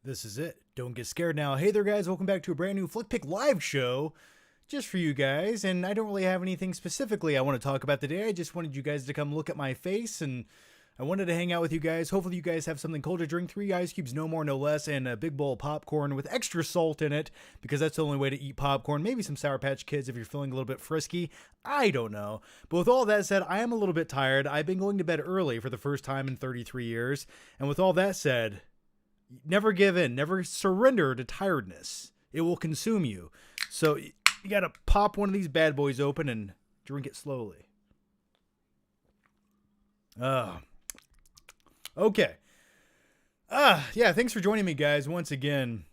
This is it. Don't get scared now. Hey there, guys. Welcome back to a brand new Flick Pick live show just for you guys. And I don't really have anything specifically I want to talk about today. I just wanted you guys to come look at my face, and I wanted to hang out with you guys. Hopefully you guys have something cold to drink. 3 ice cubes, no more, no less, and a big bowl of popcorn with extra salt in it, because that's the only way to eat popcorn. Maybe some Sour Patch Kids if you're feeling a little bit frisky. I don't know. But with all that said, I am a little bit tired. I've been going to bed early for the first time in 33 years. And with all that said, never give in. Never surrender to tiredness. It will consume you. So you got to pop one of these bad boys open and drink it slowly. Okay. Yeah, thanks for joining me, guys, once again.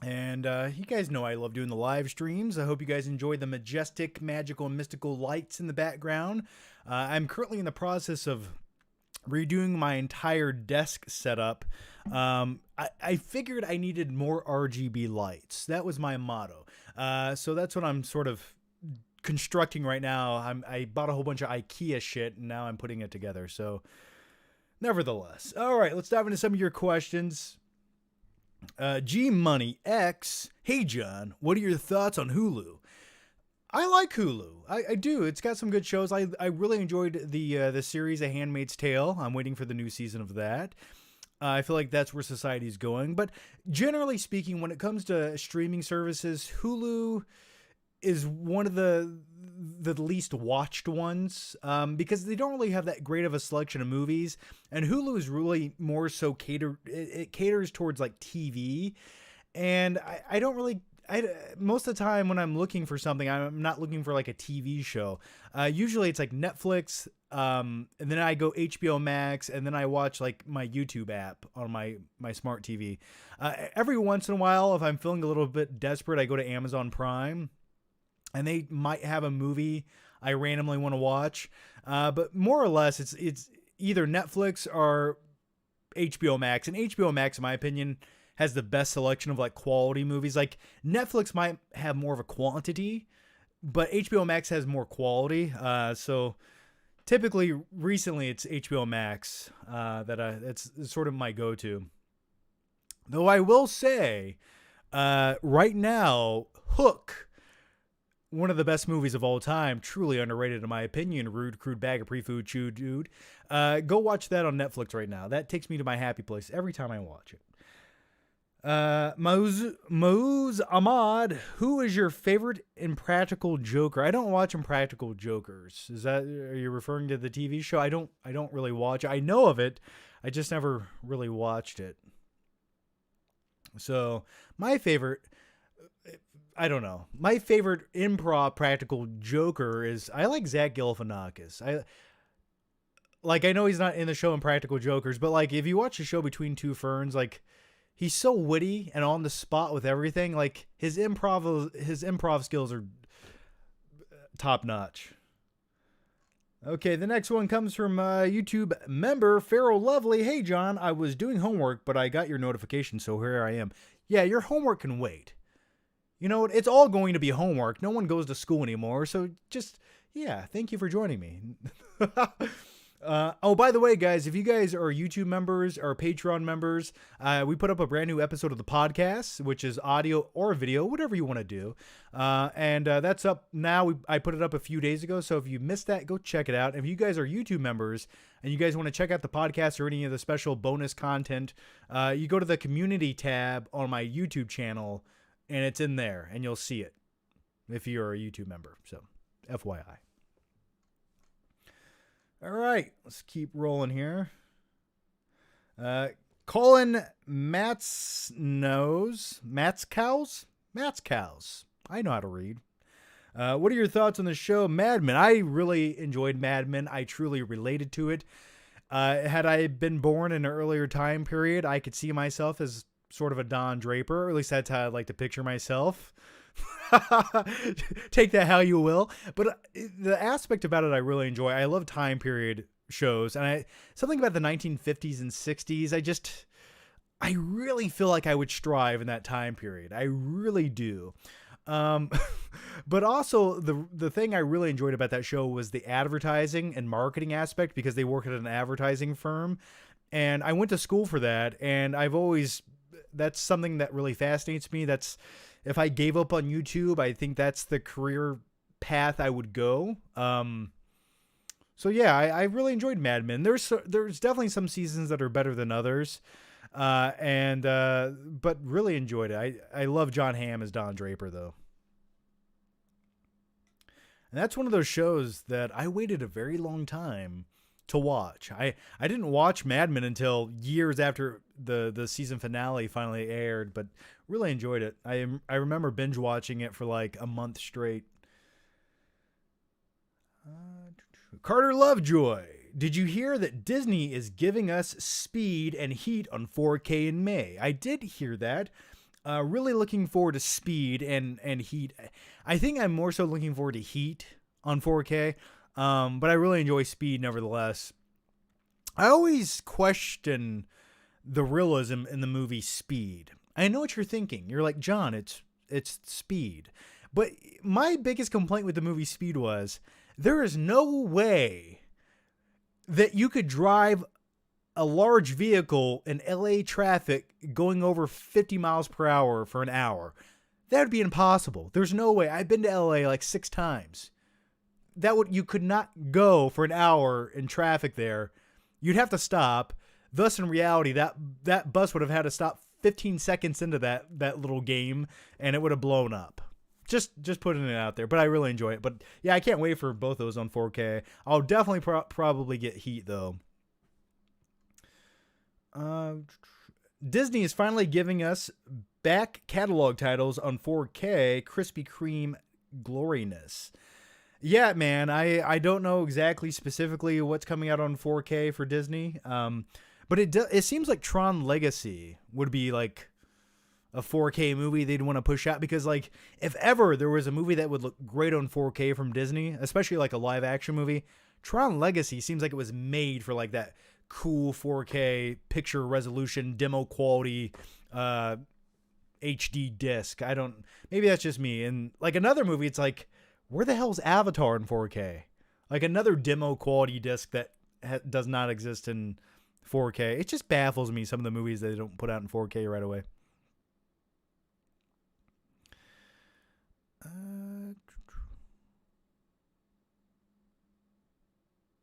And you guys know I love doing the live streams. I hope you guys enjoy the majestic, magical, and mystical lights in the background. I'm currently in the process of redoing my entire desk setup. I figured I needed more RGB lights. That was my motto. So that's what I'm sort of constructing right now. I bought a whole bunch of IKEA shit, and now I'm putting it together. So nevertheless, all right, let's dive into some of your questions. G Money X, hey John, what are your thoughts on Hulu? I like Hulu. I do. It's got some good shows. I really enjoyed the series A Handmaid's Tale. I'm waiting for the new season of that. I feel like that's where society's going. But generally speaking, when it comes to streaming services, Hulu is one of the least watched ones, because they don't really have that great of a selection of movies. And Hulu is really more so it caters towards like TV. And I don't really... most of the time when I'm looking for something, I'm not looking for like a TV show. Usually it's like Netflix, and then I go HBO Max, and then I watch like my YouTube app on my smart TV. Every once in a while, if I'm feeling a little bit desperate, I go to Amazon Prime, and they might have a movie I randomly want to watch. But more or less, it's either Netflix or HBO Max. And HBO Max, in my opinion, has the best selection of like quality movies. Like Netflix might have more of a quantity, but HBO Max has more quality. So typically recently it's HBO Max, that's sort of my go-to. Though I will say, right now, Hook, one of the best movies of all time, truly underrated in my opinion. Rude, crude bag of pre-food, chew, dude. Go watch that on Netflix right now. That takes me to my happy place every time I watch it. Mouz Ahmad, who is your favorite Impractical Joker? I don't watch Impractical Jokers. Are you referring to the TV show? I don't really watch it. I know of it. I just never really watched it. So my favorite, I don't know. My favorite improv practical joker is, I like Zach Galifianakis. I know he's not in the show Impractical Jokers, but like if you watch the show Between Two Ferns, like he's so witty and on the spot with everything. Like his improv skills are top notch. Okay, the next one comes from YouTube member Farrell Lovely. Hey John, I was doing homework, but I got your notification, so here I am. Yeah, your homework can wait. You know, it's all going to be homework. No one goes to school anymore, so just, yeah, thank you for joining me. Oh, by the way, guys, if you guys are YouTube members or Patreon members, we put up a brand new episode of the podcast, which is audio or video, whatever you want to do. And that's up now. I put it up a few days ago. So if you missed that, go check it out. If you guys are YouTube members and you guys want to check out the podcast or any of the special bonus content, you go to the community tab on my YouTube channel and it's in there and you'll see it if you're a YouTube member. So FYI. All right, let's keep rolling here. Colin Matzcows. I know how to read. What are your thoughts on the show Mad Men? I really enjoyed Mad Men. I truly related to it. Had I been born in an earlier time period, I could see myself as sort of a Don Draper. Or at least that's how I'd like to picture myself. Take that how you will, but the aspect about it I really enjoy. I love time period shows, and something about the 1950s and 60s. I really feel like I would strive in that time period. I really do. But also the thing I really enjoyed about that show was the advertising and marketing aspect, because they work at an advertising firm, and I went to school for that, and that's something that really fascinates me. If I gave up on YouTube, I think that's the career path I would go. So yeah, I really enjoyed Mad Men. There's definitely some seasons that are better than others, but really enjoyed it. I love John Hamm as Don Draper though, and that's one of those shows that I waited a very long time to watch. I didn't watch Mad Men until years after the season finale finally aired, but really enjoyed it. I remember binge watching it for like a month straight. Carter Lovejoy, did you hear that Disney is giving us Speed and Heat on 4K in May? I did hear that. Really looking forward to Speed and Heat. I think I'm more so looking forward to Heat on 4K. But I really enjoy Speed nevertheless. I always question the realism in the movie Speed. I know what you're thinking. You're like, John, it's Speed. But my biggest complaint with the movie Speed was there is no way that you could drive a large vehicle in LA traffic going over 50 miles per hour for an hour. That would be impossible. There's no way. I've been to LA like 6 times. You could not go for an hour in traffic there. You'd have to stop. Thus, in reality, that bus would have had to stop 15 seconds into that little game, and it would have blown up. Just putting it out there. But I really enjoy it. But yeah, I can't wait for both those on 4K. I'll definitely probably get Heat though. Disney is finally giving us back catalog titles on 4K. Krispy Kreme gloriness. Yeah, man, I don't know exactly specifically what's coming out on 4K for Disney, but it seems like Tron Legacy would be like a 4K movie they'd want to push out, because like if ever there was a movie that would look great on 4K from Disney, especially like a live action movie, Tron Legacy seems like it was made for like that cool 4K picture resolution, demo quality, HD disc. Maybe that's just me. And like another movie, it's like, where the hell's Avatar in 4K? Like another demo quality disc that does not exist in 4K. It just baffles me, some of the movies that they don't put out in 4K right away.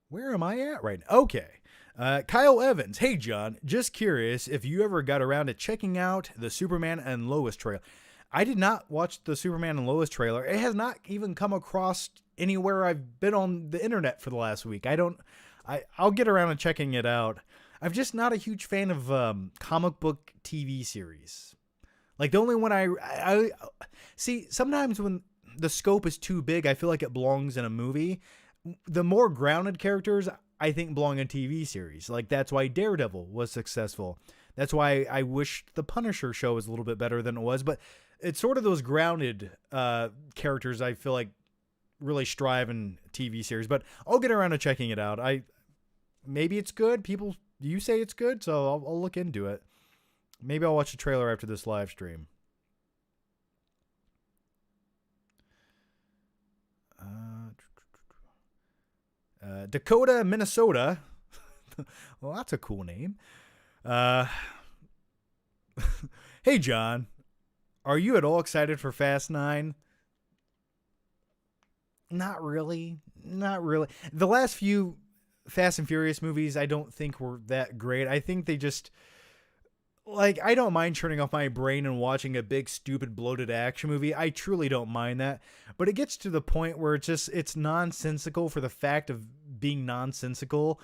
Where am I at right now? Okay. Kyle Evans. Hey, John. Just curious if you ever got around to checking out the Superman and Lois trailer. I did not watch the Superman and Lois trailer. It has not even come across anywhere I've been on the internet for the last week. I'll get around to checking it out. I'm just not a huge fan of comic book TV series. Like the only one I see, sometimes when the scope is too big, I feel like it belongs in a movie. The more grounded characters, I think, belong in TV series. Like that's why Daredevil was successful. That's why I wish the Punisher show was a little bit better than it was. But it's sort of those grounded characters I feel like really strive in TV series. But I'll get around to checking it out. Maybe it's good. You say it's good, so I'll look into it. Maybe I'll watch the trailer after this live stream. Dakota, Minnesota. Well, that's a cool name. Uh, hey, John, are you at all excited for Fast 9? Not really. Not really. The last few Fast and Furious movies I don't think were that great. I think they just, like, I don't mind turning off my brain and watching a big, stupid, bloated action movie. I truly don't mind that. But it gets to the point where it's nonsensical for the fact of being nonsensical.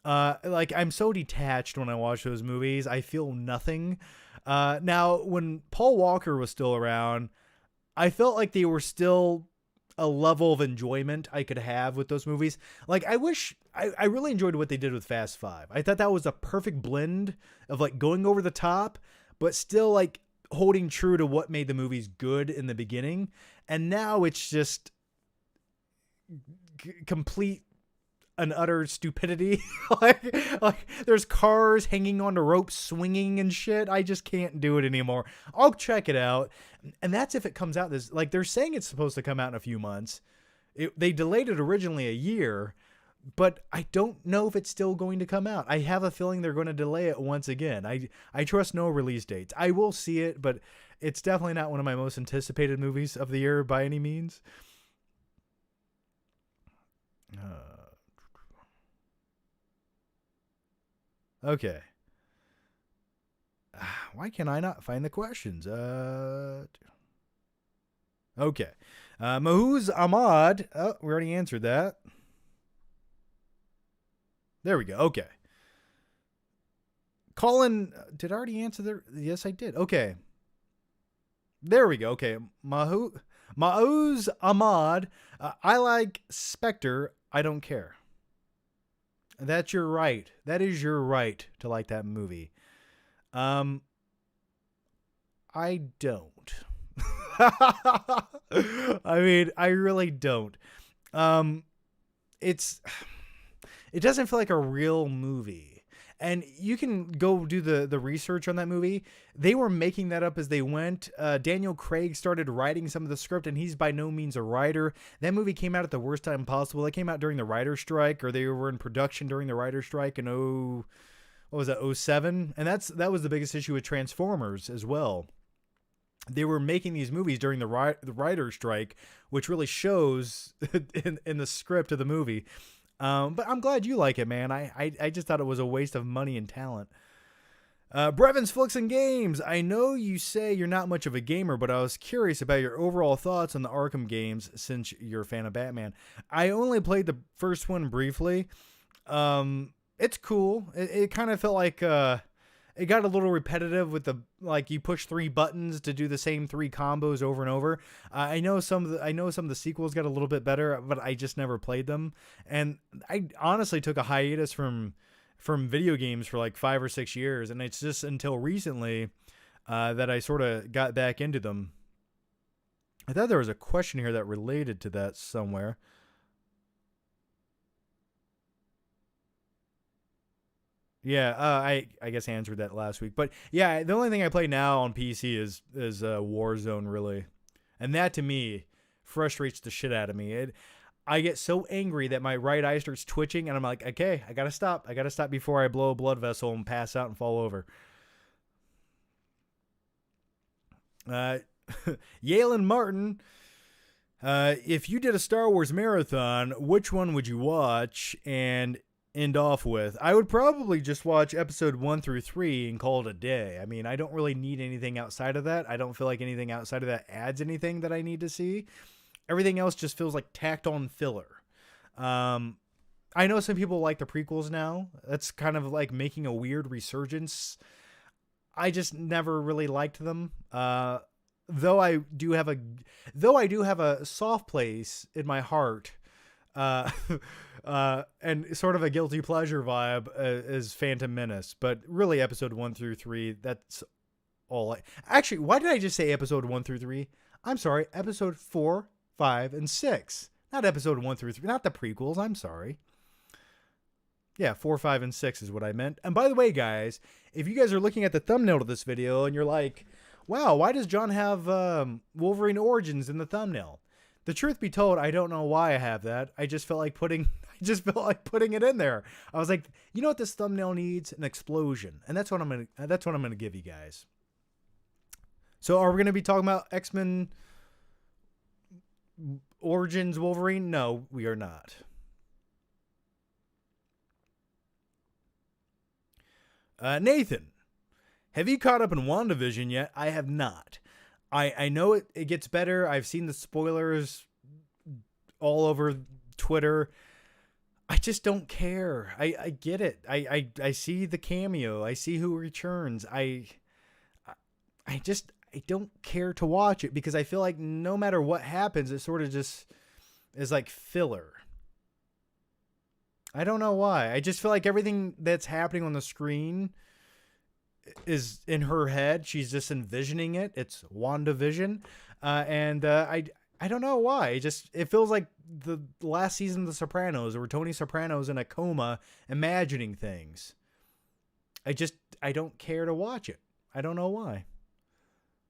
Like, I'm so detached when I watch those movies. I feel nothing. Now, when Paul Walker was still around, I felt like they were still a level of enjoyment I could have with those movies. Like, I really enjoyed what they did with Fast 5. I thought that was a perfect blend of, like, going over the top, but still, like, holding true to what made the movies good in the beginning. And now it's just complete and utter stupidity. like there's cars hanging onto ropes swinging and shit. I just can't do it anymore. I'll check it out, and that's if it comes out this, like, they're saying it's supposed to come out in a few months. They delayed it originally a year, but I don't know if it's still going to come out. I have a feeling they're going to delay it once again. I trust no release dates. I will see it, but it's definitely not one of my most anticipated movies of the year by any means. Okay. Why can I not find the questions? Okay. Mahuz Ahmad. Oh, we already answered that. There we go. Okay. Colin, did I already answer there? Yes, I did. Okay. There we go. Okay. Mahuz Ahmad. I like Spectre. I don't care. That's your right. That is your right to like that movie. I don't. I mean, I really don't. It doesn't feel like a real movie. And you can go do the research on that movie. They were making that up as they went. Daniel Craig started writing some of the script, and he's by no means a writer. That movie came out at the worst time possible. It came out during the writer's strike, or they were in production during the writer's strike in 07? And that was the biggest issue with Transformers as well. They were making these movies during the writer's strike, which really shows in the script of the movie. But I'm glad you like it, man. I just thought it was a waste of money and talent. Brevins, Flicks, and Games. I know you say you're not much of a gamer, but I was curious about your overall thoughts on the Arkham games since you're a fan of Batman. I only played the first one briefly. It's cool. It kind of felt like it got a little repetitive with you push 3 buttons to do the same 3 combos over and over. I know some of the sequels got a little bit better, but I just never played them. And I honestly took a hiatus from video games for like 5 or 6 years, and it's just until recently that I sort of got back into them. I thought there was a question here that related to that somewhere. Yeah, I guess I answered that last week. But yeah, the only thing I play now on PC is Warzone, really. And that, to me, frustrates the shit out of me. I get so angry that my right eye starts twitching, and I'm like, okay, I gotta stop. I gotta stop before I blow a blood vessel and pass out and fall over. Yale and Martin, if you did a Star Wars marathon, which one would you watch and end off with? I would probably just watch episode 1 through 3 and call it a day. I mean, I don't really need anything outside of that. I don't feel like anything outside of that adds anything that I need to see. Everything else just feels like tacked on filler. I know some people like the prequels now. That's kind of like making a weird resurgence. I just never really liked them. Though I do have a soft place in my heart, and sort of a guilty pleasure vibe is Phantom Menace. But really, episode 1 through 3, that's all. Actually, why did I just say episode 1 through 3? I'm sorry, episode 4, 5, and 6. Not episode 1 through 3. Not the prequels. I'm sorry. Yeah, 4, 5, and 6 is what I meant. And by the way, guys, if you guys are looking at the thumbnail of this video and you're like, wow, why does John have Wolverine Origins in the thumbnail? The truth be told, I don't know why I have that. I just felt like putting just felt like putting it in there. I was like, you know what this thumbnail needs? An explosion. And that's what I'm gonna give you guys. So are we gonna be talking about X-Men Origins Wolverine? No, we are not. Nathan, have you caught up in WandaVision yet? I have not. I know it gets better. I've seen the spoilers all over Twitter. I just don't care. I get it. I see the cameo. I see who returns. I don't care to watch it because I feel like no matter what happens, it sort of just is like filler. I don't know why. I just feel like everything that's happening on the screen is in her head. She's just envisioning it. It's WandaVision. And I don't know why. It feels like the last season of The Sopranos, where Tony Soprano's in a coma imagining things. I don't care to watch it. I don't know why.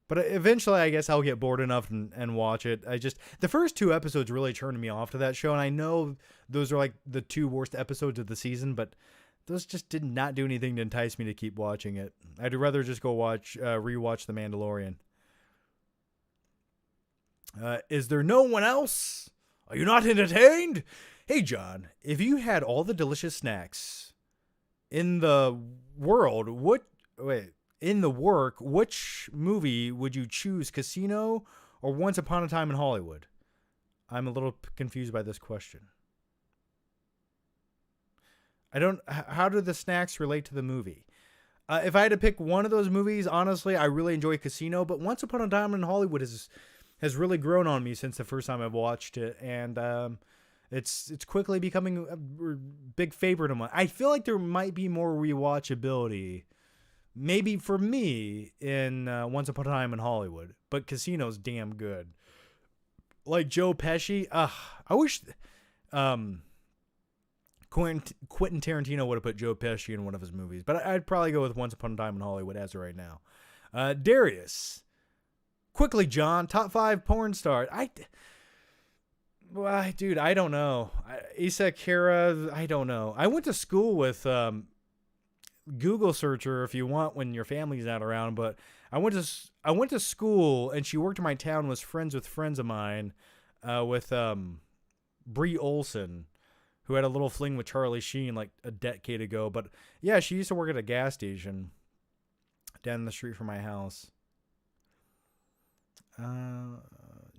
But eventually, I guess I'll get bored enough and watch it. The first 2 episodes really turned me off to that show. And I know those are like the 2 worst episodes of the season, but those just did not do anything to entice me to keep watching it. I'd rather just go rewatch The Mandalorian. Is there no one else? Are you not entertained? Hey, John, if you had all the delicious snacks in the world, which movie would you choose, Casino or Once Upon a Time in Hollywood? I'm a little confused by this question. How do the snacks relate to the movie? If I had to pick one of those movies, honestly, I really enjoy Casino, but Once Upon a Time in Hollywood has really grown on me since the first time I've watched it, and it's quickly becoming a big favorite of mine. I feel like there might be more rewatchability, maybe for me, in Once Upon a Time in Hollywood, but Casino's damn good. Like Joe Pesci, I wish Quentin Tarantino would have put Joe Pesci in one of his movies, but I'd probably go with Once Upon a Time in Hollywood as of right now. Darius, quickly, John, top 5 porn stars. Dude, I don't know. Issa Kara, I don't know. I went to school with Google searcher if you want when your family's not around, but I went to school and she worked in my town, was friends with friends of mine, with Brie Olson, who had a little fling with Charlie Sheen like a decade ago. But yeah, she used to work at a gas station down the street from my house.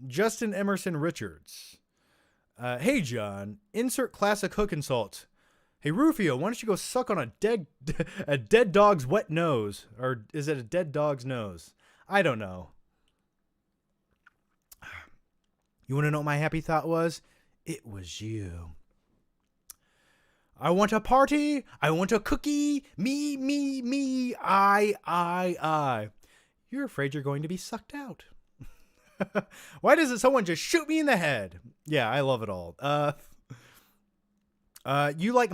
Justin Emerson Richards. Hey, John, insert classic hook insult. Hey, Rufio, why don't you go suck on a dead dog's wet nose? Or is it a dead dog's nose? I don't know. You want to know what my happy thought was? It was you. I want a party. I want a cookie. Me. I. You're afraid you're going to be sucked out. Why doesn't someone just shoot me in the head? Yeah, I love it all. You like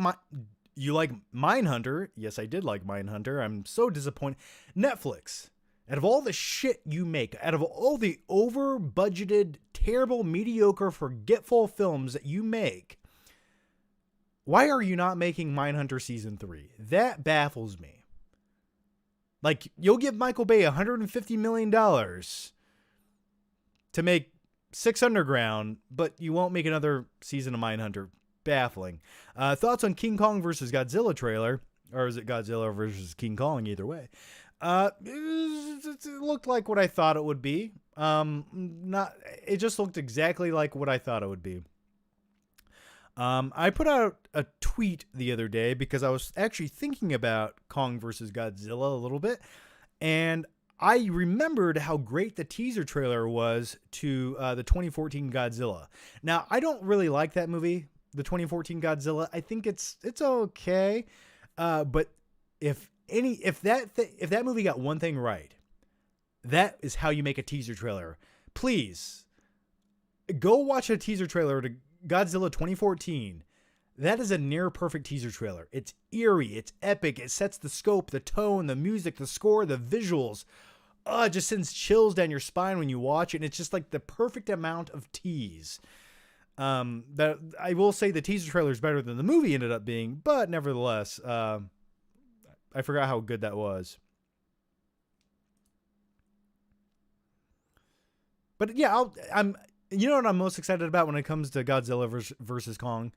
Mindhunter? Yes, I did like Mindhunter. I'm so disappointed. Netflix, out of all the shit you make, out of all the over-budgeted, terrible, mediocre, forgetful films that you make, why are you not making Mindhunter Season 3? That baffles me. Like, you'll give Michael Bay $150 million to make 6 Underground, but you won't make another season of Mindhunter. Baffling. Thoughts on King Kong versus Godzilla trailer, or is it Godzilla versus King Kong? Either way, it looked like what I thought it would be. It just looked exactly like what I thought it would be. I put out a tweet the other day because I was actually thinking about Kong versus Godzilla a little bit, and I remembered how great the teaser trailer was to the 2014 Godzilla. Now, I don't really like that movie, the 2014 Godzilla. I think it's okay, but if that movie got one thing right, that is how you make a teaser trailer. Please go watch a teaser trailer to Godzilla 2014. That is a near perfect teaser trailer. It's eerie, it's epic, it sets the scope, the tone, the music, the score, the visuals. It just sends chills down your spine when you watch it, and it's just like the perfect amount of tease. That I will say the teaser trailer is better than the movie ended up being, but nevertheless, I forgot how good that was. But yeah, I'm. You know what I'm most excited about when it comes to Godzilla versus Kong?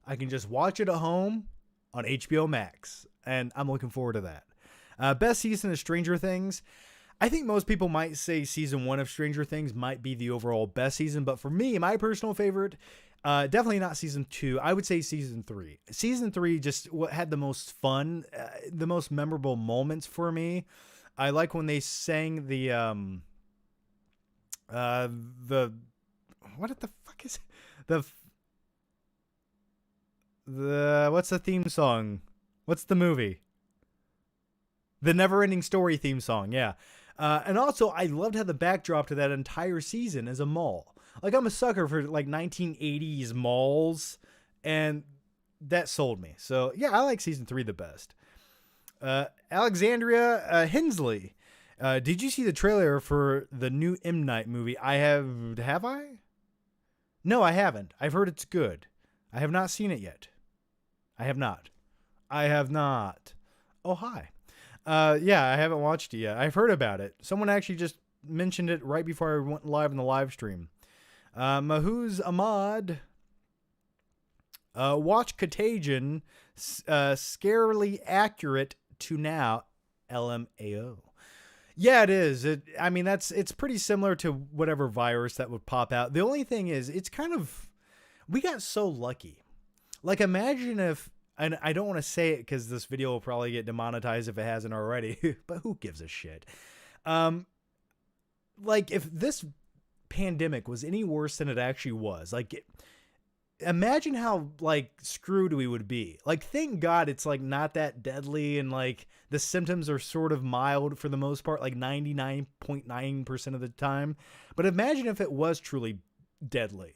I can just watch it at home on HBO Max, and I'm looking forward to that. Best season of Stranger Things. I think most people might say season 1 of Stranger Things might be the overall best season, but for me, my personal favorite, definitely not season 2. I would say season 3. Season 3 just what had the most fun, the most memorable moments for me. I like when they sang the what the fuck is it? The what's the theme song? What's the movie? The Neverending Story theme song, yeah. And also, I loved how the backdrop to that entire season is a mall. Like, I'm a sucker for, like, 1980s malls, and that sold me. So, yeah, I like season 3 the best. Alexandria Hensley. Did you see the trailer for the new M. Night movie? Have I? No, I haven't. I've heard it's good. I have not seen it yet. I have not. Oh, hi. Yeah, I haven't watched it yet. I've heard about it. Someone actually just mentioned it right before I went live in the live stream. Mahuz Ahmad. Watch Contagion. Scarily accurate to now. LMAO. Yeah, it is. It's pretty similar to whatever virus that would pop out. The only thing is, we got so lucky. Like, imagine if, and I don't want to say it because this video will probably get demonetized if it hasn't already, but who gives a shit? Like, if this pandemic was any worse than it actually was, like, imagine how, like, screwed we would be. Like, thank God it's, like, not that deadly, and, like, the symptoms are sort of mild for the most part, like 99.9% of the time. But imagine if it was truly deadly.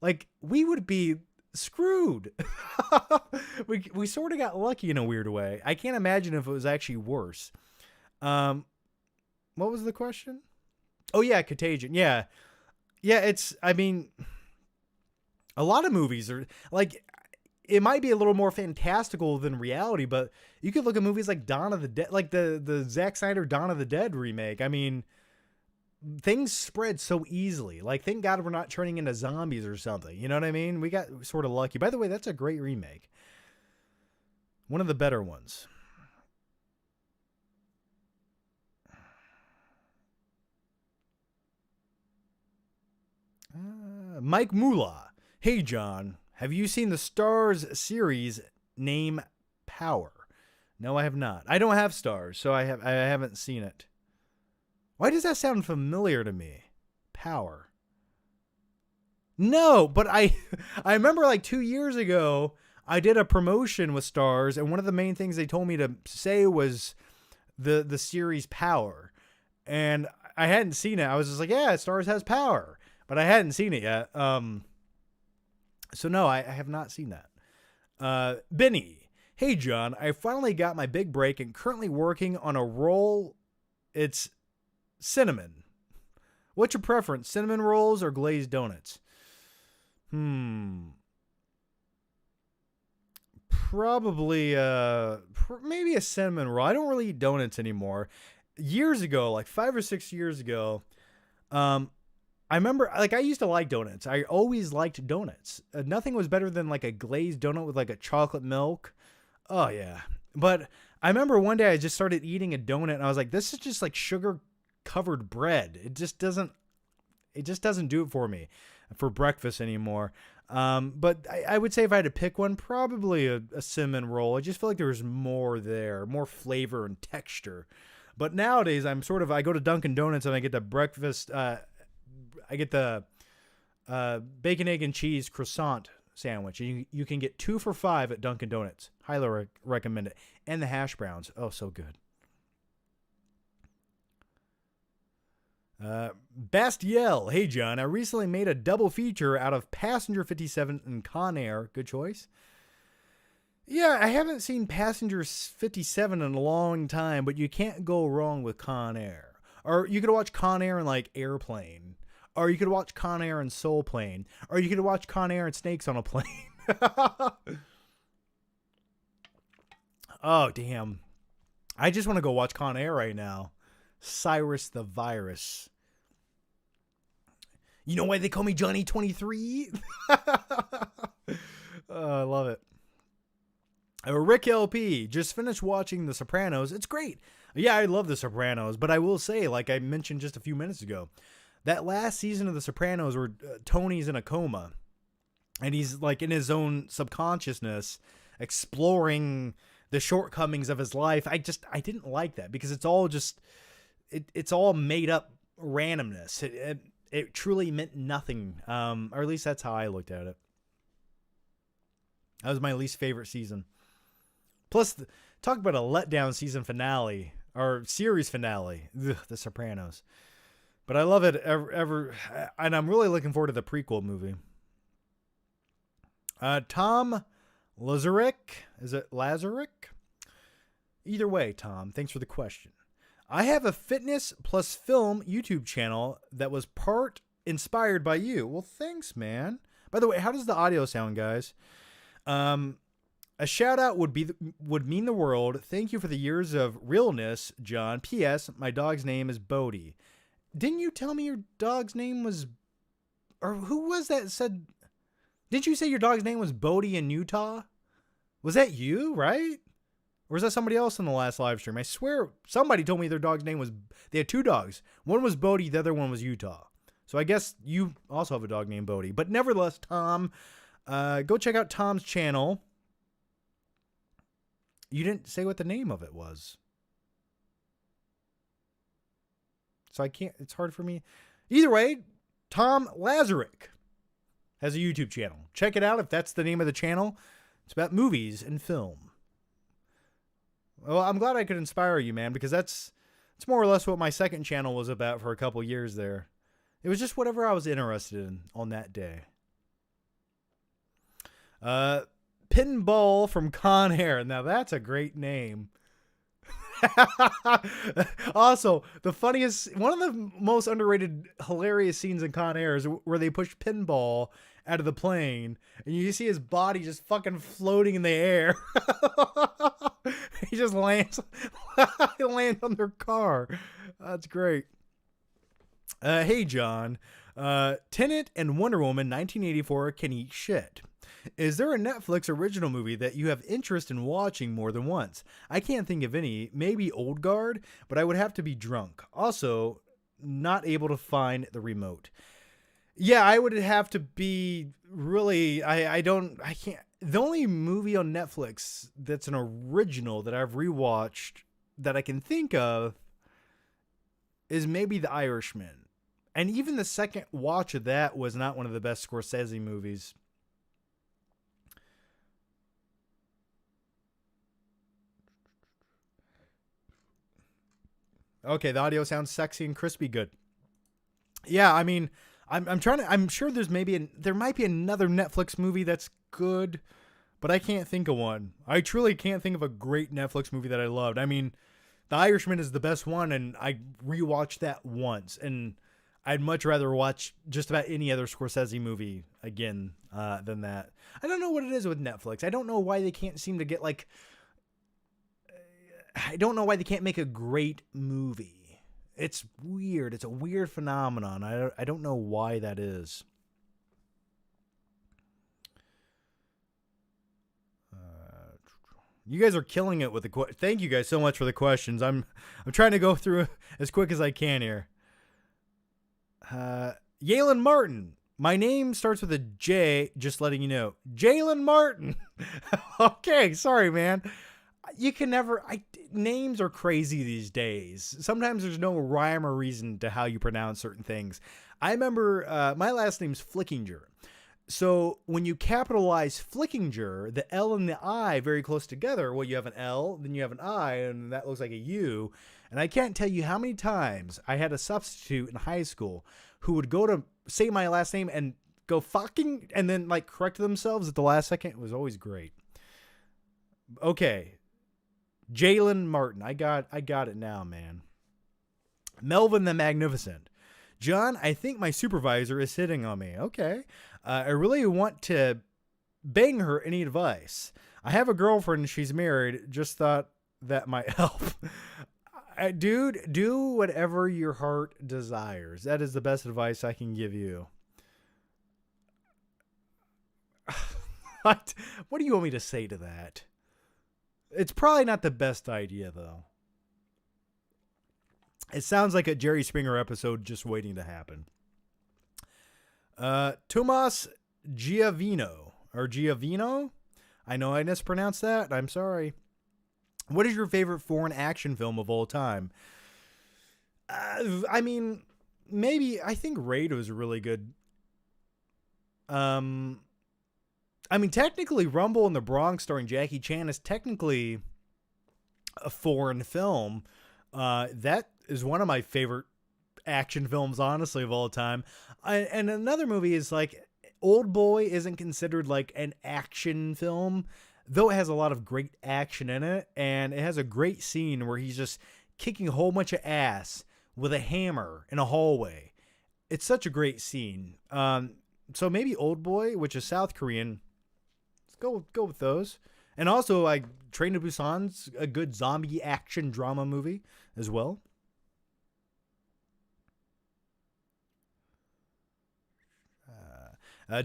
Like, we would be screwed. we sort of got lucky in a weird way. I can't imagine if it was actually worse. What was the question? Oh yeah, Contagion. Yeah, a lot of movies are like, it might be a little more fantastical than reality, but you could look at movies like Dawn of the Dead, like the Zack Snyder Dawn of the Dead remake. I mean, things spread so easily. Like, thank God we're not turning into zombies or something. You know what I mean? We got sort of lucky. By the way, that's a great remake. One of the better ones. Mike Mula. Hey, John. Have you seen the Starz series Name Power? No, I have not. I don't have Starz, so I haven't seen it. Why does that sound familiar to me? Power. No, but I remember like 2 years ago, I did a promotion with Starz, and one of the main things they told me to say was the series Power. And I hadn't seen it. I was just like, yeah, Starz has power. But I hadn't seen it yet. So no, I have not seen that. Benny. Hey, John. I finally got my big break and currently working on a roll. It's cinnamon. What's your preference? Cinnamon rolls or glazed donuts? Probably, maybe a cinnamon roll. I don't really eat donuts anymore. Years ago, like 5 or 6 years ago, I remember, like, I used to like donuts. I always liked donuts. Nothing was better than, like, a glazed donut with, like, a chocolate milk. Oh, yeah. But I remember one day I just started eating a donut, and I was like, this is just, like, sugar-covered bread. It just doesn't do it for me for breakfast anymore. But I would say if I had to pick one, probably a cinnamon roll. I just feel like there was more there, more flavor and texture. But nowadays, I go to Dunkin' Donuts and I get the breakfast, I get the bacon, egg, and cheese croissant sandwich. You can get 2 for $5 at Dunkin' Donuts. Highly recommend it. And the hash browns. Oh, so good. Bastiel. Hey, John. I recently made a double feature out of Passenger 57 and Con Air. Good choice. Yeah, I haven't seen Passenger 57 in a long time, but you can't go wrong with Con Air. Or you could watch Con Air and, like, Airplane. Or you could watch Con Air and Soul Plane. Or you could watch Con Air and Snakes on a Plane. Oh, damn. I just want to go watch Con Air right now. Cyrus the Virus. You know why they call me Johnny 23? I love it. Rick LP just finished watching The Sopranos. It's great. Yeah, I love The Sopranos, but I will say, like I mentioned just a few minutes ago, that last season of The Sopranos where Tony's in a coma and he's like in his own subconsciousness exploring the shortcomings of his life. I didn't like that because it's all just, it's all made up randomness. It truly meant nothing. Or at least that's how I looked at it. That was my least favorite season. Plus, talk about a letdown season finale or series finale. Ugh, The Sopranos. But I love it and I'm really looking forward to the prequel movie. Tom Lazarick. Is it Lazarick? Either way, Tom, thanks for the question. I have a fitness plus film YouTube channel that was part inspired by you. Well, thanks, man. By the way, how does the audio sound, guys? A shout out would mean the world. Thank you for the years of realness, John. P.S. My dog's name is Bodie. Didn't you tell me your dog's name was, or who was that said? Didn't you say your dog's name was Bodie in Utah? Was that you, right? Or was that somebody else in the last live stream? I swear somebody told me their dog's name was, they had two dogs. One was Bodie, the other one was Utah. So I guess you also have a dog named Bodie. But nevertheless, Tom, go check out Tom's channel. You didn't say what the name of it was. So I can't, it's hard for me. Either way, Tom Lazarick has a YouTube channel. Check it out if that's the name of the channel. It's about movies and film. Well, I'm glad I could inspire you, man, because it's more or less what my second channel was about for a couple years there. It was just whatever I was interested in on that day. Pinball from Con Air. Now that's a great name. Also, the funniest, one of the most underrated, hilarious scenes in Con Air is where they push Pinball out of the plane and you see his body just fucking floating in the air. He just lands, he lands on their car. That's great. Hey, John. Tenet and Wonder Woman 1984 can eat shit. Is there a Netflix original movie that you have interest in watching more than once? I can't think of any. Maybe Old Guard, but I would have to be drunk. Also, not able to find the remote. Yeah, I would have to be really, I can't. The only movie on Netflix that's an original that I've rewatched that I can think of is maybe The Irishman. And even the second watch of that was not one of the best Scorsese movies. Okay, the audio sounds sexy and crispy good. Yeah, I mean, I'm sure there might be another Netflix movie that's good, but I can't think of one. I truly can't think of a great Netflix movie that I loved. I mean, The Irishman is the best one, and I rewatched that once, and I'd much rather watch just about any other Scorsese movie again than that. I don't know what it is with Netflix. I don't know why they can't seem to get like. I don't know why they can't make a great movie. It's weird. It's a weird phenomenon. I don't know why that is. You guys are killing it with the thank you guys so much for the questions. I'm trying to go through as quick as I can here. Yalen Martin. My name starts with a J, just letting you know. Jalen Martin. Okay, sorry, man. You can never, names are crazy these days. Sometimes there's no rhyme or reason to how you pronounce certain things. I remember my last name's Flickinger. So when you capitalize Flickinger, the L and the I very close together, well, you have an L, then you have an I, and that looks like a U. And I can't tell you how many times I had a substitute in high school who would go to say my last name and go fucking, and then like correct themselves at the last second. It was always great. Okay. Jalen Martin. I got it now, man. Melvin the Magnificent. John, I think my supervisor is hitting on me. Okay. I really want to bang her. Any advice? I have a girlfriend. She's married. Just thought that might help. Dude, do whatever your heart desires. That is the best advice I can give you. What do you want me to say to that? It's probably not the best idea, though. It sounds like a Jerry Springer episode just waiting to happen. Tomas Giavino? I know I mispronounced that. I'm sorry. What is your favorite foreign action film of all time? I think Raid was really good. Technically Rumble in the Bronx starring Jackie Chan is technically a foreign film. That is one of my favorite action films, honestly, of all time. And another movie is like Old Boy isn't considered like an action film, though it has a lot of great action in it, and it has a great scene where he's just kicking a whole bunch of ass with a hammer in a hallway. It's such a great scene. So maybe Old Boy, which is South Korean. Let's go with those. And also, like, Train to Busan's a good zombie action drama movie as well.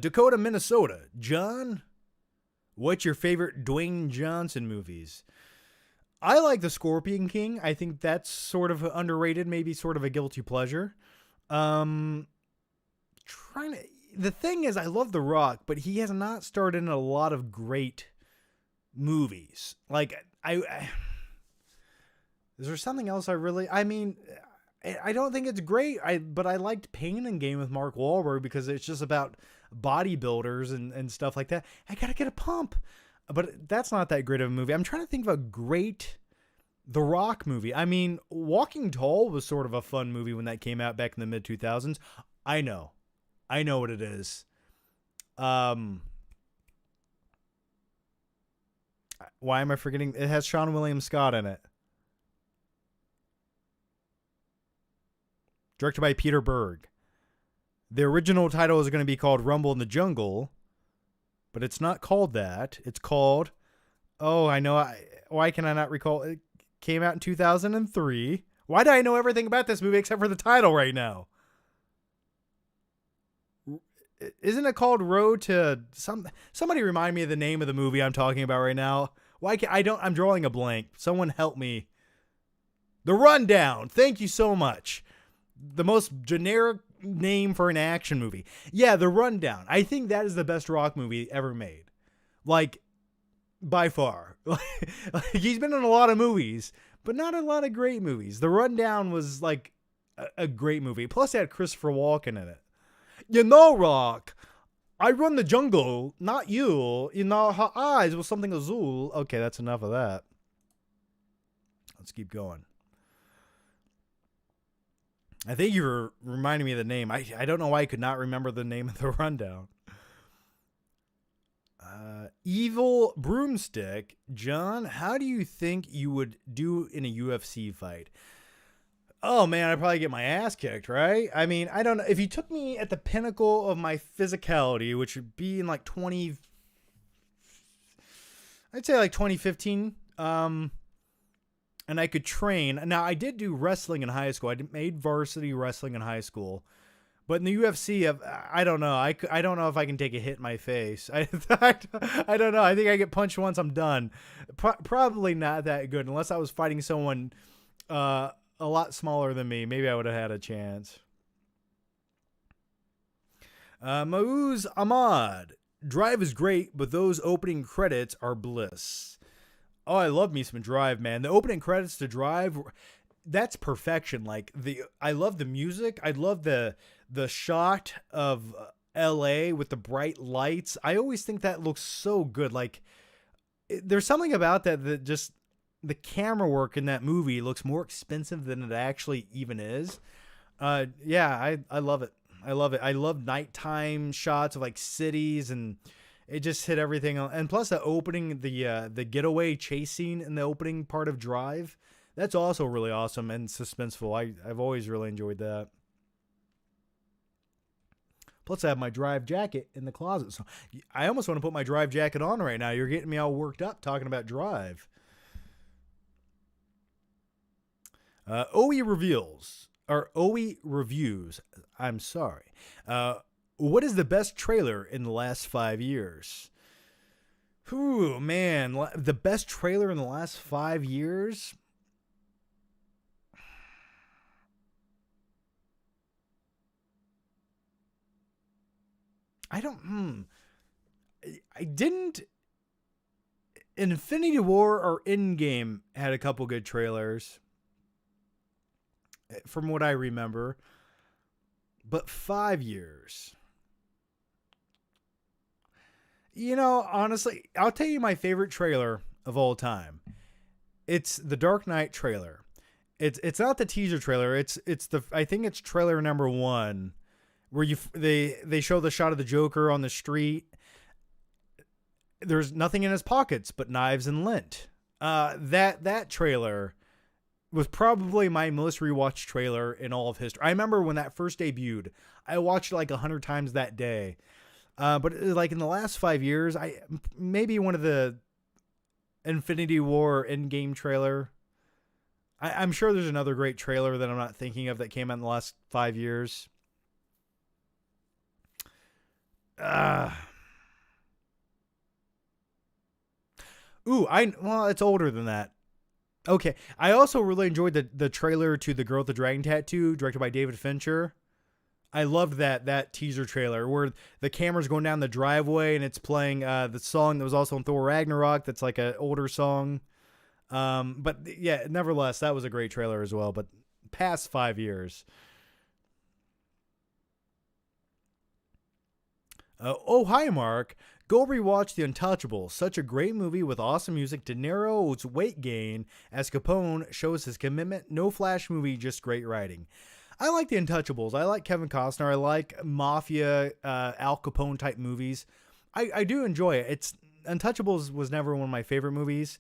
Dakota, Minnesota. John, what's your favorite Dwayne Johnson movies? I like The Scorpion King. I think that's sort of underrated, maybe sort of a guilty pleasure. The thing is, I love The Rock, but he has not starred in a lot of great movies. Like, is there something else I don't think it's great. But I liked Pain and Gain with Mark Wahlberg because it's just about bodybuilders and stuff like that. I gotta get a pump. But that's not that great of a movie. I'm trying to think of a great The Rock movie. I mean, Walking Tall was sort of a fun movie when that came out back in the mid-2000s. I know what it is. Why am I forgetting? It has Sean William Scott in it. Directed by Peter Berg. The original title is going to be called Rumble in the Jungle, but it's not called that. It's called, why can I not recall? It came out in 2003. Why do I know everything about this movie except for the title right now? Isn't it called Road to somebody remind me of the name of the movie I'm talking about right now? I'm drawing a blank. Someone help me. The Rundown. Thank you so much. The most generic name for an action movie. Yeah, The Rundown. I think that is the best Rock movie ever made. Like, by far. He's been in a lot of movies, but not a lot of great movies. The Rundown was like a great movie. Plus, it had Christopher Walken in it. You know, Rock, I run the jungle, not you. You know, her eyes was something azul. Okay, that's enough of that. Let's keep going. I think you were reminding me of the name. I don't know why I could not remember the name of The Rundown. Evil Broomstick. John, how do you think you would do in a UFC fight? Oh, man, I'd probably get my ass kicked, right? I mean, I don't know. If you took me at the pinnacle of my physicality, which would be in like 2015, and I could train. Now, I did do wrestling in high school. I made varsity wrestling in high school. But in the UFC, I don't know. I don't know if I can take a hit in my face. I don't know. I think I get punched once, I'm done. Probably not that good. Unless I was fighting someone a lot smaller than me. Maybe I would have had a chance. Mauz Ahmad. Drive is great, but those opening credits are bliss. Oh, I love me some Drive, man. The opening credits to Drive, that's perfection. Like, I love the music. I love the shot of LA with the bright lights. I always think that looks so good. Like, there's something about that just the camera work in that movie looks more expensive than it actually even is. Yeah, I love it. I love it. I love nighttime shots of like cities, and it just hit everything. And plus the opening, the getaway chase scene in the opening part of Drive, that's also really awesome and suspenseful. I've always really enjoyed that. Plus, I have my Drive jacket in the closet. So I almost want to put my Drive jacket on right now. You're getting me all worked up talking about Drive. OE reviews. I'm sorry. What is the best trailer in the last 5 years? Ooh, man. The best trailer in the last 5 years? I didn't. Infinity War or Endgame had a couple good trailers, from what I remember. But 5 years. You know, honestly, I'll tell you my favorite trailer of all time. It's the Dark Knight trailer. It's not the teaser trailer. I think it's trailer number 1, where they show the shot of the Joker on the street. There's nothing in his pockets but knives and lint. That trailer was probably my most rewatched trailer in all of history. I remember when that first debuted. I watched it like 100 times that day. But like in the last 5 years, maybe one of the Infinity War Endgame trailer. I'm sure there's another great trailer that I'm not thinking of that came out in the last 5 years. Well, it's older than that. Okay. I also really enjoyed the trailer to The Girl with the Dragon Tattoo, directed by David Fincher. I loved that teaser trailer where the camera's going down the driveway and it's playing the song that was also in Thor Ragnarok. That's like an older song. But yeah, nevertheless, that was a great trailer as well. But past 5 years. Hi, Mark. Go rewatch The Untouchables. Such a great movie with awesome music. De Niro's weight gain as Capone shows his commitment. No flash movie, just great writing. I like The Untouchables. I like Kevin Costner. I like mafia, Al Capone type movies. I do enjoy it. Untouchables was never one of my favorite movies,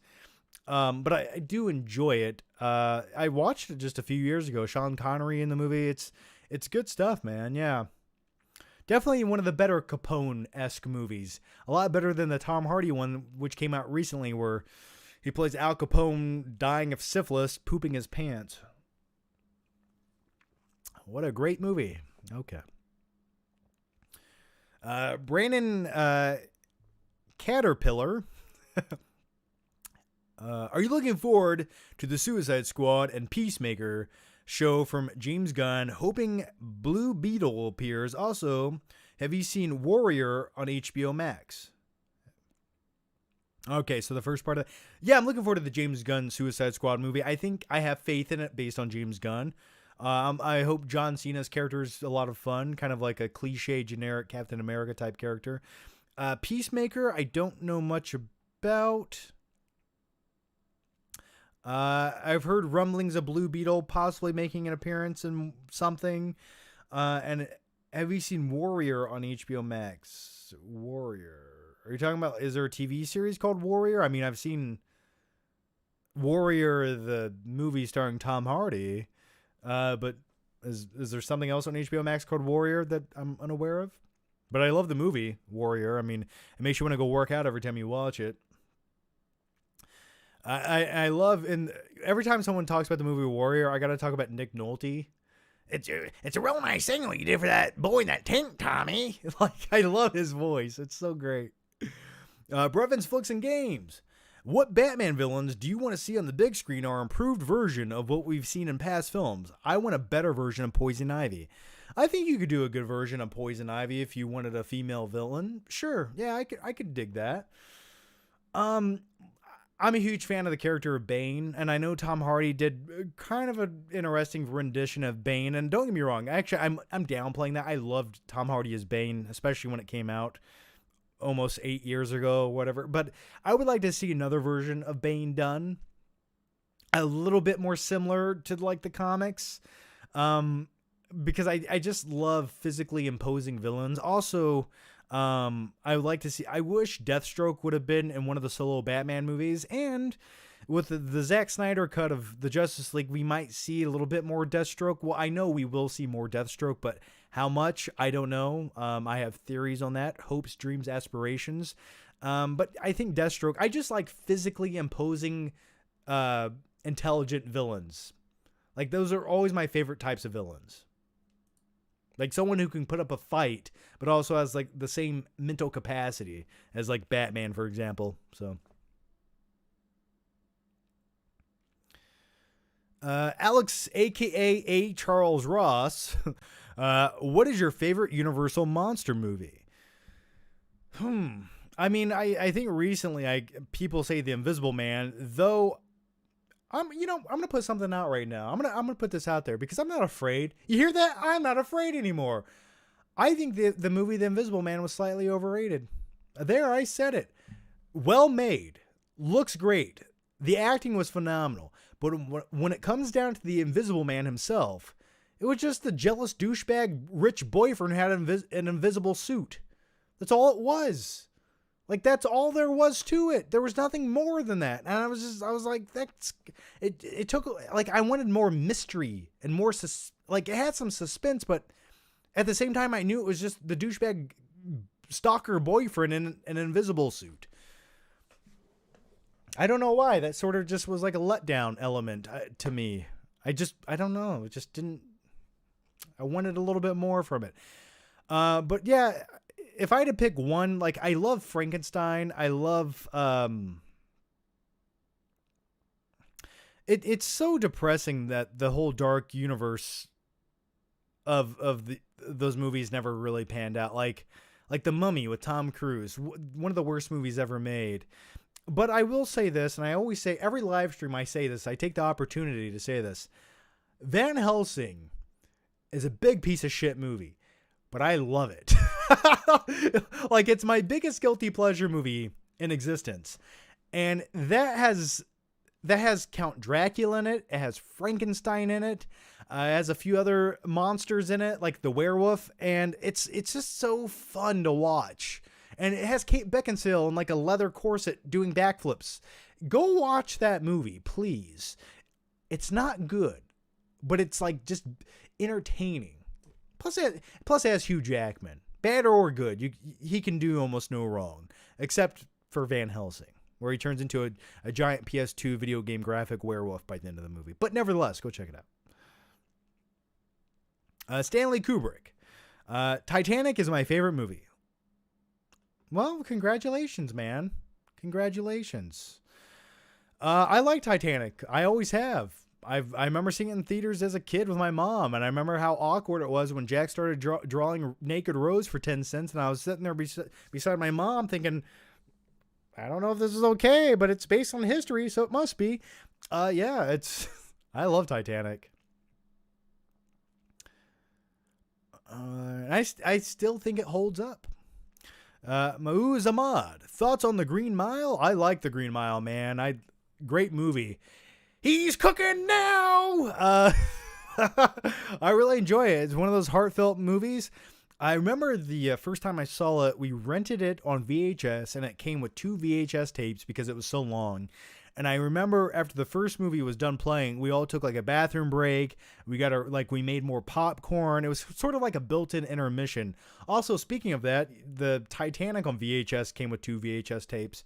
but I do enjoy it. I watched it just a few years ago. Sean Connery in the movie. It's good stuff, man. Yeah. Definitely one of the better Capone-esque movies. A lot better than the Tom Hardy one, which came out recently, where he plays Al Capone dying of syphilis, pooping his pants. What a great movie. Okay. Brandon Caterpillar. Are you looking forward to the Suicide Squad and Peacemaker show from James Gunn, hoping Blue Beetle appears? Also, have you seen Warrior on HBO Max? Okay, so the first part of yeah, I'm looking forward to the James Gunn Suicide Squad movie. I think I have faith in it based on James Gunn. I hope John Cena's character is a lot of fun, kind of like a cliche, generic Captain America type character. Peacemaker, I don't know much about. I've heard rumblings of Blue Beetle possibly making an appearance in something. And have you seen Warrior on HBO Max? Warrior. Are you talking about, is there a TV series called Warrior? I mean, I've seen Warrior, the movie starring Tom Hardy. But is there something else on HBO Max called Warrior that I'm unaware of? But I love the movie Warrior. I mean, it makes you want to go work out every time you watch it. I love, and every time someone talks about the movie Warrior, I got to talk about Nick Nolte. It's a real nice thing what you did for that boy in that tent, Tommy. Like, I love his voice. It's so great. Brevins, Flicks, and Games. What Batman villains do you want to see on the big screen or improved version of what we've seen in past films? I want a better version of Poison Ivy. I think you could do a good version of Poison Ivy if you wanted a female villain. Sure, yeah, I could dig that. I'm a huge fan of the character of Bane, and I know Tom Hardy did kind of an interesting rendition of Bane. And don't get me wrong, actually, I'm downplaying that. I loved Tom Hardy as Bane, especially when it came out almost 8 years ago or whatever. But I would like to see another version of Bane done, a little bit more similar to like the comics, because I just love physically imposing villains. Also, I would like to see, I wish Deathstroke would have been in one of the solo Batman movies, and with the Zack Snyder cut of the Justice League, we might see a little bit more Deathstroke. Well, I know we will see more Deathstroke, but How much, I don't know. I have theories on that. Hopes, dreams, aspirations. But I think Deathstroke, I just like physically imposing intelligent villains. Like, those are always my favorite types of villains. Like, someone who can put up a fight, but also has, like, the same mental capacity as, like, Batman, for example. So, Alex, a.k.a. A. Charles Ross, what is your favorite Universal monster movie? I mean, I think recently people say The Invisible Man, though I'm going to put something out right now. I'm going to put this out there because I'm not afraid. You hear that? I'm not afraid anymore. I think the movie The Invisible Man was slightly overrated. There, I said it. Well made. Looks great. The acting was phenomenal. But when it comes down to the Invisible Man himself, it was just the jealous douchebag rich boyfriend who had an invisible suit. That's all it was. Like, that's all there was to it. There was nothing more than that. And I was like, it took, like, I wanted more mystery and more, it had some suspense, but at the same time, I knew it was just the douchebag stalker boyfriend in an invisible suit. I don't know why. That sort of just was like a letdown element to me. I don't know. It just didn't, I wanted a little bit more from it. But yeah, if I had to pick one, like, I love Frankenstein. I love, it's so depressing that the whole dark universe of those movies never really panned out. Like The Mummy with Tom Cruise, one of the worst movies ever made. But I will say this, and I always say, every live stream I say this, I take the opportunity to say this. Van Helsing is a big piece of shit movie, but I love it. Like, it's my biggest guilty pleasure movie in existence. And that has Count Dracula in it. It has Frankenstein in it. It has a few other monsters in it, like the werewolf. And it's just so fun to watch. And it has Kate Beckinsale in, like, a leather corset doing backflips. Go watch that movie, please. It's not good, but it's, like, just entertaining. Plus it has Hugh Jackman. Bad or good, he can do almost no wrong, except for Van Helsing, where he turns into a giant PS2 video game graphic werewolf by the end of the movie. But nevertheless, go check it out. Stanley Kubrick. Titanic is my favorite movie. Well, congratulations, man. Congratulations. I like Titanic. I always have. I remember seeing it in theaters as a kid with my mom, and I remember how awkward it was when Jack started drawing Naked Rose for 10 cents, and I was sitting there beside my mom thinking, I don't know if this is okay, but it's based on history, so it must be. Yeah, I love Titanic. I still think it holds up. Mauz Ahmad, thoughts on The Green Mile? I like The Green Mile, man. Great movie. He's cooking now. I really enjoy it. It's one of those heartfelt movies. I remember the first time I saw it, we rented it on VHS, and it came with 2 VHS tapes because it was so long. And I remember after the first movie was done playing, we all took like a bathroom break. We made more popcorn. It was sort of like a built-in intermission. Also, speaking of that, the Titanic on VHS came with 2 VHS tapes.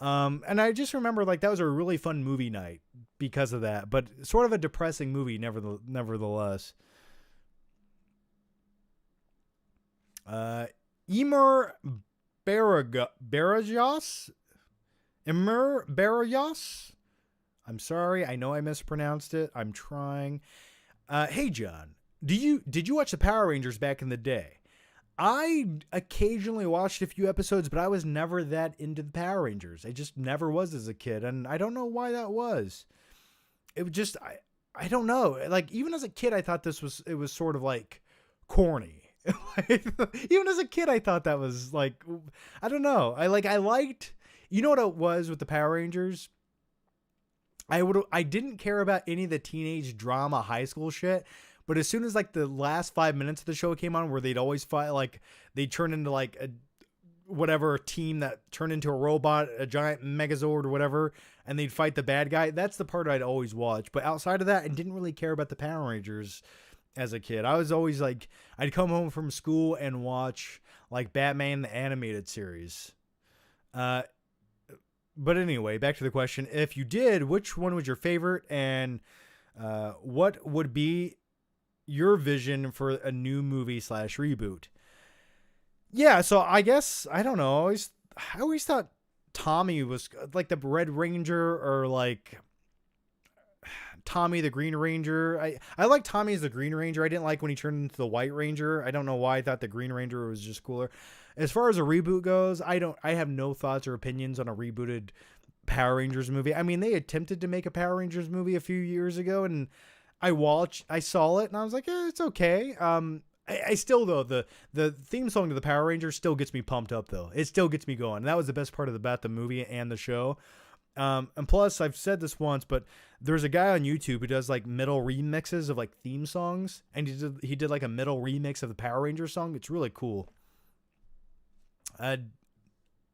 And I just remember, like, that was a really fun movie night because of that, but sort of a depressing movie nevertheless. Emer Barajas? I'm sorry, I know I mispronounced it. I'm trying. Hey John, did you watch the Power Rangers back in the day? I occasionally watched a few episodes, but I was never that into the Power Rangers. I just never was as a kid, and I don't know why that was. It was just, I don't know. Like, even as a kid, I thought it was sort of like corny. Even as a kid, I thought that was like, I don't know. I liked, you know what it was with the Power Rangers? I didn't care about any of the teenage drama high school shit. But as soon as like the last 5 minutes of the show came on, where they'd always fight, like they'd turn into like a team that turned into a robot, a giant Megazord or whatever, and they'd fight the bad guy. That's the part I'd always watch. But outside of that, I didn't really care about the Power Rangers as a kid. I was always like, I'd come home from school and watch like Batman the animated series. But anyway, back to the question. If you did, which one was your favorite, and what would be your vision for a new movie / reboot? Yeah, so I guess, I don't know. I always thought Tommy was like the Red Ranger, or like Tommy the Green Ranger. I like Tommy as the Green Ranger. I didn't like when he turned into the White Ranger. I don't know why. I thought the Green Ranger was just cooler. As far as a reboot goes, I have no thoughts or opinions on a rebooted Power Rangers movie. I mean, they attempted to make a Power Rangers movie a few years ago, and I saw it, and I was like, it's okay. I still, though, the theme song to the Power Rangers still gets me pumped up, though. It still gets me going. And that was the best part about the movie and the show. And plus, I've said this once, but there's a guy on YouTube who does like metal remixes of like theme songs, and he did like a metal remix of the Power Rangers song. It's really cool.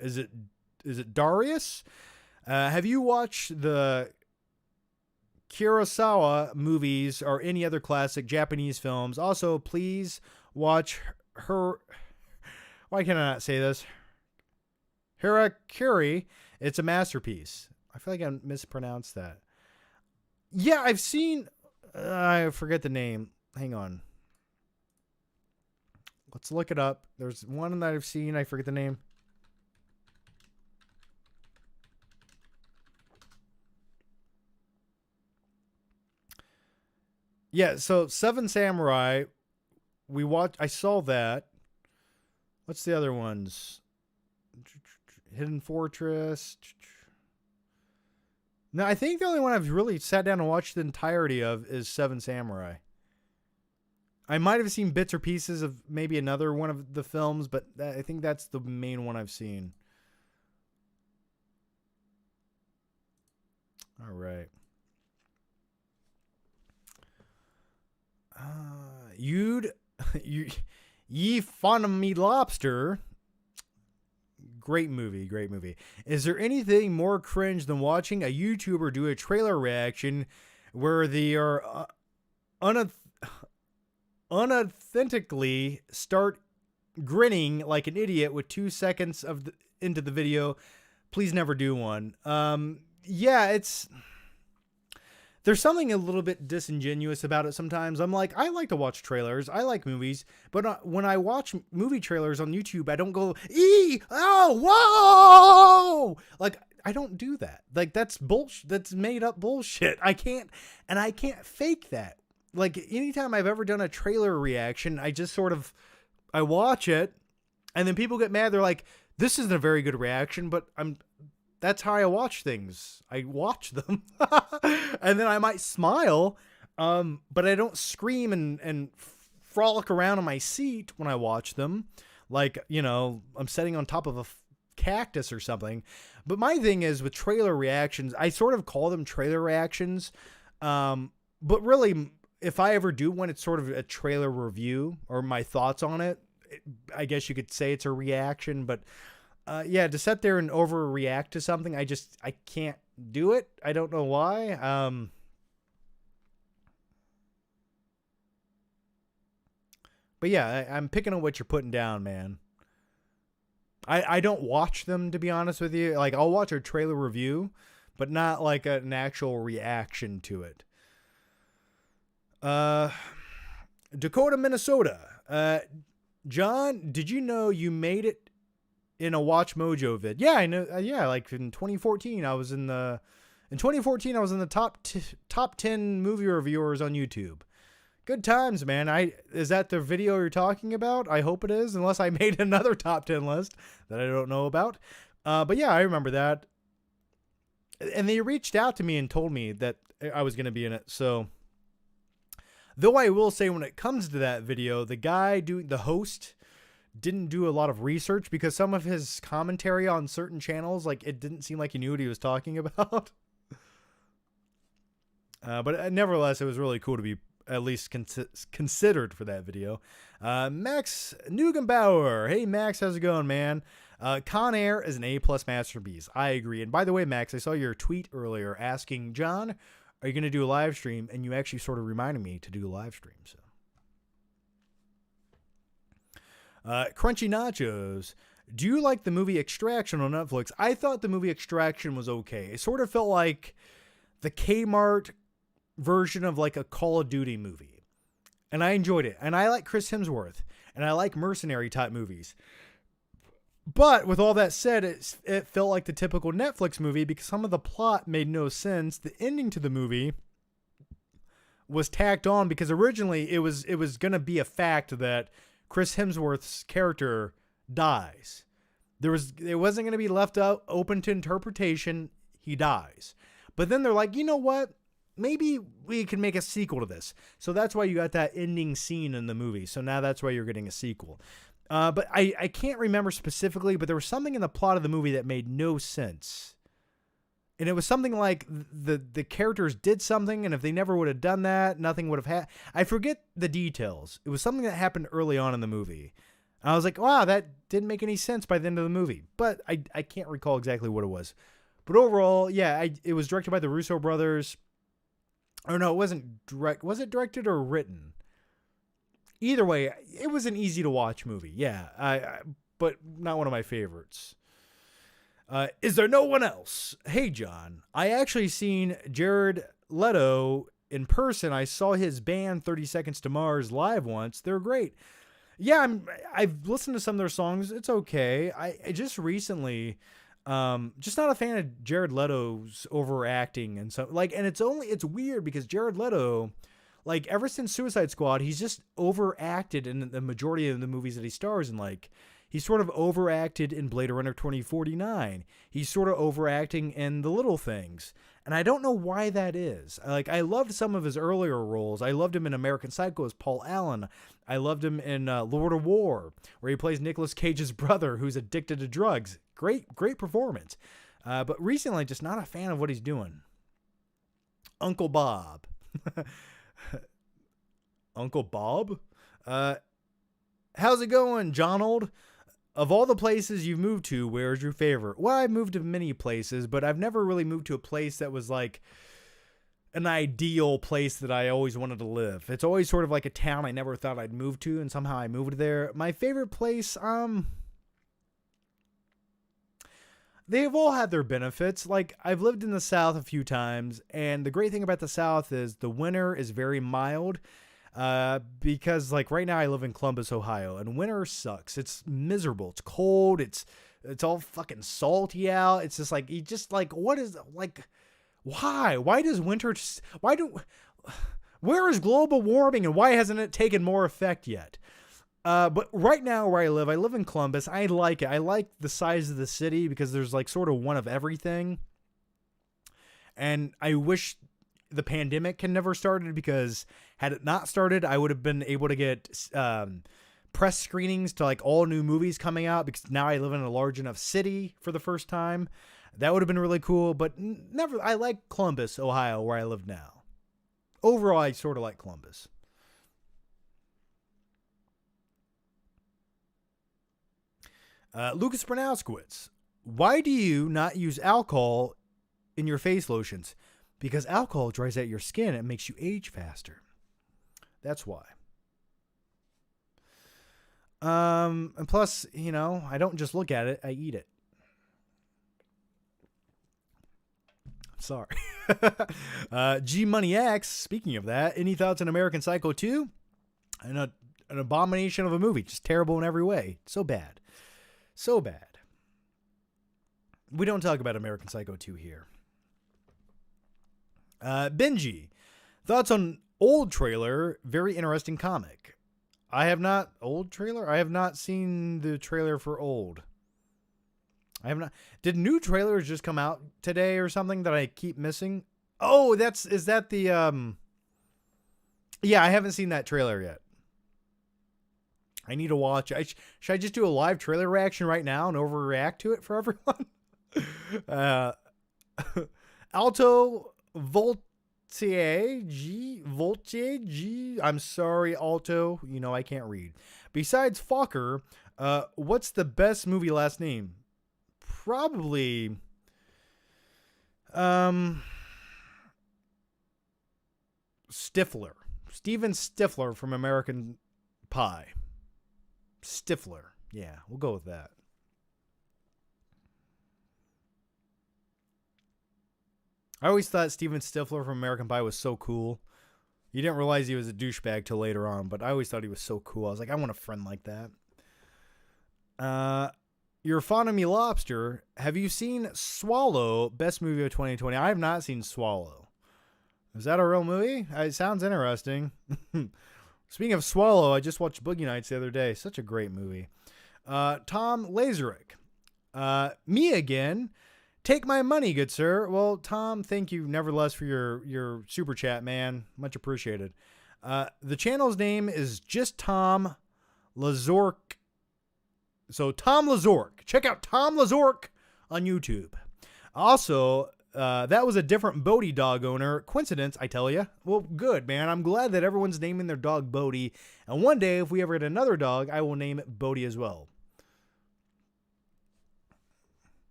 Is it Darius? Have you watched the Kurosawa movies or any other classic Japanese films? Also, please watch her. Why can I not say this? Harakiri. It's a masterpiece. I feel like I mispronounced that. Yeah, I've seen. I forget the name. Hang on. Let's look it up. There's one that I've seen. I forget the name. Yeah, so Seven Samurai, I saw that. What's the other ones? Hidden Fortress. No, I think the only one I've really sat down and watched the entirety of is Seven Samurai. I might have seen bits or pieces of maybe another one of the films, but I think that's the main one I've seen. All right. Ye Fun Me Lobster. Great movie, great movie. Is there anything more cringe than watching a YouTuber do a trailer reaction where they are unauthentically start grinning like an idiot with 2 seconds into the video? Please never do one. Yeah, there's something a little bit disingenuous about it sometimes. I'm like, I like to watch trailers. I like movies. But when I watch movie trailers on YouTube, I don't go, whoa! Like, I don't do that. Like, that's bullshit. That's made up bullshit. I can't fake that. Like, anytime I've ever done a trailer reaction, I watch it, and then people get mad. They're like, this isn't a very good reaction, but that's how I watch things. I watch them and then I might smile. But I don't scream and frolic around on my seat when I watch them. Like, I'm sitting on top of a cactus or something. But my thing is with trailer reactions, I sort of call them trailer reactions. But really, if I ever do one, it's sort of a trailer review or my thoughts on it. I guess you could say it's a reaction, but yeah, to sit there and overreact to something, I can't do it. I don't know why. But yeah, I'm picking on what you're putting down, man. I don't watch them, to be honest with you. Like, I'll watch a trailer review, but not like an actual reaction to it. Dakota, Minnesota. John, did you know you made it in a Watch Mojo vid? Yeah, I know. Yeah, like in 2014, I was in the top 10 movie reviewers on YouTube. Good times, man. Is that the video you're talking about? I hope it is, unless I made another top 10 list that I don't know about. But yeah, I remember that. And they reached out to me and told me that I was going to be in it. So, though I will say when it comes to that video, the host didn't do a lot of research, because some of his commentary on certain channels, like, it didn't seem like he knew what he was talking about. But nevertheless, it was really cool to be at least considered for that video. Max Neugenbauer. Hey, Max, how's it going, man? Con Air is an A+ masterpiece. I agree. And by the way, Max, I saw your tweet earlier asking, John, are you going to do a live stream? And you actually sort of reminded me to do a live stream. So Crunchy Nachos. Do you like the movie Extraction on Netflix? I thought the movie Extraction was okay. It sort of felt like the Kmart version of like a Call of Duty movie. And I enjoyed it. And I like Chris Hemsworth. And I like mercenary type movies. But with all that said, it felt like the typical Netflix movie because some of the plot made no sense. The ending to the movie was tacked on because originally it was going to be a fact that Chris Hemsworth's character dies. It wasn't going to be left out open to interpretation. He dies. But then they're like, you know what? Maybe we can make a sequel to this. So that's why you got that ending scene in the movie. So now that's why you're getting a sequel. But I can't remember specifically, but there was something in the plot of the movie that made no sense. And it was something like the characters did something, and if they never would have done that, nothing would have happened. I forget the details. It was something that happened early on in the movie. I was like, wow, that didn't make any sense by the end of the movie. But I can't recall exactly what it was. But overall, yeah, it was directed by the Russo brothers. Or no, it wasn't direct. Was it directed or written? Either way, it was an easy to watch movie. Yeah, but not one of my favorites. Is there no one else? Hey, John, I actually seen Jared Leto in person. I saw his band 30 Seconds to Mars live once. They're great. Yeah, I've listened to some of their songs. It's okay. I just recently, just not a fan of Jared Leto's overacting and so and it's weird because Jared Leto, like ever since Suicide Squad, he's just overacted in the majority of the movies that he stars in. Like he's sort of overacted in Blade Runner 2049. He's sort of overacting in The Little Things. And I don't know why that is. I loved some of his earlier roles. I loved him in American Psycho as Paul Allen. I loved him in Lord of War, where he plays Nicolas Cage's brother who's addicted to drugs. Great performance. But recently, just not a fan of what he's doing. Uncle Bob. Uncle Bob? How's it going, Jonold? Of all the places you've moved to, where's your favorite? Well, I've moved to many places, but I've never really moved to a place that was like an ideal place that I always wanted to live. It's always sort of like a town I never thought I'd move to, and somehow I moved there. My favorite place, they've all had their benefits. Like, I've lived in the South a few times, and the great thing about the South is the winter is very mild. Because like right now I live in Columbus, Ohio, and winter sucks. It's miserable. It's cold. It's all fucking salty out. It's just like, what is like, why does winter where is global warming and why hasn't it taken more effect yet? But right now where I live in Columbus. I like it. I like the size of the city because there's like sort of one of everything. And I wish the pandemic had never started, because had it not started, I would have been able to get press screenings to like all new movies coming out, because now I live in a large enough city for the first time. That would have been really cool, but never. I like Columbus, Ohio, where I live now. Overall, I sort of like Columbus. Lucas Bernowskowitz, why do you not use alcohol in your face lotions? Because alcohol dries out your skin and makes you age faster. That's why. And plus, I don't just look at it, I eat it. Sorry. G Money X, speaking of that, any thoughts on American Psycho 2? An abomination of a movie, just terrible in every way. So bad. So bad. We don't talk about American Psycho 2 here. Benji, thoughts on Old trailer? Very interesting comic. I have not seen the trailer for Old. I have not. Did new trailers just come out today or something that I keep missing? Oh, is that the Yeah, I haven't seen that trailer yet. I need to watch. Should I just do a live trailer reaction right now and overreact to it for everyone? Alto Voltaire G. I'm sorry, Alto. I can't read. Besides Fokker, what's the best movie last name? Probably Stifler. Steven Stifler from American Pie. Stifler. Yeah, we'll go with that. I always thought Steven Stifler from American Pie was so cool. You didn't realize he was a douchebag till later on, but I always thought he was so cool. I was like, I want a friend like that. You're fond of me, Lobster. Have you seen Swallow? Best movie of 2020. I have not seen Swallow. Is that a real movie? It sounds interesting. Speaking of Swallow, I just watched Boogie Nights the other day. Such a great movie. Tom Lazarick. Me again. Take my money, good sir. Well, Tom, thank you nevertheless for your super chat, man. Much appreciated. The channel's name is just Tom Lazork. So Tom Lazork. Check out Tom Lazork on YouTube. Also, that was a different Bodie dog owner. Coincidence, I tell you. Well, good, man. I'm glad that everyone's naming their dog Bodie. And one day, if we ever get another dog, I will name it Bodie as well.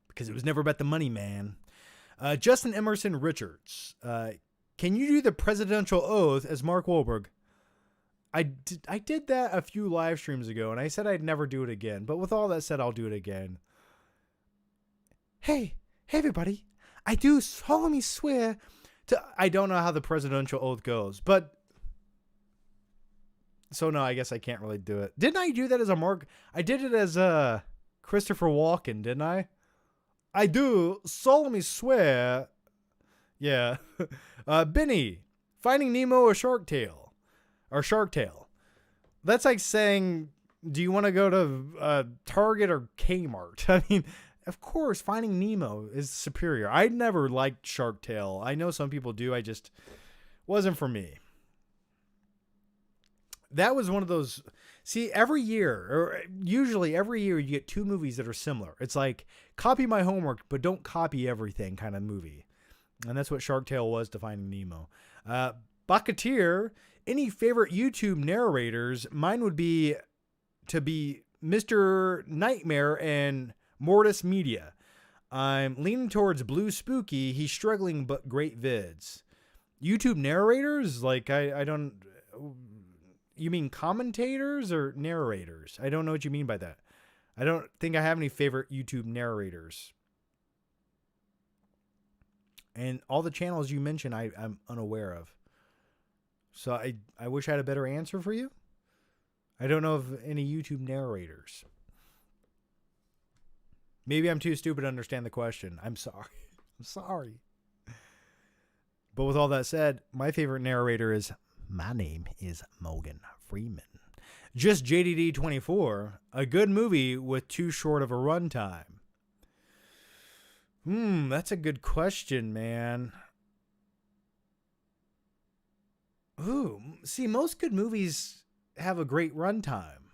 Because it was never about the money, man. Justin Emerson Richards. Can you do the presidential oath as Mark Wahlberg? I did that a few live streams ago, and I said I'd never do it again. But with all that said, I'll do it again. Hey everybody. I do solemnly swear to... I don't know how the presidential oath goes, but... So no, I guess I can't really do it. Didn't I do that as a Mark... I did it as Christopher Walken, didn't I? I do solemnly swear. Yeah. Benny, Finding Nemo or Shark Tale? Or Shark Tale. That's like saying, do you want to go to Target or Kmart? I mean, of course, Finding Nemo is superior. I never liked Shark Tale. I know some people do. I just wasn't for me. That was one of those... See, every year, or usually every year, you get two movies that are similar. It's like, copy my homework, but don't copy everything kind of movie. And that's what Shark Tale was to Finding Nemo. Bucketeer, any favorite YouTube narrators? Mine would be to be Mr. Nightmare and Mortis Media. I'm leaning towards Blue Spooky. He's struggling, but great vids. YouTube narrators? Like, I don't... You mean commentators or narrators? I don't know what you mean by that. I don't think I have any favorite YouTube narrators. And all the channels you mentioned, I'm unaware of. So I wish I had a better answer for you. I don't know of any YouTube narrators. Maybe I'm too stupid to understand the question. I'm sorry. I'm sorry. But with all that said, my favorite narrator is... My name is Morgan Freeman. Just JDD 24, a good movie with too short of a runtime. That's a good question, man. Ooh, see, most good movies have a great runtime.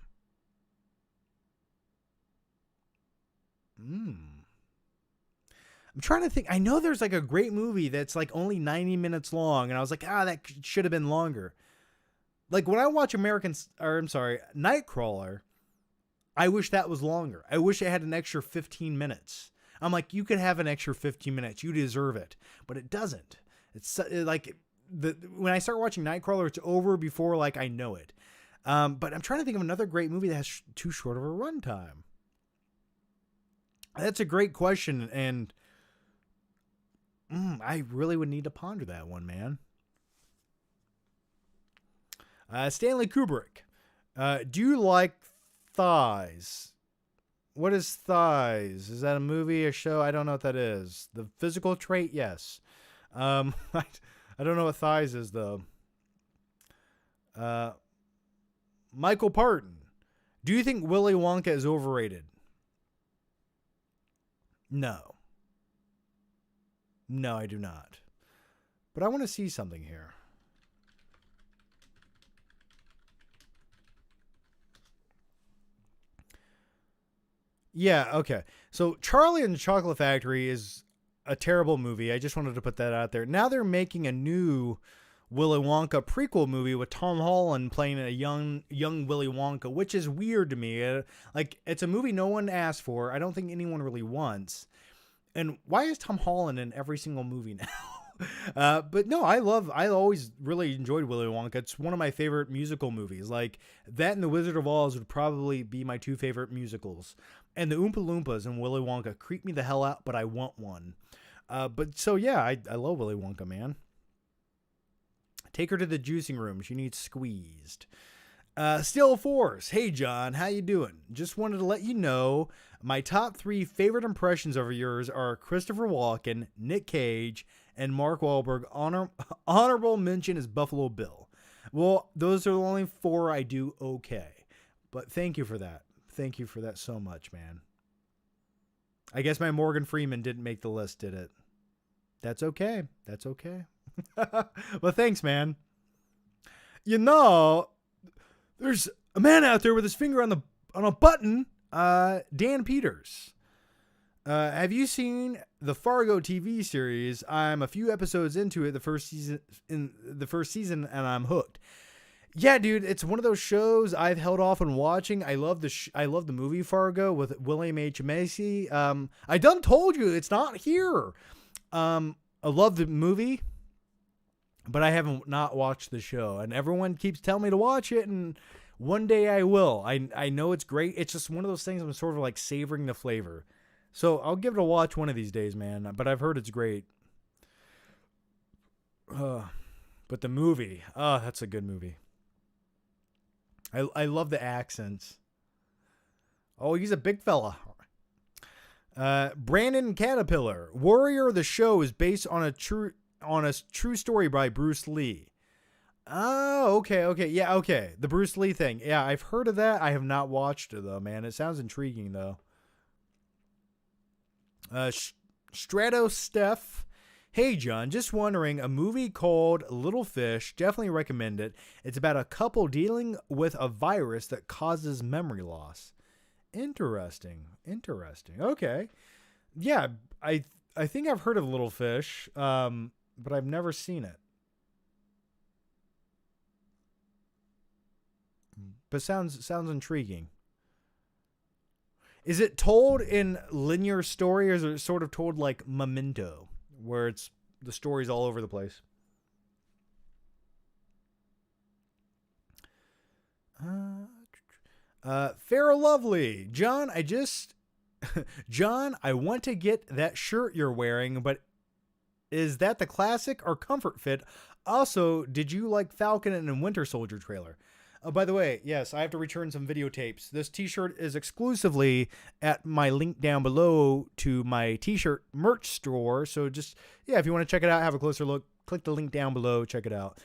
I'm trying to think. I know there's like a great movie that's like only 90 minutes long, and I was like, that should have been longer. Like when I watch Nightcrawler, I wish that was longer. I wish it had an extra 15 minutes. I'm like, you could have an extra 15 minutes. You deserve it, but it doesn't. It's like when I start watching Nightcrawler, it's over before like I know it. But I'm trying to think of another great movie that has too short of a runtime. That's a great question, and I really would need to ponder that one, man. Stanley Kubrick. Do you like thighs? What is thighs? Is that a movie, a show? I don't know what that is. The physical trait? Yes. I don't know what thighs is, though. Michael Parton. Do you think Willy Wonka is overrated? No. No, I do not. But I want to see something here. Yeah, okay. So Charlie and the Chocolate Factory is a terrible movie. I just wanted to put that out there. Now they're making a new Willy Wonka prequel movie with Tom Holland playing a young Willy Wonka, which is weird to me. Like, it's a movie no one asked for. I don't think anyone really wants. And why is Tom Holland in every single movie now? But no, I always really enjoyed Willy Wonka. It's one of my favorite musical movies. Like that and The Wizard of Oz would probably be my two favorite musicals. And the Oompa Loompas and Willy Wonka creep me the hell out, but I want one. But so yeah, I love Willy Wonka, man. Take her to the juicing room. She needs squeezed. Still Force. Hey, John, how you doing? Just wanted to let you know my top 3 favorite impressions of yours are Christopher Walken, Nick Cage, and Mark Wahlberg. Honorable mention is Buffalo Bill. Well, those are the only 4 I do okay. But thank you for that. Thank you for that so much, man. I guess my Morgan Freeman didn't make the list, did it? That's okay. That's okay. Well, thanks, man. You know, there's a man out there with his finger on a button. Dan Peters. Have you seen the Fargo TV series? I'm a few episodes into it, the first season, and I'm hooked. Yeah, dude, it's one of those shows I've held off on watching. I love the movie Fargo with William H. Macy. I done told you it's not here. I love the movie, but I haven't not watched the show, and everyone keeps telling me to watch it, and one day I will. I know it's great. It's just one of those things I'm sort of like savoring the flavor. So I'll give it a watch one of these days, man. But I've heard it's great. But the movie, that's a good movie. I love the accents. Oh, he's a big fella. Brandon Caterpillar. Warrior the show is based on a true story by Bruce Lee. Oh, okay. Yeah, okay. The Bruce Lee thing. Yeah, I've heard of that. I have not watched it, though, man. It sounds intriguing, though. Strato Steph. Hey, John, just wondering, a movie called Little Fish. Definitely recommend it. It's about a couple dealing with a virus that causes memory loss. Interesting. Okay. Yeah, I think I've heard of Little Fish, but I've never seen it. But sounds intriguing. Is it told in linear story, or is it sort of told like Memento, where it's the story's all over the place? Fair Lovely. John, I want to get that shirt you're wearing, but is that the classic or comfort fit? Also, did you like Falcon and Winter Soldier trailer? By the way, yes, I have to return some videotapes. This t-shirt is exclusively at my link down below to my t-shirt merch store. So just, yeah, if you want to check it out, have a closer look, click the link down below, check it out.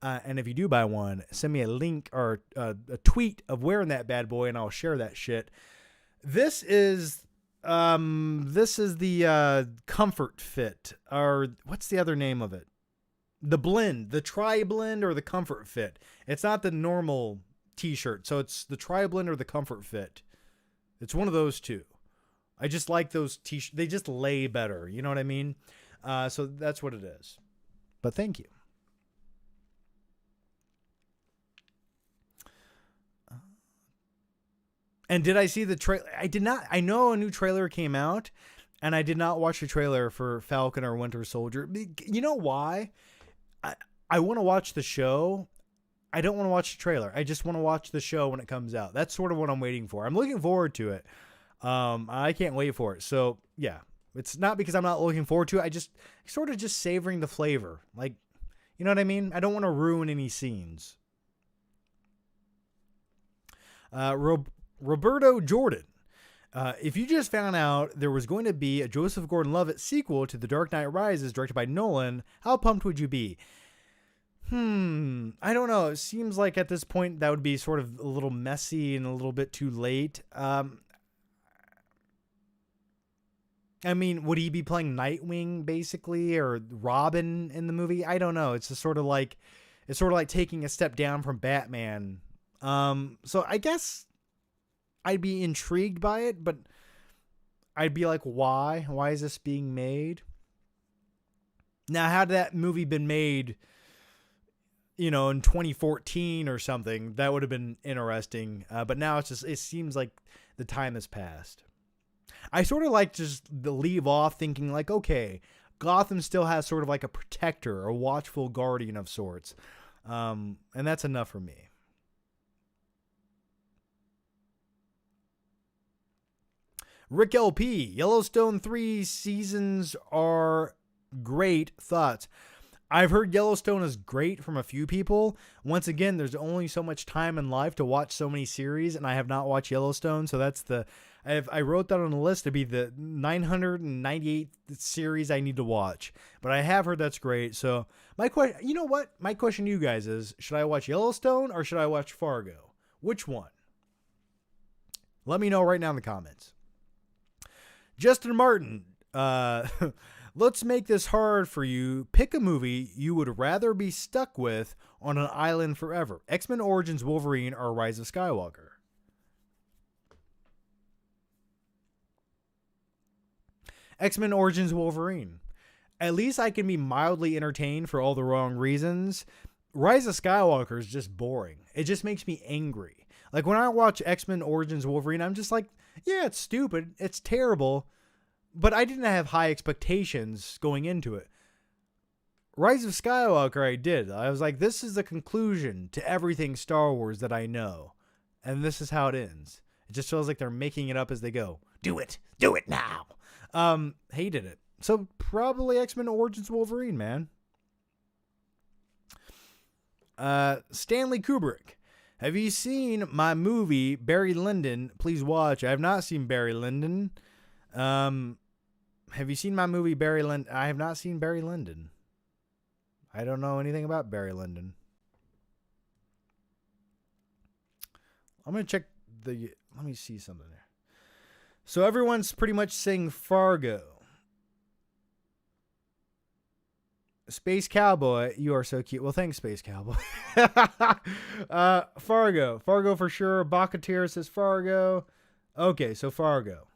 And if you do buy one, send me a link or a tweet of wearing that bad boy, and I'll share that shit. This is the comfort fit, or what's the other name of it? The blend, the tri-blend or the comfort fit. It's not the normal t-shirt, so it's the tri-blend or the comfort fit. It's one of those two. I just like those t-shirts. They just lay better. You know what I mean? So that's what it is. But thank you. And did I see the trailer? I did not. I know a new trailer came out, and I did not watch the trailer for Falcon or Winter Soldier. You know why? I want to watch the show. I don't want to watch the trailer. I just want to watch the show when it comes out. That's sort of what I'm waiting for. I'm looking forward to it. I can't wait for it. So yeah, it's not because I'm not looking forward to it. I just sort of just savoring the flavor. Like, you know what I mean? I don't want to ruin any scenes. Roberto Jordan. If you just found out there was going to be a Joseph Gordon-Levitt sequel to The Dark Knight Rises directed by Nolan, how pumped would you be? I don't know. It seems like at this point that would be sort of a little messy and a little bit too late. I mean, would he be playing Nightwing basically, or Robin in the movie? I don't know. It's sort of like taking a step down from Batman. So I guess I'd be intrigued by it, but I'd be like, why? Why is this being made? Now, had that movie been made, in 2014 or something, that would have been interesting. But now it seems like the time has passed. I sort of like just to leave off thinking like, okay, Gotham still has sort of like a protector, a watchful guardian of sorts. And that's enough for me. Rick LP, Yellowstone 3 seasons are great. Thoughts? I've heard Yellowstone is great from a few people. Once again, there's only so much time in life to watch so many series, and I have not watched Yellowstone, so that's I wrote that on the list to be the 998th series I need to watch. But I have heard that's great. So my question, you know what? My question to you guys is, should I watch Yellowstone or should I watch Fargo? Which one? Let me know right now in the comments. Justin Martin, let's make this hard for you. Pick a movie you would rather be stuck with on an island forever. X-Men Origins Wolverine or Rise of Skywalker? X-Men Origins Wolverine. At least I can be mildly entertained for all the wrong reasons. Rise of Skywalker is just boring. It just makes me angry. Like when I watch X-Men Origins Wolverine, I'm just like, yeah, it's stupid. It's terrible. But I didn't have high expectations going into it. Rise of Skywalker, I did. I was like, this is the conclusion to everything Star Wars that I know. And this is how it ends. It just feels like they're making it up as they go. Do it. Do it now. Hated it. So probably X-Men Origins Wolverine, man. Stanley Kubrick. Have you seen my movie, Barry Lyndon? Please watch. I have not seen Barry Lyndon. Have you seen my movie, Barry Lyndon? I have not seen Barry Lyndon. I don't know anything about Barry Lyndon. I'm going to check let me see something there. So everyone's pretty much saying Fargo. Space Cowboy, you are so cute. Well, thanks, Space Cowboy. Fargo. Fargo for sure. Bakatir says Fargo. Okay, so Fargo.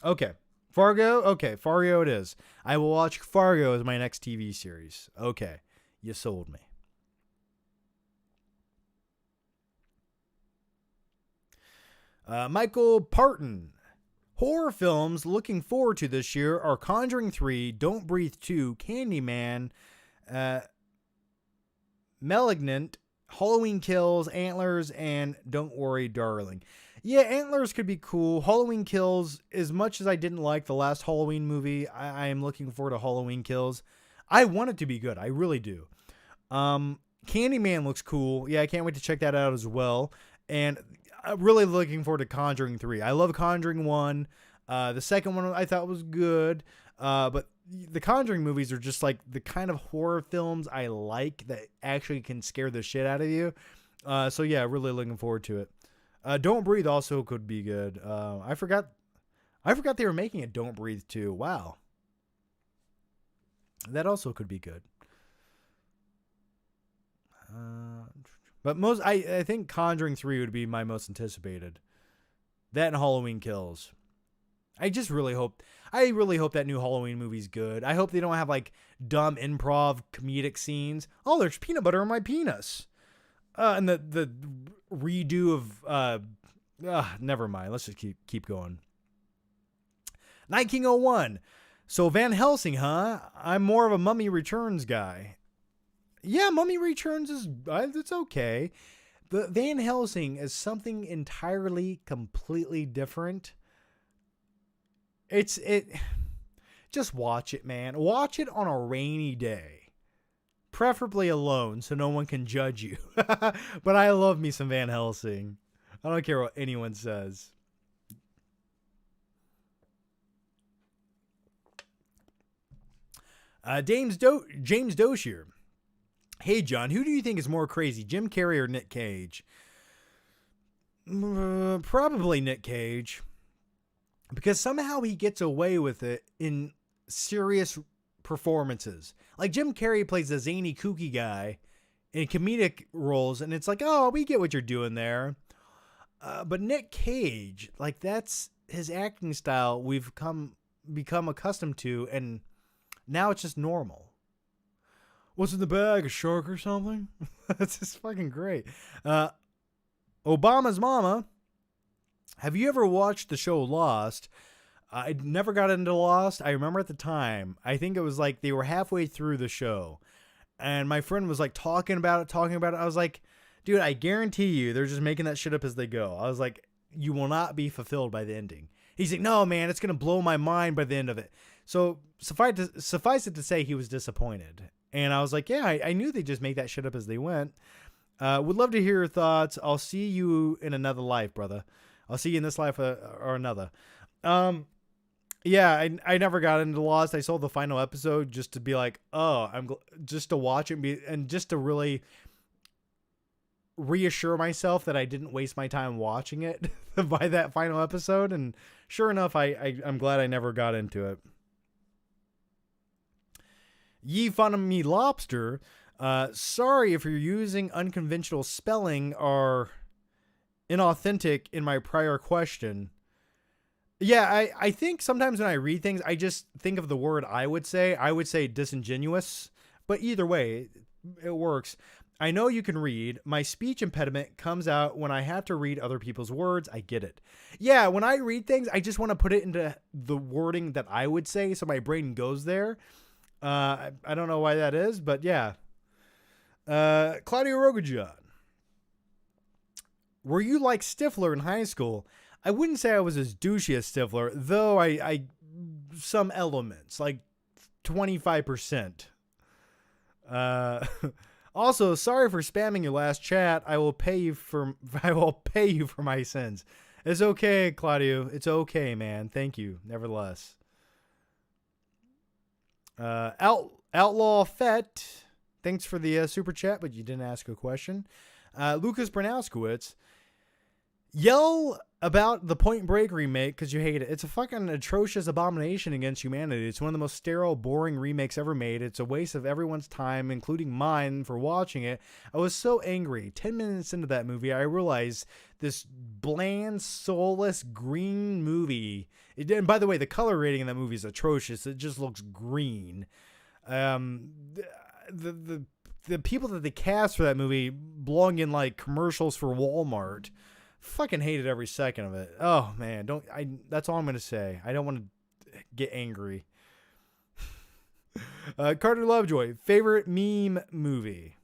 Okay. Fargo? Okay, Fargo it is. I will watch Fargo as my next TV series. Okay. You sold me. Michael Parton. Horror films looking forward to this year are Conjuring 3, Don't Breathe 2, Candyman, Malignant, Halloween Kills, Antlers, and Don't Worry, Darling. Yeah, Antlers could be cool. Halloween Kills, as much as I didn't like the last Halloween movie, I am looking forward to Halloween Kills. I want it to be good. I really do. Candyman looks cool. Yeah, I can't wait to check that out as well. And I'm really looking forward to Conjuring 3. I love Conjuring 1. The second one I thought was good. But the Conjuring movies are just like the kind of horror films I like that actually can scare the shit out of you. So yeah, really looking forward to it. Don't Breathe also could be good. I forgot they were making a Don't Breathe 2. Wow. That also could be good. But I think Conjuring 3 would be my most anticipated. That and Halloween Kills. I really hope that new Halloween movie's good. I hope they don't have like dumb improv comedic scenes. Oh, there's peanut butter in my penis. And the redo of never mind. Let's just keep going. Night King 01. So Van Helsing, huh? I'm more of a Mummy Returns guy. Yeah, Mummy Returns it's okay. But Van Helsing is something entirely, completely different. Just watch it, man. Watch it on a rainy day. Preferably alone so no one can judge you. But I love me some Van Helsing. I don't care what anyone says. James Doshier. Hey, John, who do you think is more crazy, Jim Carrey or Nick Cage? Probably Nick Cage. Because somehow he gets away with it in serious performances. Like Jim Carrey plays the zany, kooky guy in comedic roles, and it's like, oh, we get what you're doing there. But Nick Cage, like that's his acting style we've become accustomed to, and now it's just normal. What's in the bag? A shark or something? That's just fucking great. Obama's mama. Have you ever watched the show Lost? I never got into Lost. I remember at the time, I think it was like they were halfway through the show, and my friend was like talking about it. I was like, dude, I guarantee you they're just making that shit up as they go. I was like, you will not be fulfilled by the ending. He's like, no, man, it's going to blow my mind by the end of it. So suffice it to say, he was disappointed. And I was like, yeah, I knew they just make that shit up as they went. Would love to hear your thoughts. I'll see you in another life, brother. I'll see you in this life or another. Yeah, I never got into Lost. I saw the final episode just to be like, oh, just to watch it and just to really reassure myself that I didn't waste my time watching it by that final episode. And sure enough, I'm glad I never got into it. Ye fun of me lobster. Sorry if you're using unconventional spelling or inauthentic in my prior question. Yeah, I think sometimes when I read things, I just think of the word I would say disingenuous, but either way, it works. I know you can read. My speech impediment comes out when I have to read other people's words. I get it. Yeah, when I read things, I just want to put it into the wording that I would say, so my brain goes there. I don't know why that is, but yeah. Claudio Rogajan. Were you like Stifler in high school? I wouldn't say I was as douchey as Stifler, though I some elements, like 25%. Also, sorry for spamming your last chat. I will pay you for my sins. It's okay, Claudio. It's okay, man. Thank you. Nevertheless. Outlaw Fett. Thanks for the super chat, but you didn't ask a question. Lucas Bernowskowitz. Yell about the Point Break remake because you hate it. It's a fucking atrocious abomination against humanity. It's one of the most sterile, boring remakes ever made. It's a waste of everyone's time, including mine, for watching it. I was so angry. 10 minutes into that movie, I realized this bland, soulless, green movie. And by the way, the color rating in that movie is atrocious. It just looks green. The people that they cast for that movie belong in like commercials for Walmart. Fucking hated every second of it. Oh man, that's all I'm gonna say. I don't want to get angry. Carter Lovejoy, favorite meme movie?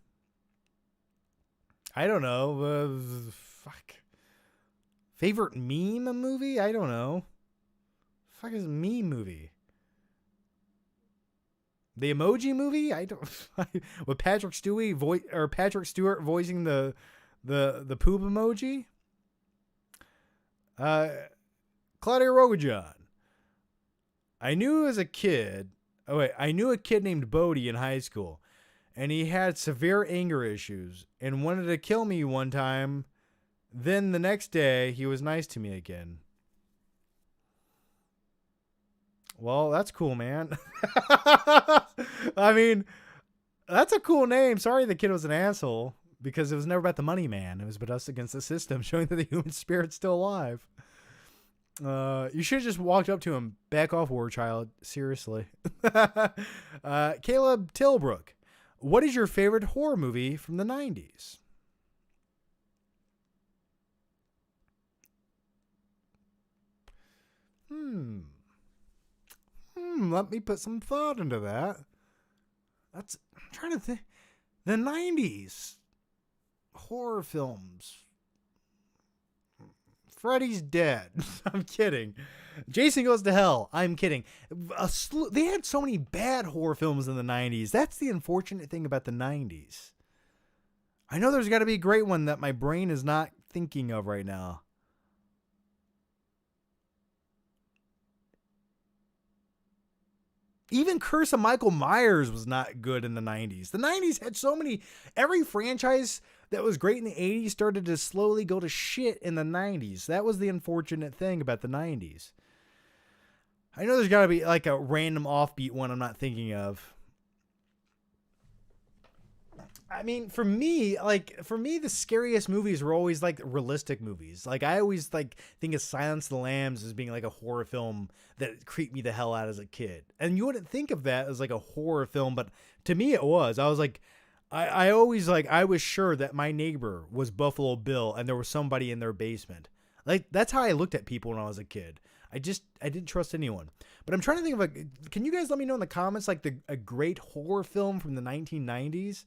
I don't know. Favorite meme movie? I don't know. Fuck is a meme movie? The Emoji Movie? I don't. With Patrick Stewart voicing the poop emoji. Claudia Rogajan. I knew a kid named Bodie in high school, and he had severe anger issues and wanted to kill me one time. Then the next day, he was nice to me again. Well, that's cool, man. I mean, that's a cool name. Sorry the kid was an asshole. Because it was never about the money, man. It was about us against the system, showing that the human spirit's still alive. You should have just walked up to him. Back off, war child. Seriously. Caleb Tilbrook. What is your favorite horror movie from the 90s? Let me put some thought into that. I'm trying to think. The 90s. Horror films. Freddy's Dead. I'm kidding. Jason Goes to Hell. I'm kidding. They had so many bad horror films in the 90s. That's the unfortunate thing about the 90s. I know there's got to be a great one that my brain is not thinking of right now. Even Curse of Michael Myers was not good in the 90s. The 90s had so many... Every franchise that was great in the 80s started to slowly go to shit in the 90s. That was the unfortunate thing about the 90s. I know there's got to be like a random offbeat one I'm not thinking of. I mean, for me, the scariest movies were always like realistic movies. Like I always think of Silence of the Lambs as being like a horror film that creeped me the hell out as a kid. And you wouldn't think of that as like a horror film, but to me it was. I was like, I was sure that my neighbor was Buffalo Bill and there was somebody in their basement. Like, that's how I looked at people when I was a kid. I didn't trust anyone. But I'm trying to think of can you guys let me know in the comments, like, a great horror film from the 1990s?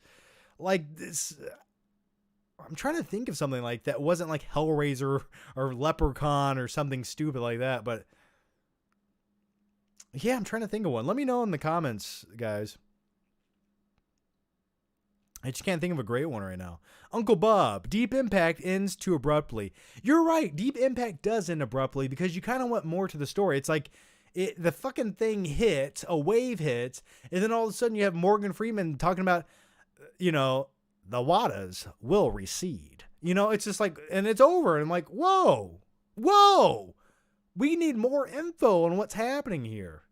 Like, this, I'm trying to think of something like that wasn't like Hellraiser or Leprechaun or something stupid like that. But yeah, I'm trying to think of one. Let me know in the comments, guys. I just can't think of a great one right now. Uncle Bob, Deep Impact ends too abruptly. You're right. Deep Impact does end abruptly because you kind of want more to the story. It's like the fucking thing hits, a wave hits, and then all of a sudden you have Morgan Freeman talking about, the waters will recede. It's just like, and it's over. And I'm like, whoa, we need more info on what's happening here.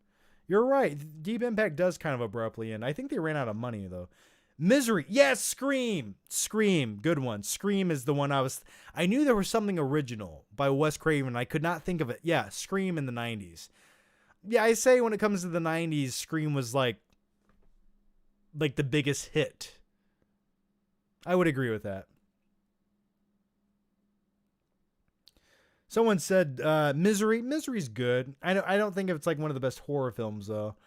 You're right. Deep Impact does kind of abruptly end. I think they ran out of money, though. Misery. Yes, Scream. Good one. Scream is the one I knew there was something original by Wes Craven. I could not think of it. Yeah, Scream in the 90s. Yeah, I say when it comes to the 90s, Scream was like the biggest hit. I would agree with that. Someone said Misery. Misery's good. I don't think it's like one of the best horror films, though.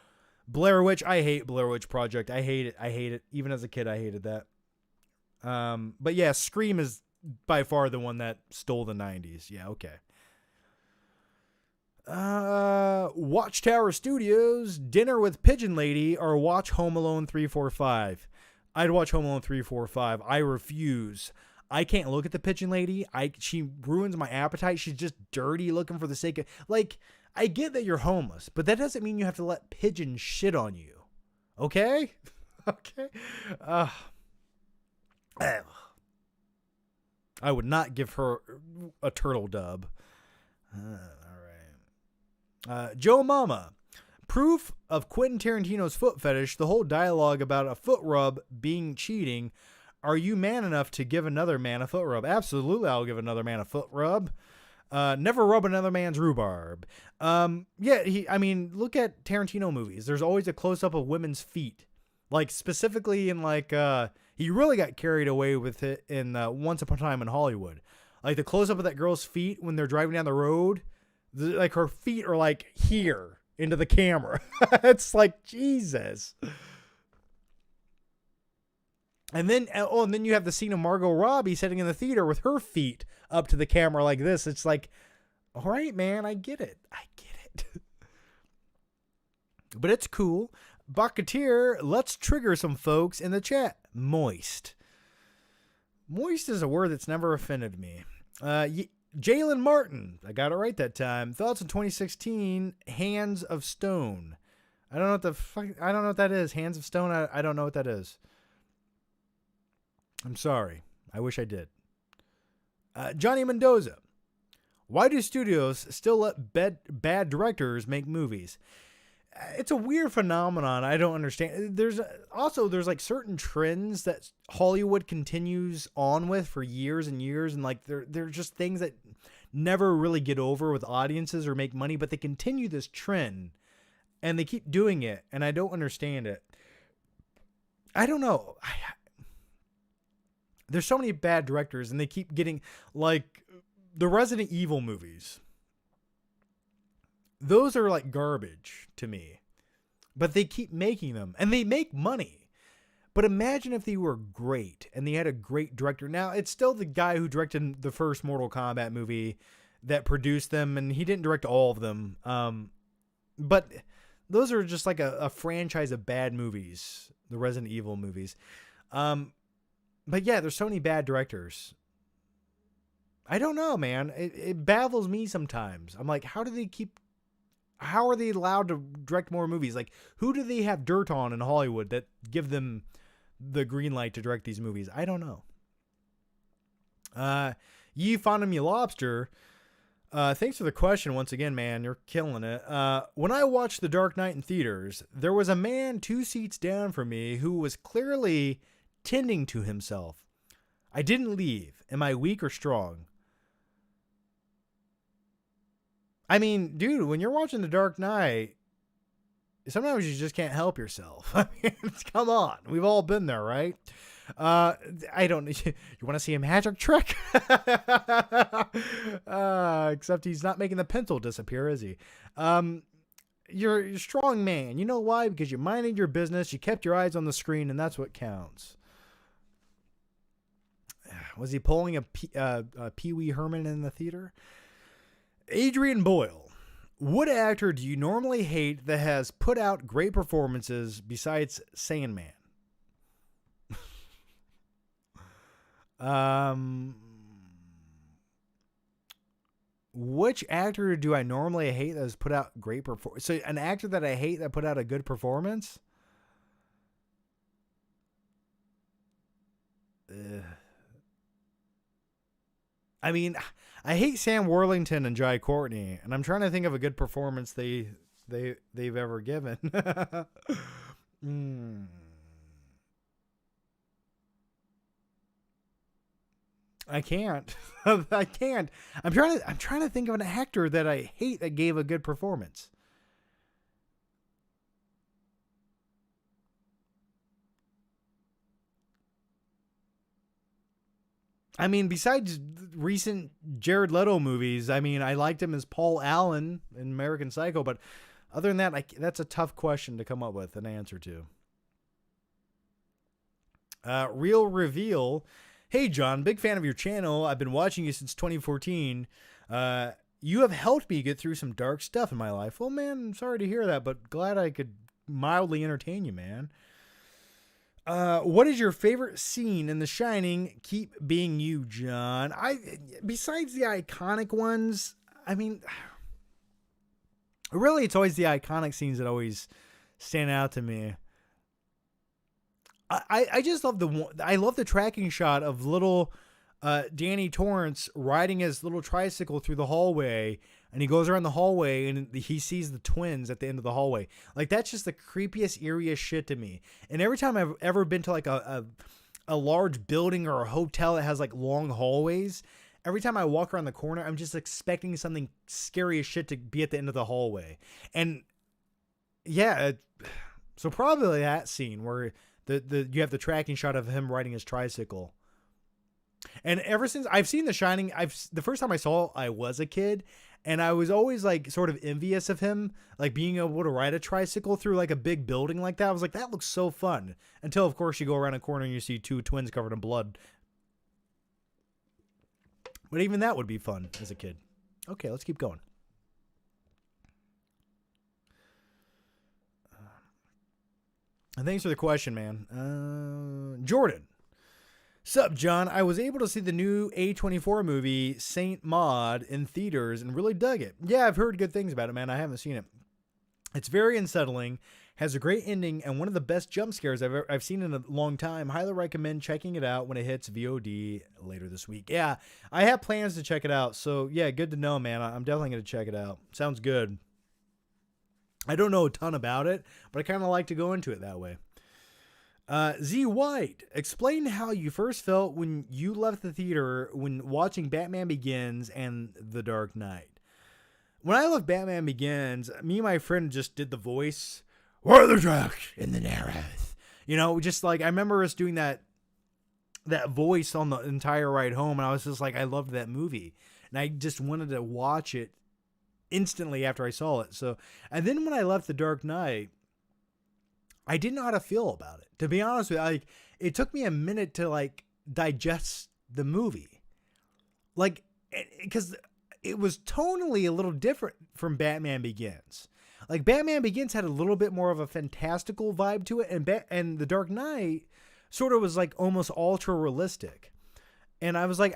Blair Witch. I hate Blair Witch Project. I hate it. Even as a kid, I hated that. But yeah, Scream is by far the one that stole the 90s. Yeah, okay. Watchtower Studios, Dinner with Pigeon Lady, or watch Home Alone 345. I'd watch Home Alone 345. I refuse. I can't look at the Pigeon Lady. She ruins my appetite. She's just dirty looking for the sake of... Like, I get that you're homeless, but that doesn't mean you have to let pigeons shit on you. Okay? Okay? I would not give her a turtle dub. All right. Joe Mama. Proof of Quentin Tarantino's foot fetish, the whole dialogue about a foot rub being cheating. Are you man enough to give another man a foot rub? Absolutely, I'll give another man a foot rub. Never rub another man's rhubarb. Look at Tarantino movies. There's always a close-up of women's feet. Like, specifically in, he really got carried away with it in Once Upon a Time in Hollywood. Like, the close-up of that girl's feet when they're driving down the road, her feet are, here into the camera. It's like, Jesus. And then you have the scene of Margot Robbie sitting in the theater with her feet up to the camera like this. It's like, all right, man, I get it. But it's cool. Bucketeer, let's trigger some folks in the chat. Moist. Moist is a word that's never offended me. Jalen Martin, I got it right that time. Thoughts on 2016 Hands of Stone. I don't know what that is. Hands of Stone. I don't know what that is. I'm sorry. I wish I did. Johnny Mendoza. Why do studios still let bad directors make movies? It's a weird phenomenon. I don't understand. There's certain trends that Hollywood continues on with for years and years. And they're just things that never really get over with audiences or make money, but they continue this trend and they keep doing it. And I don't understand it. I don't know. There's so many bad directors, and they keep getting, the Resident Evil movies. Those are garbage to me. But they keep making them, and they make money. But imagine if they were great, and they had a great director. Now, it's still the guy who directed the first Mortal Kombat movie that produced them, and he didn't direct all of them. But those are just a franchise of bad movies, the Resident Evil movies. But yeah, there's so many bad directors. I don't know, man. It baffles me sometimes. I'm like, how are they allowed to direct more movies? Who do they have dirt on in Hollywood that give them the green light to direct these movies? I don't know. Ye Found Me Lobster. Thanks for the question once again, man. You're killing it. When I watched The Dark Knight in theaters, there was a man 2 seats down from me who was clearly tending to himself. I didn't leave. Am I weak or strong? I mean, dude, when you're watching The Dark Knight, sometimes you just can't help yourself. I mean, come on. We've all been there, right? I don't. You want to see a magic trick? Except he's not making the pencil disappear, is he? You're a strong man. You know why? Because you minded your business. You kept your eyes on the screen, and that's what counts. Was he pulling a Pee Wee Herman in the theater? Adrian Boyle. What actor do you normally hate that has put out great performances besides Sandman? Which actor do I normally hate that has put out great performance? So an actor that I hate that put out a good performance? I mean, I hate Sam Worthington and Jai Courtney, and I'm trying to think of a good performance they've ever given. I can't. I can't. I'm trying to think of an actor that I hate that gave a good performance. I mean, besides recent Jared Leto movies, I mean, I liked him as Paul Allen in American Psycho, but other than that, that's a tough question to come up with an answer to. Real Reveal. Hey, John, big fan of your channel. I've been watching you since 2014. You have helped me get through some dark stuff in my life. Well, man, I'm sorry to hear that, but glad I could mildly entertain you, man. What is your favorite scene in The Shining? Keep being you, John. Besides the iconic ones, I mean, really, it's always the iconic scenes that always stand out to me. I just love the tracking shot of little Danny Torrance riding his little tricycle through the hallway, and he goes around the hallway and he sees the twins at the end of the hallway. Like, that's just the creepiest, eeriest shit to me. And every time I've ever been to like a large building or a hotel that has like long hallways, every time I walk around the corner, I'm just expecting something scary as shit to be at the end of the hallway. And yeah, so probably that scene where you have the tracking shot of him riding his tricycle. And ever since I've seen The Shining, the first time I saw it, I was a kid, and I was always like sort of envious of him, like being able to ride a tricycle through like a big building like that. I was like, that looks so fun. Until of course you go around a corner and you see two twins covered in blood. But even that would be fun as a kid. Okay, let's keep going. And thanks for the question, man. Jordan. Sup, John? I was able to see the new A24 movie, Saint Maud, in theaters and really dug it. Yeah, I've heard good things about it, man. I haven't seen it. It's very unsettling, has a great ending, and one of the best jump scares I've seen in a long time. Highly recommend checking it out when it hits VOD later this week. Yeah, I have plans to check it out, so yeah, good to know, man. I'm definitely going to check it out. Sounds good. I don't know a ton about it, but I kind of like to go into it that way. Z White, explain how you first felt when you left the theater when watching Batman Begins and The Dark Knight. When I left Batman Begins, me and my friend just did the voice. Where are the dark in the narrows? You know, just like I remember us doing that voice on the entire ride home, and I was just like, I loved that movie, and I just wanted to watch it instantly after I saw it. So, and then when I left The Dark Knight, I didn't know how to feel about it. To be honest with you, like, it took me a minute to like digest the movie, like, because it was tonally a little different from Batman Begins. Like, Batman Begins had a little bit more of a fantastical vibe to it, and The Dark Knight sort of was like almost ultra realistic. And I was like,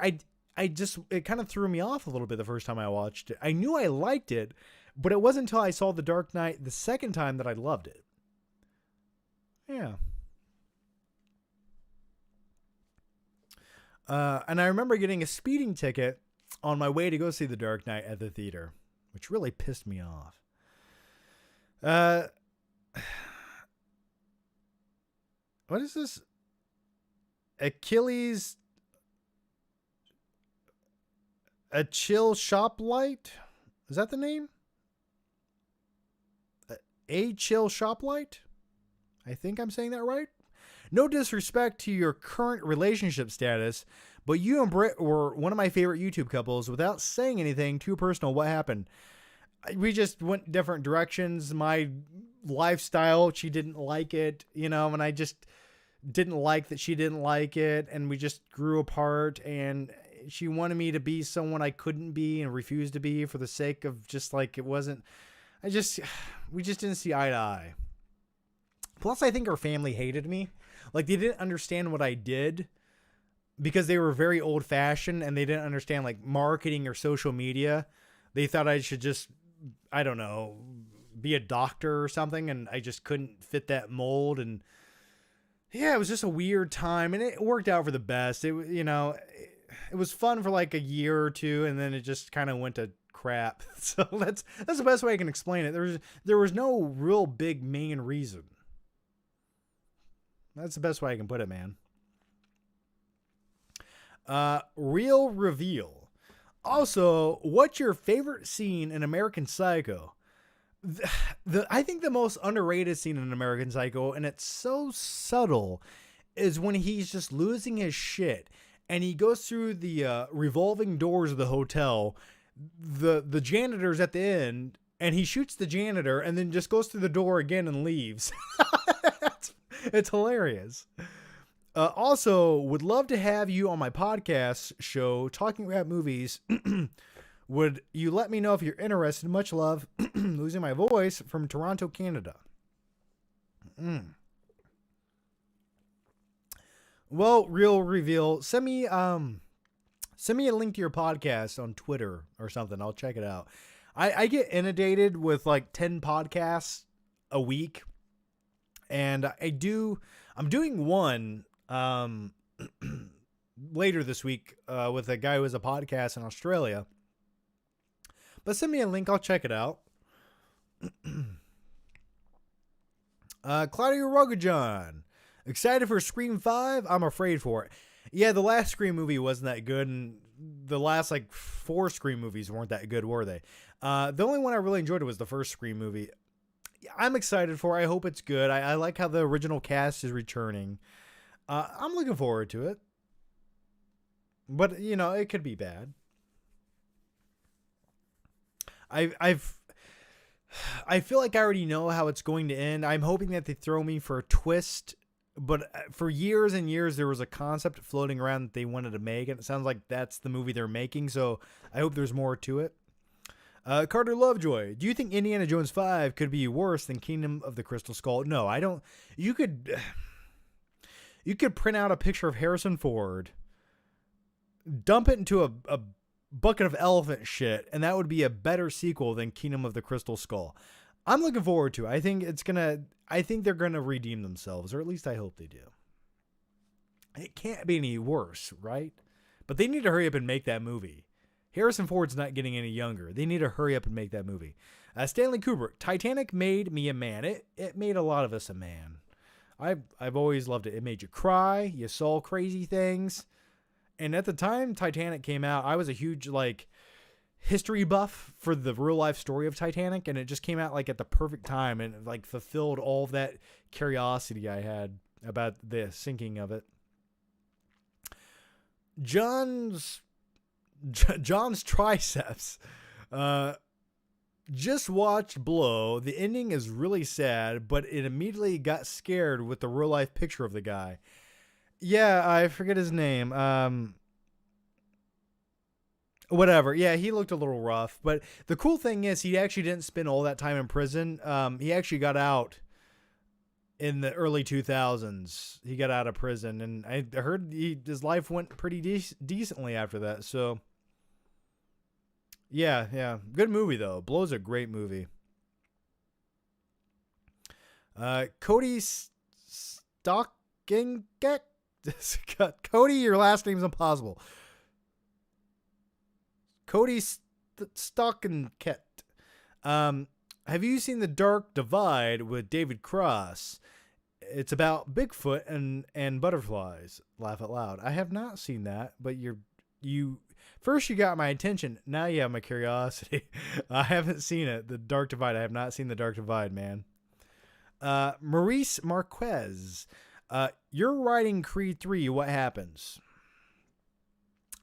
it kind of threw me off a little bit the first time I watched it. I knew I liked it, but it wasn't until I saw The Dark Knight the second time that I loved it. Yeah. And I remember getting a speeding ticket on my way to go see The Dark Knight at the theater, which really pissed me off. What is this? Achilles... A Chill Shop Light? Is that the name? A Chill Shop Light? I think I'm saying that right. No disrespect to your current relationship status, but you and Britt were one of my favorite YouTube couples. Without saying anything too personal, what happened? We just went different directions. My lifestyle, she didn't like it, and I just didn't like that she didn't like it, and we just grew apart, and she wanted me to be someone I couldn't be and refused to be for the sake of just like, it wasn't, we just didn't see eye to eye. Plus, I think her family hated me. Like, they didn't understand what I did because they were very old fashioned and they didn't understand like marketing or social media. They thought I should just, I don't know, be a doctor or something. And I just couldn't fit that mold. And yeah, it was just a weird time, and it worked out for the best. It was fun for like a year or two, and then it just kind of went to crap. So that's the best way I can explain it. There was no real big main reason. That's the best way I can put it, man. Real reveal. Also, what's your favorite scene in American Psycho? I think the most underrated scene in American Psycho, and it's so subtle, is when he's just losing his shit and he goes through the revolving doors of the hotel. The janitor's at the end, and he shoots the janitor and then just goes through the door again and leaves. It's hilarious. Also, would love to have you on my podcast show talking about movies. Would you let me know if you're interested? Much love. Losing my voice, from Toronto, Canada. Well, real reveal. Send me a link to your podcast on Twitter or something. I'll check it out. I get inundated with like 10 podcasts a week. And I'm doing one later this week with a guy who has a podcast in Australia. But send me a link. I'll check it out. Claudia Rogajon. Excited for Scream 5? I'm afraid for it. Yeah, the last Scream movie wasn't that good, and the last like 4 Scream movies weren't that good, were they? The only one I really enjoyed was the first Scream movie. I'm excited for it. I hope it's good. I like how the original cast is returning. I'm looking forward to it. But, it could be bad. I feel like I already know how it's going to end. I'm hoping that they throw me for a twist. But for years and years, there was a concept floating around that they wanted to make. And it sounds like that's the movie they're making. So I hope there's more to it. Carter Lovejoy, do you think Indiana Jones 5 could be worse than Kingdom of the Crystal Skull? No, I don't. You could print out a picture of Harrison Ford, dump it into a bucket of elephant shit, and that would be a better sequel than Kingdom of the Crystal Skull. I'm looking forward to it. I think they're gonna redeem themselves, or at least I hope they do. It can't be any worse, right? But they need to hurry up and make that movie. Harrison Ford's not getting any younger. They need to hurry up and make that movie. Stanley Kubrick, Titanic made me a man. It made a lot of us a man. I've always loved it. It made you cry. You saw crazy things. And at the time Titanic came out, I was a huge history buff for the real life story of Titanic, and it just came out at the perfect time and fulfilled all of that curiosity I had about the sinking of it. John's triceps. Just watched Blow. The ending is really sad, but it immediately got scared with the real life picture of the guy. Yeah, I forget his name. Whatever. Yeah, he looked a little rough, but the cool thing is he actually didn't spend all that time in prison. He actually got out in the early 2000s. He got out of prison, and I heard his life went pretty decently after that. So yeah. Good movie, though. Blow's a great movie. Cody Stockinget. Cody, your last name's impossible. Cody Stockinget. Have you seen The Dark Divide with David Cross? It's about Bigfoot and butterflies. Laugh out loud. I have not seen that, but you first you got my attention. Now you have my curiosity. I haven't seen it. The Dark Divide. I have not seen The Dark Divide, man. Maurice Marquez. You're writing Creed 3. What happens?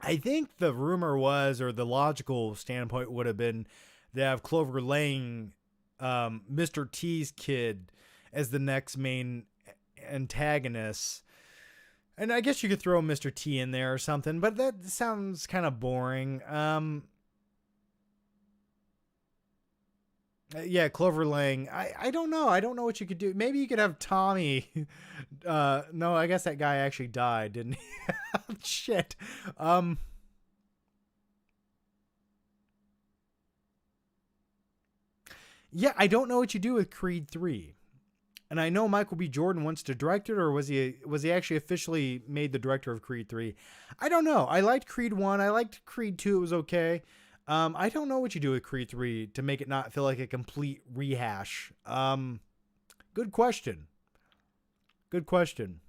I think the rumor was, or the logical standpoint would have been, to have Clover Lang, Mr. T's kid, as the next main antagonist. And I guess you could throw Mr. T in there or something, but that sounds kind of boring. Yeah, Clover Lang. I don't know. I don't know what you could do. Maybe you could have Tommy. No, I guess that guy actually died, didn't he? Shit. Yeah, I don't know what you do with Creed 3. And I know Michael B. Jordan wants to direct it, or was he actually officially made the director of Creed 3? I don't know. I liked Creed 1. I liked Creed 2. It was okay. I don't know what you do with Creed 3 to make it not feel like a complete rehash. Good question. Good question.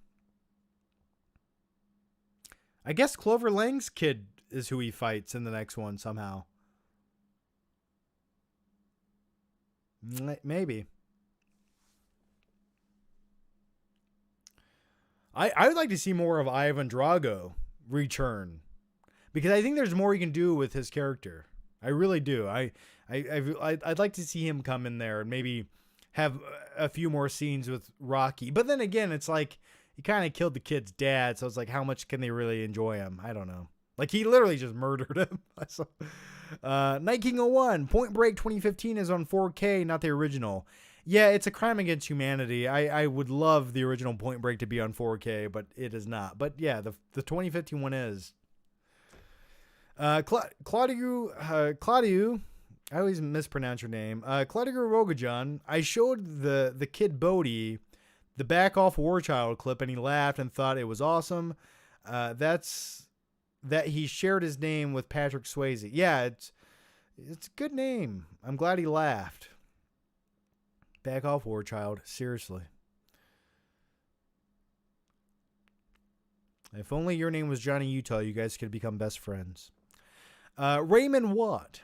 I guess Clover Lang's kid is who he fights in the next one somehow. Maybe. I would like to see more of Ivan Drago return, because I think there's more you can do with his character. I really do. I'd like to see him come in there and maybe have a few more scenes with Rocky. But then again, it's like he kind of killed the kid's dad, so it's like, how much can they really enjoy him? I don't know. Like, he literally just murdered him. Night King 01, Point Break 2015 is on 4K, not the original. Yeah, it's a crime against humanity. I would love the original Point Break to be on 4K, but it is not. But yeah, the 2015 one is. Claudio, I always mispronounce your name. Claudio Rogajan, I showed the kid Bodhi the Back Off War Child clip, and he laughed and thought it was awesome. That's that he shared his name with Patrick Swayze. Yeah, it's a good name. I'm glad he laughed. Back Off War Child, seriously. If only your name was Johnny Utah, you guys could become best friends. Raymond Watt,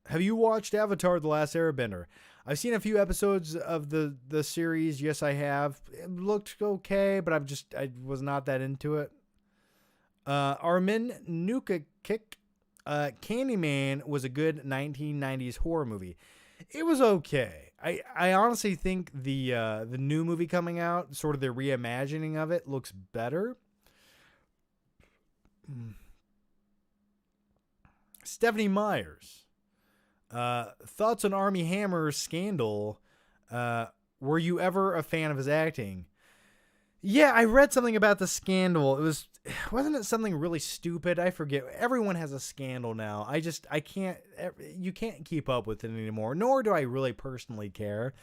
have you watched Avatar: The Last Airbender? I've seen a few episodes of the series. Yes, I have. It looked okay, but I was not that into it. Armin Nukakik, Candyman was a good 1990s horror movie. It was okay. I honestly think the new movie coming out, sort of the reimagining of it, looks better. Stephanie Myers. Thoughts on Armie Hammer's scandal. Were you ever a fan of his acting? Yeah, I read something about the scandal. Wasn't it something really stupid? I forget. Everyone has a scandal now. You can't keep up with it anymore, nor do I really personally care.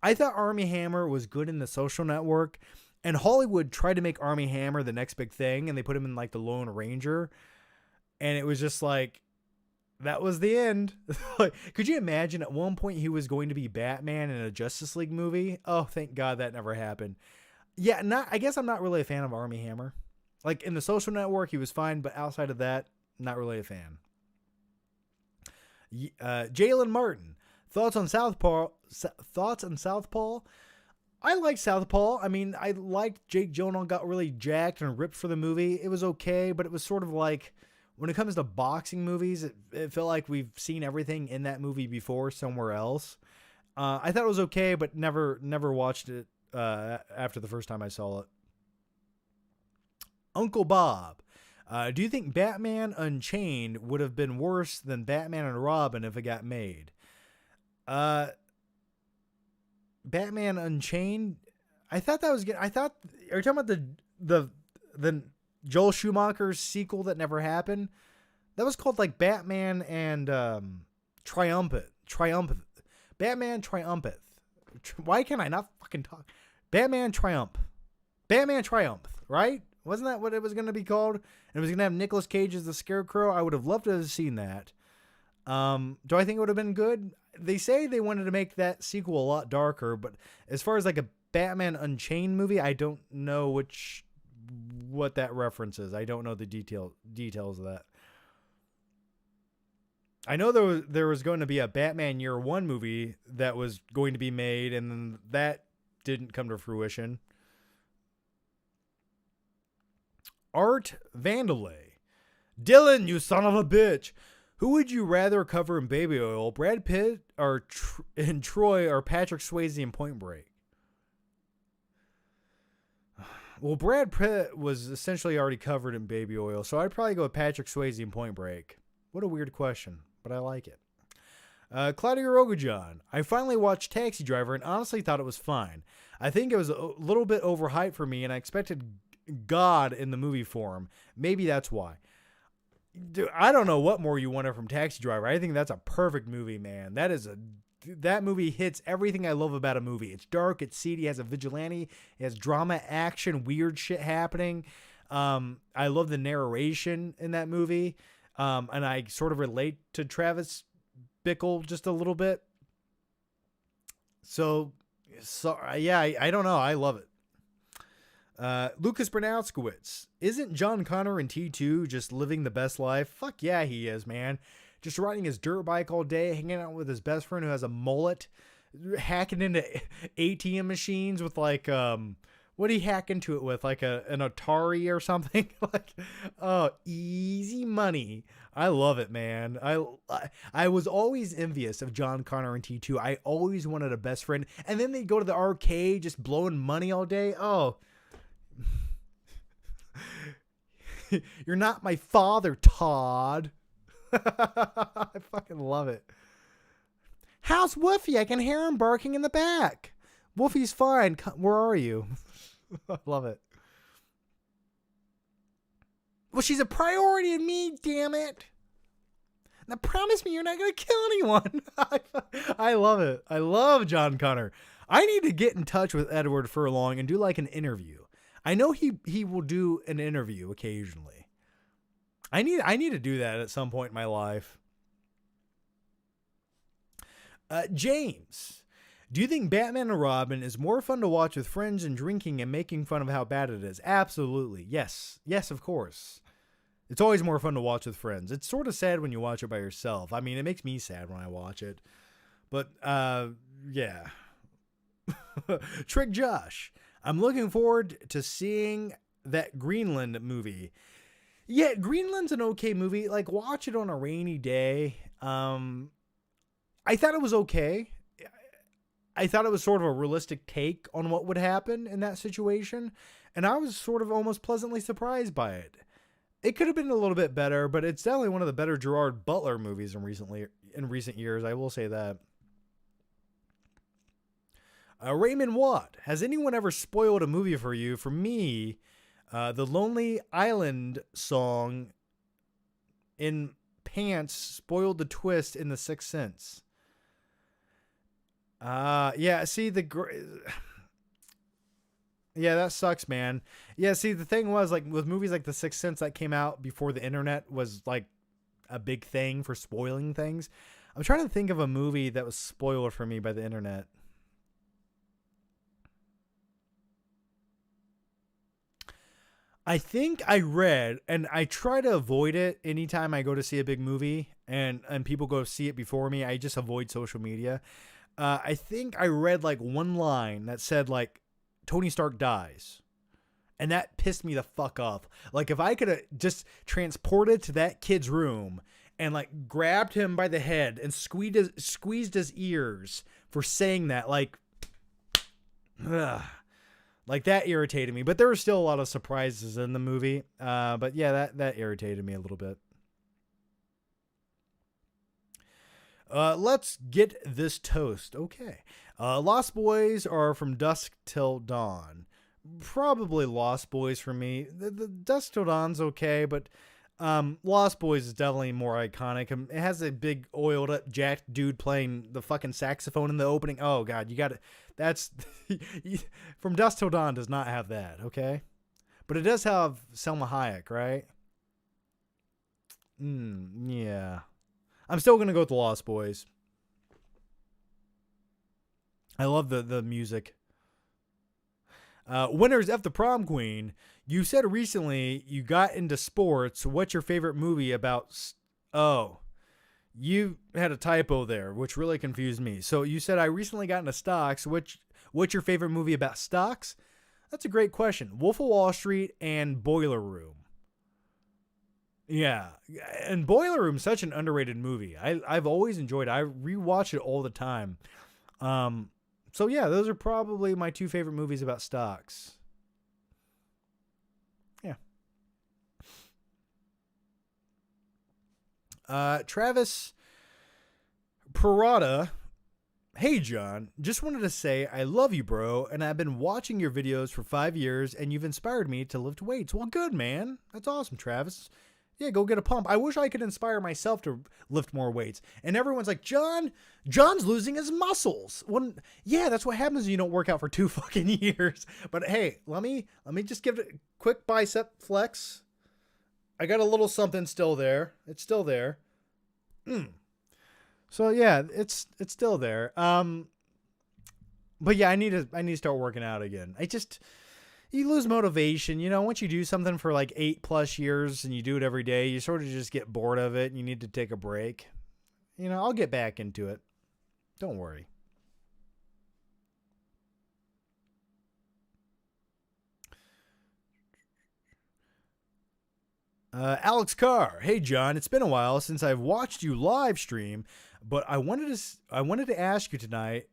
I thought Armie Hammer was good in The Social Network, and Hollywood tried to make Armie Hammer the next big thing, and they put him in like the Lone Ranger, and it was just like, that was the end. Like, could you imagine at one point he was going to be Batman in a Justice League movie? Oh, thank God that never happened. Yeah, I guess I'm not really a fan of Armie Hammer. Like, in The Social Network, he was fine, but outside of that, not really a fan. Jalen Martin, thoughts on Southpaw? I like Southpaw. I mean, I liked Jake Gyllenhaal got really jacked and ripped for the movie. It was okay, but it was sort of like, when it comes to boxing movies, it felt like we've seen everything in that movie before somewhere else. I thought it was okay, but never watched it after the first time I saw it. Uncle Bob, do you think Batman Unchained would have been worse than Batman and Robin if it got made? Batman Unchained, I thought that was good. Are you talking about the Joel Schumacher's sequel that never happened? That was called like Batman and Triumphant. Batman Triumphant. Why can't I not fucking talk? Batman Triumph, right? Wasn't that what it was going to be called? And it was going to have Nicolas Cage as the Scarecrow. I would have loved to have seen that. Do I think it would have been good? They say they wanted to make that sequel a lot darker, but as far as like a Batman Unchained movie, I don't know what that reference is. I don't know the details of that. I know there was going to be a Batman Year One movie that was going to be made, and then that didn't come to fruition. Art Vandelay. Dylan, you son of a bitch. Who would you rather cover in baby oil, Brad Pitt or in Troy or Patrick Swayze in Point Break? Well, Brad Pitt was essentially already covered in baby oil, so I'd probably go with Patrick Swayze in Point Break. What a weird question, but I like it. Claudia Rogajan. I finally watched Taxi Driver and honestly thought it was fine. I think it was a little bit overhyped for me, and I expected God in the movie form. Maybe that's why. Dude, I don't know what more you wanted from Taxi Driver. I think that's a perfect movie, man. That movie hits everything I love about a movie. It's dark, it's seedy, it has a vigilante, it has drama, action, weird shit happening. I love the narration in that movie. And I sort of relate to Travis Bickle just a little bit. So yeah, I don't know. I love it. Lucas Bernowskowitz. Isn't John Connor in T2 just living the best life? Fuck yeah, he is, man. Just riding his dirt bike all day, hanging out with his best friend who has a mullet, hacking into ATM machines with like, what did he hack into it with? Like an Atari or something? Like, oh, easy money. I love it, man. I was always envious of John Connor and T2. I always wanted a best friend. And then they'd go to the arcade just blowing money all day. Oh, you're not my father, Todd. I fucking love it. How's Woofy? I can hear him barking in the back. Woofy's fine. Where are you? I love it. Well, she's a priority to me, damn it. Now promise me you're not going to kill anyone. I love it. I love John Connor. I need to get in touch with Edward Furlong and do like an interview. I know he will do an interview occasionally. I need to do that at some point in my life. James, do you think Batman and Robin is more fun to watch with friends and drinking and making fun of how bad it is? Absolutely. Yes. Yes, of course. It's always more fun to watch with friends. It's sort of sad when you watch it by yourself. I mean, it makes me sad when I watch it. But, yeah. Trick Josh. I'm looking forward to seeing that Greenland movie. Yeah, Greenland's an okay movie. Like, watch it on a rainy day. I thought it was okay. I thought it was sort of a realistic take on what would happen in that situation. And I was sort of almost pleasantly surprised by it. It could have been a little bit better, but it's definitely one of the better Gerard Butler movies in recent years. I will say that. Raymond Watt. Has anyone ever spoiled a movie for you? For me, the Lonely Island song in Pants spoiled the twist in The Sixth Sense. Yeah, see yeah, that sucks, man. Yeah, see, the thing was, like, with movies like The Sixth Sense that came out before the internet was, like, a big thing for spoiling things. I'm trying to think of a movie that was spoiled for me by the internet. I think I read, and I try to avoid it anytime I go to see a big movie, and people go see it before me. I just avoid social media. I think I read, like, one line that said, like, Tony Stark dies. And that pissed me the fuck off. Like, if I could have just transported to that kid's room and, like, grabbed him by the head and squeezed his ears for saying that, like, ugh. Like, that irritated me. But there were still a lot of surprises in the movie. But yeah, that irritated me a little bit. Let's get this toast. Okay. Lost Boys are From Dusk Till Dawn. Probably Lost Boys for me. The Dusk Till Dawn's okay, but Lost Boys is definitely more iconic. It has a big oiled up jacked dude playing the fucking saxophone in the opening. Oh god, you got to. That's From Dusk Till Dawn does not have that. Okay, but it does have Selma Hayek, right? Yeah. I'm still gonna go with the Lost Boys. I love the music. Winners F the Prom Queen. You said recently you got into sports. What's your favorite movie about? Oh, you had a typo there, which really confused me. So you said I recently got into stocks. What's your favorite movie about stocks? That's a great question. Wolf of Wall Street and Boiler Room. Yeah, and Boiler Room's such an underrated movie. I've always enjoyed it. I rewatch it all the time. Um, so yeah, those are probably my two favorite movies about stocks. Yeah. Travis Parada. Hey John, just wanted to say I love you, bro, and I've been watching your videos for 5 years, and you've inspired me to lift weights. Well, good man. That's awesome, Travis. Yeah, go get a pump. I wish I could inspire myself to lift more weights. And everyone's like, John's losing his muscles. Yeah, that's what happens when you don't work out for 2 fucking years. But hey, let me just give it a quick bicep flex. I got a little something still there. It's still there. So yeah, it's still there. But yeah, I need to start working out again. You lose motivation. Once you do something for like 8+ years and you do it every day, you sort of just get bored of it and you need to take a break. I'll get back into it. Don't worry. Alex Carr. Hey John, it's been a while since I've watched you live stream, but I wanted to ask you tonight,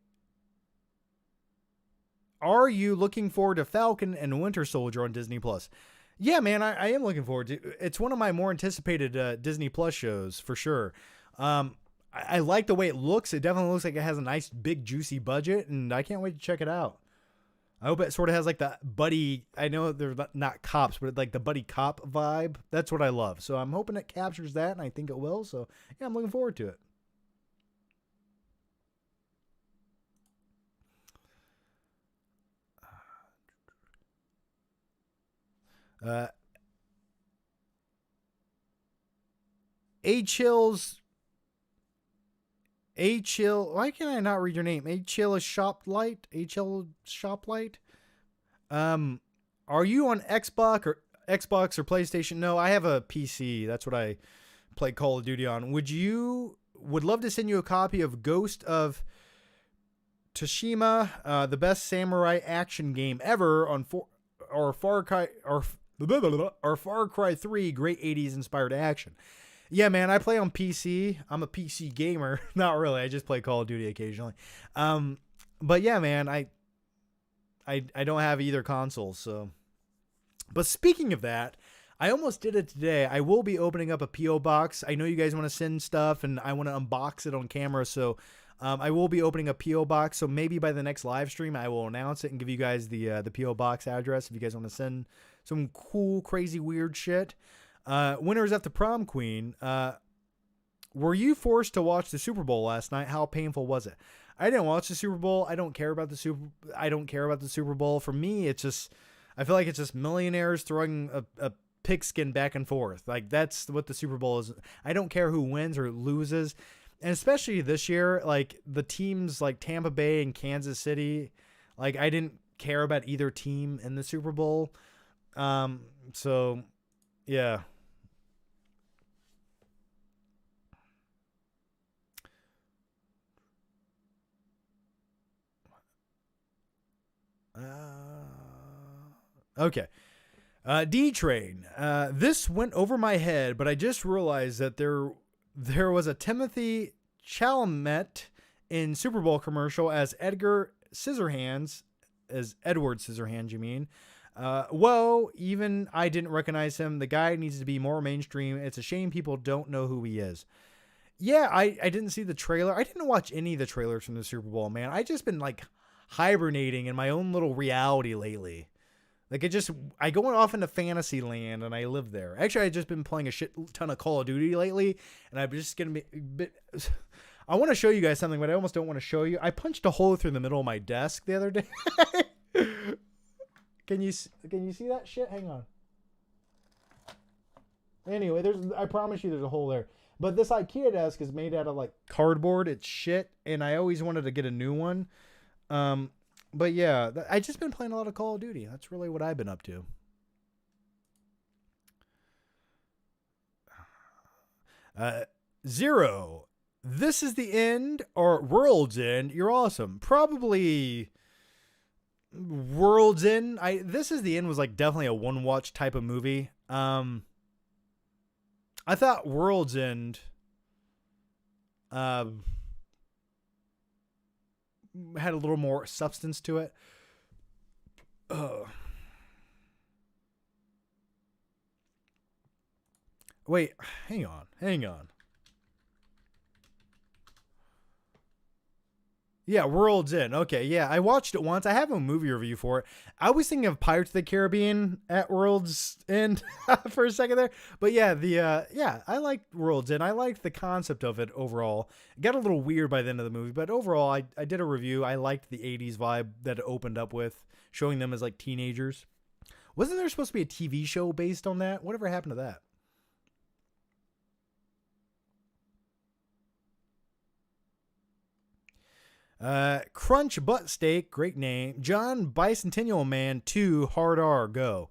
are you looking forward to Falcon and Winter Soldier on Disney Plus? Yeah, man, I am looking forward to it. It's one of my more anticipated Disney Plus shows for sure. I like the way it looks. It definitely looks like it has a nice, big, juicy budget, and I can't wait to check it out. I hope it sort of has like the buddy. I know they're not cops, but like the buddy cop vibe. That's what I love. So I'm hoping it captures that, and I think it will. So yeah, I'm looking forward to it. Uh, A Chills. A Chill. Why can I not read your name? A Chill Shoplight. A Chill Shoplight. Are you on Xbox or PlayStation? No, I have a PC. That's what I play Call of Duty on. Would love to send you a copy of Ghost of Tsushima, the best samurai action game ever or Far Cry 3, great 80s inspired action. Yeah, man, I play on PC. I'm a PC gamer. Not really. I just play Call of Duty occasionally. But yeah, man, I don't have either console, so. But speaking of that, I almost did it today. I will be opening up a PO box. I know you guys want to send stuff, and I want to unbox it on camera, so I will be opening a PO box. So maybe by the next live stream, I will announce it and give you guys the PO box address if you guys want to send some cool, crazy, weird shit. Winners at the Prom Queen. Were you forced to watch the Super Bowl last night? How painful was it? I didn't watch the Super Bowl. I don't care about the Super Bowl. For me, it's just, I feel like it's just millionaires throwing a pigskin back and forth. Like, that's what the Super Bowl is. I don't care who wins or loses. And especially this year, like the teams like Tampa Bay and Kansas City, like I didn't care about either team in the Super Bowl. So yeah. Okay. D-Train. This went over my head, but I just realized that there was a Timothy Chalamet in Super Bowl commercial as Edward Scissorhands, you mean. Whoa, even I didn't recognize him. The guy needs to be more mainstream. It's a shame people don't know who he is. Yeah, I didn't see the trailer. I didn't watch any of the trailers from the Super Bowl, man. I just been like hibernating in my own little reality lately. Like I go off into fantasy land and I live there. Actually, I've just been playing a shit ton of Call of Duty lately, and I'm just gonna be a bit. I want to show you guys something, but I almost don't want to show you. I punched a hole through the middle of my desk the other day. Can you see that shit? Hang on. Anyway, I promise you there's a hole there. But this IKEA desk is made out of like cardboard. It's shit, and I always wanted to get a new one. But yeah, I just been playing a lot of Call of Duty. That's really what I've been up to. Zero. This is the end or World's End. You're awesome. Probably World's End. This is the End was like definitely a one watch type of movie. I thought World's End had a little more substance to it. Wait, hang on. Yeah, World's End. Okay, yeah, I watched it once. I have a movie review for it. I was thinking of Pirates of the Caribbean at World's End for a second there, but yeah, I liked World's End. I liked the concept of it overall. It got a little weird by the end of the movie, but overall, I did a review. I liked the '80s vibe that it opened up with, showing them as like teenagers. Wasn't there supposed to be a TV show based on that? Whatever happened to that? Crunch Butt Steak, great name. John Bicentennial Man 2, Hard R, go.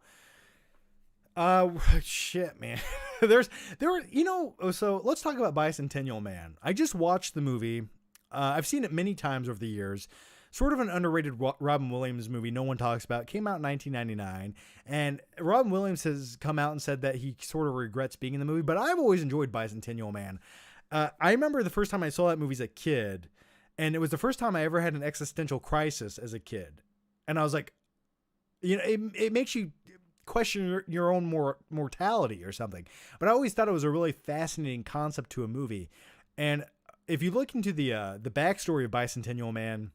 Shit, man. So let's talk about Bicentennial Man. I just watched the movie. I've seen it many times over the years. Sort of an underrated Robin Williams movie no one talks about. Came out in 1999. And Robin Williams has come out and said that he sort of regrets being in the movie. But I've always enjoyed Bicentennial Man. I remember the first time I saw that movie as a kid. And it was the first time I ever had an existential crisis as a kid. And I was like, it makes you question your own mortality or something. But I always thought it was a really fascinating concept to a movie. And if you look into the backstory of Bicentennial Man,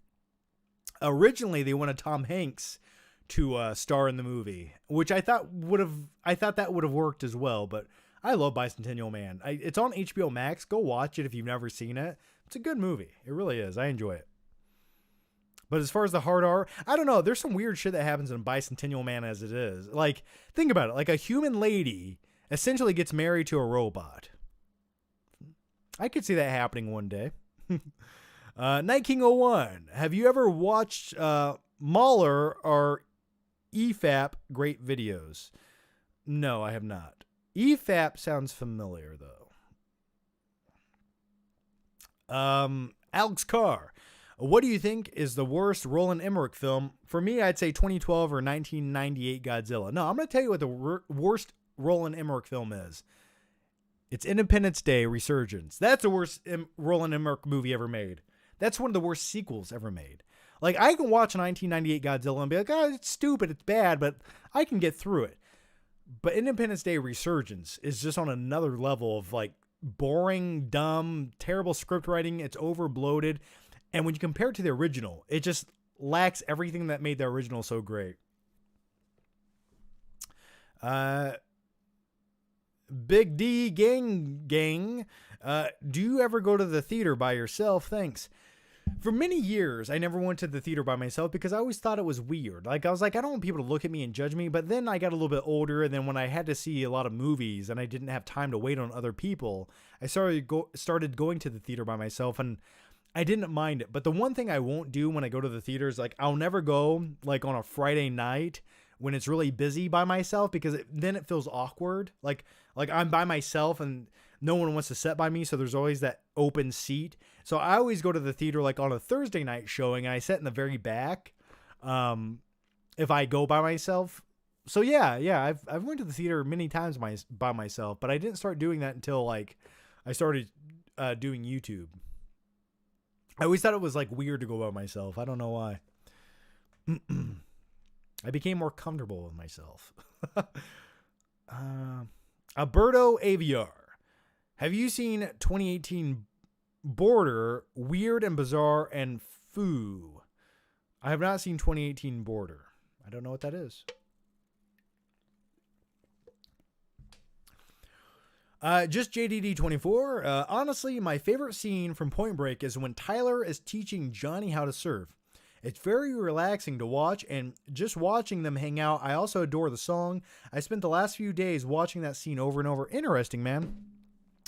originally they wanted Tom Hanks to star in the movie, which I thought that would have worked as well. But I love Bicentennial Man. It's on HBO Max. Go watch it if you've never seen it. It's a good movie. It really is. I enjoy it. But as far as the hard R, I don't know. There's some weird shit that happens in Bicentennial Man as it is. Like, think about it. Like, a human lady essentially gets married to a robot. I could see that happening one day. Night King 01. Have you ever watched Mahler or EFAP great videos? No, I have not. EFAP sounds familiar, though. Alex Carr, what do you think is the worst Roland Emmerich film? For me, I'd say 2012 or 1998 Godzilla. No, I'm going to tell you what the worst Roland Emmerich film is. It's Independence Day Resurgence. That's the worst Roland Emmerich movie ever made. That's one of the worst sequels ever made. Like, I can watch 1998 Godzilla and be like, oh, it's stupid, it's bad, but I can get through it. But Independence Day Resurgence is just on another level of, like, boring, dumb, terrible script writing. It's over bloated. And when you compare it to the original, it just lacks everything that made the original so great. Big D gang. Do you ever go to the theater by yourself? Thanks. For many years, I never went to the theater by myself because I always thought it was weird. Like, I was like, I don't want people to look at me and judge me. But then I got a little bit older, and then when I had to see a lot of movies and I didn't have time to wait on other people, I started going to the theater by myself, and I didn't mind it. But the one thing I won't do when I go to the theater is, like, I'll never go, like, on a Friday night when it's really busy by myself, because then it feels awkward. Like I'm by myself and no one wants to sit by me, so there's always that open seat. So I always go to the theater like on a Thursday night showing, and I sit in the very back if I go by myself. So yeah, I've went to the theater many times by myself, but I didn't start doing that until like I started doing YouTube. I always thought it was like weird to go by myself. I don't know why. I became more comfortable with myself. Alberto Aviar. Have you seen 2018 Border, Weird and Bizarre and Foo? I have not seen 2018 Border. I don't know what that is. Just JDD24. Honestly, my favorite scene from Point Break is when Tyler is teaching Johnny how to surf. It's very relaxing to watch, and just watching them hang out. I also adore the song. I spent the last few days watching that scene over and over. Interesting, man.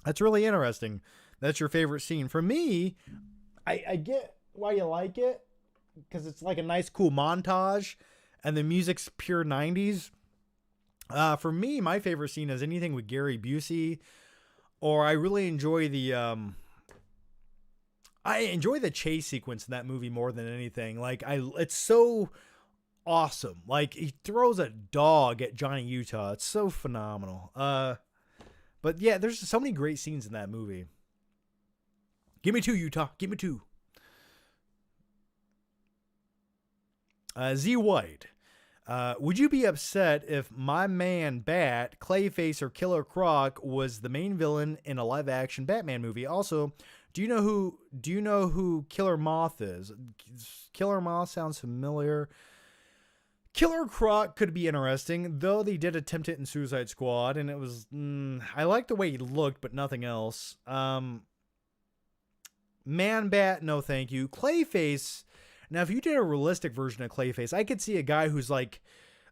That's really interesting. That's your favorite scene. For me, I get why you like it, because it's like a nice, cool montage, and the music's pure 90s. For me, my favorite scene is anything with Gary Busey, or I really enjoy the chase sequence in that movie more than anything. Like it's so awesome. Like he throws a dog at Johnny Utah. It's so phenomenal. But yeah, there's so many great scenes in that movie. Give me two, Utah. Give me two. Z White. Would you be upset if my man Bat, Clayface, or Killer Croc was the main villain in a live-action Batman movie? Also, do you know who Killer Moth is? Killer Moth sounds familiar. Killer Croc could be interesting, though they did attempt it in Suicide Squad, and it was I liked the way he looked, but nothing else. Man Bat, no thank you. Clayface. Now, if you did a realistic version of Clayface, I could see a guy who's like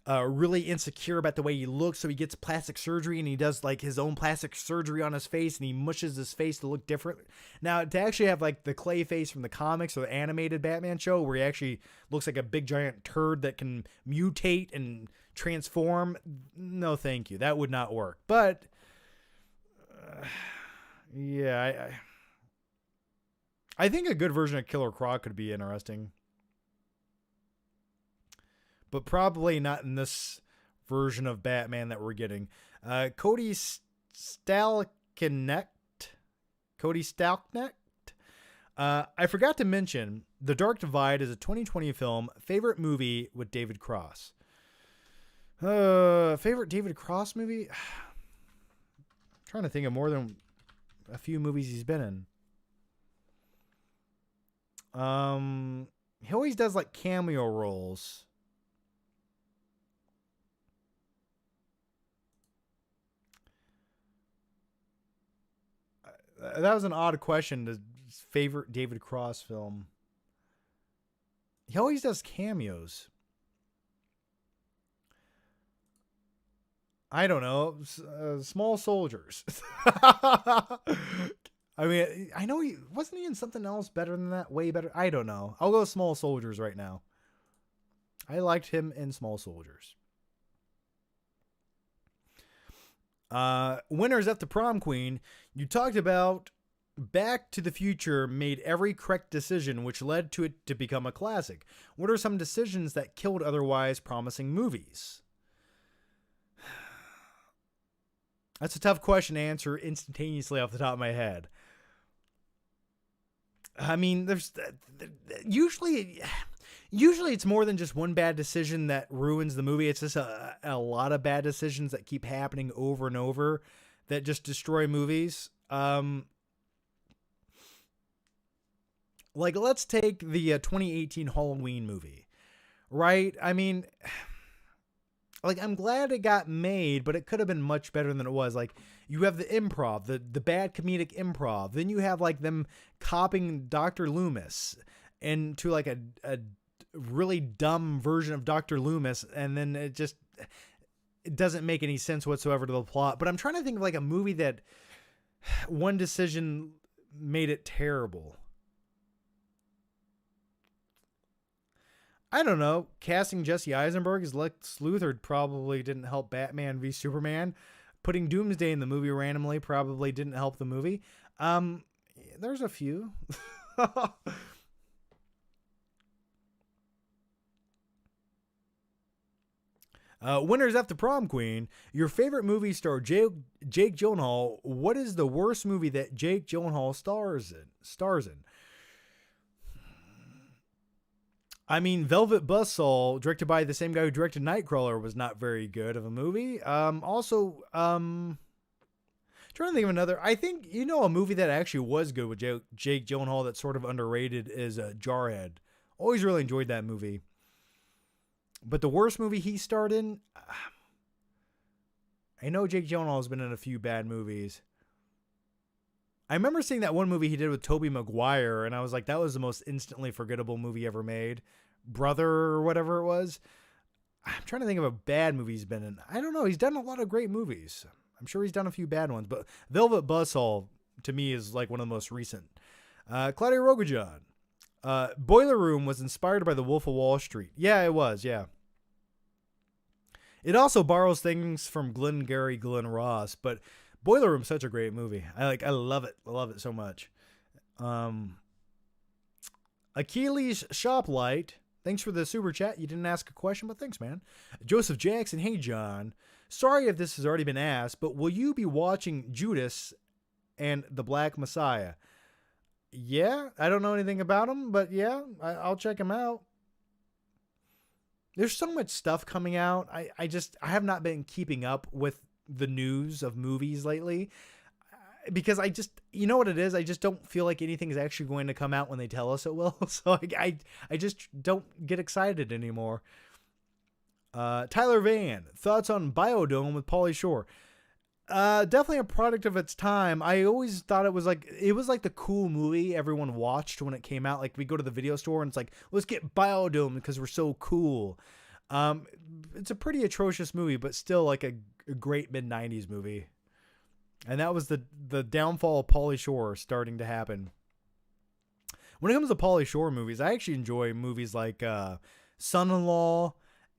really insecure about the way he looks, so he gets plastic surgery and he does like his own plastic surgery on his face and he mushes his face to look different. Now, to actually have like the Clayface from the comics or the animated Batman show where he actually looks like a big giant turd that can mutate and transform, no thank you. That would not work. But yeah, I think a good version of Killer Croc could be interesting. But probably not in this version of Batman that we're getting. Cody Stalknecht. I forgot to mention, The Dark Divide is a 2020 film. Favorite movie with David Cross. Favorite David Cross movie? Trying to think of more than a few movies he's been in. He always does like cameo roles. That was an odd question. The favorite David Cross film. He always does cameos. I don't know. Small Soldiers. I mean, I know wasn't he in something else better than that? Way better. I don't know. I'll go Small Soldiers right now. I liked him in Small Soldiers. Winners at the Prom Queen. You talked about Back to the Future made every correct decision, which led to it to become a classic. What are some decisions that killed otherwise promising movies? That's a tough question to answer instantaneously off the top of my head. I mean, there's usually it's more than just one bad decision that ruins the movie. It's just a lot of bad decisions that keep happening over and over that just destroy movies. Like, let's take the 2018 Halloween movie, right? I mean, like, I'm glad it got made, but it could have been much better than it was. Like, you have the improv, the bad comedic improv. Then you have, like, them copying Dr. Loomis into, like, a really dumb version of Dr. Loomis, and then it doesn't make any sense whatsoever to the plot. But I'm trying to think of, like, a movie that one decision made it terrible. I don't know. Casting Jesse Eisenberg as Lex Luthor probably didn't help Batman v Superman. Putting Doomsday in the movie randomly probably didn't help the movie. There's a few. Winners after Prom Queen. Your favorite movie star Jake Gyllenhaal. What is the worst movie that Jake Gyllenhaal stars in? I mean, Velvet Buzzsaw, directed by the same guy who directed Nightcrawler, was not very good of a movie. Trying to think of another. I think, a movie that actually was good with Jake Gyllenhaal that's sort of underrated is Jarhead. Always really enjoyed that movie. But the worst movie he starred in, I know Jake Gyllenhaal has been in a few bad movies. I remember seeing that one movie he did with Tobey Maguire, and I was like, that was the most instantly forgettable movie ever made. Brother or whatever it was. I'm trying to think of a bad movie he's been in. I don't know. He's done a lot of great movies. I'm sure he's done a few bad ones, but Velvet Buzzsaw, to me, is like one of the most recent. Claudia Rogajan. Boiler Room was inspired by The Wolf of Wall Street. Yeah, it was, yeah. It also borrows things from Glengarry Glen Ross, but Boiler Room's such a great movie. I love it. I love it so much. Achilles Shoplight. Thanks for the super chat. You didn't ask a question, but thanks, man. Joseph Jackson. Hey, John. Sorry if this has already been asked, but will you be watching Judas and the Black Messiah? Yeah, I don't know anything about him, but yeah, I'll check him out. There's so much stuff coming out. I have not been keeping up with the news of movies lately because you know what it is? I just don't feel like anything is actually going to come out when they tell us it will. So I just don't get excited anymore. Tyler Van, thoughts on Biodome with Pauly Shore? Definitely a product of its time. I always thought it was like the cool movie everyone watched when it came out. Like we go to the video store and it's like, let's get Biodome because we're so cool. It's a pretty atrocious movie, but still like a great mid-90s movie. And that was the downfall of Pauly Shore starting to happen. When it comes to Pauly Shore movies, I actually enjoy movies like Son-in-Law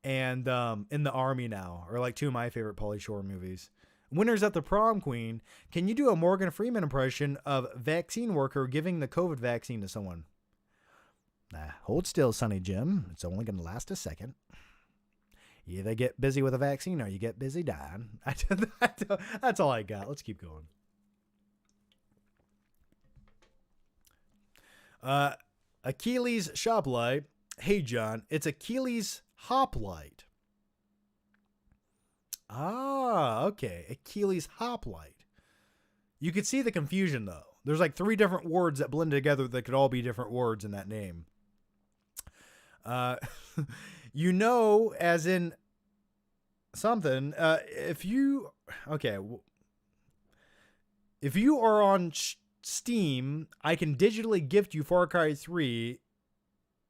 and In the Army Now are like two of my favorite Pauly Shore movies. Winners at the Prom Queen. Can you do a Morgan Freeman impression of vaccine worker giving the COVID vaccine to someone? Hold still, Sonny Jim. It's only going to last a second. You either get busy with a vaccine or you get busy dying. That's all I got. Let's keep going. Achilles Shoplight. Hey, John. It's Achilles Hoplite. Ah, okay. Achilles Hoplite. You could see the confusion, though. There's like 3 different words that blend together that could all be different words in that name. You know, as in something, if you are on Steam, I can digitally gift you Far Cry 3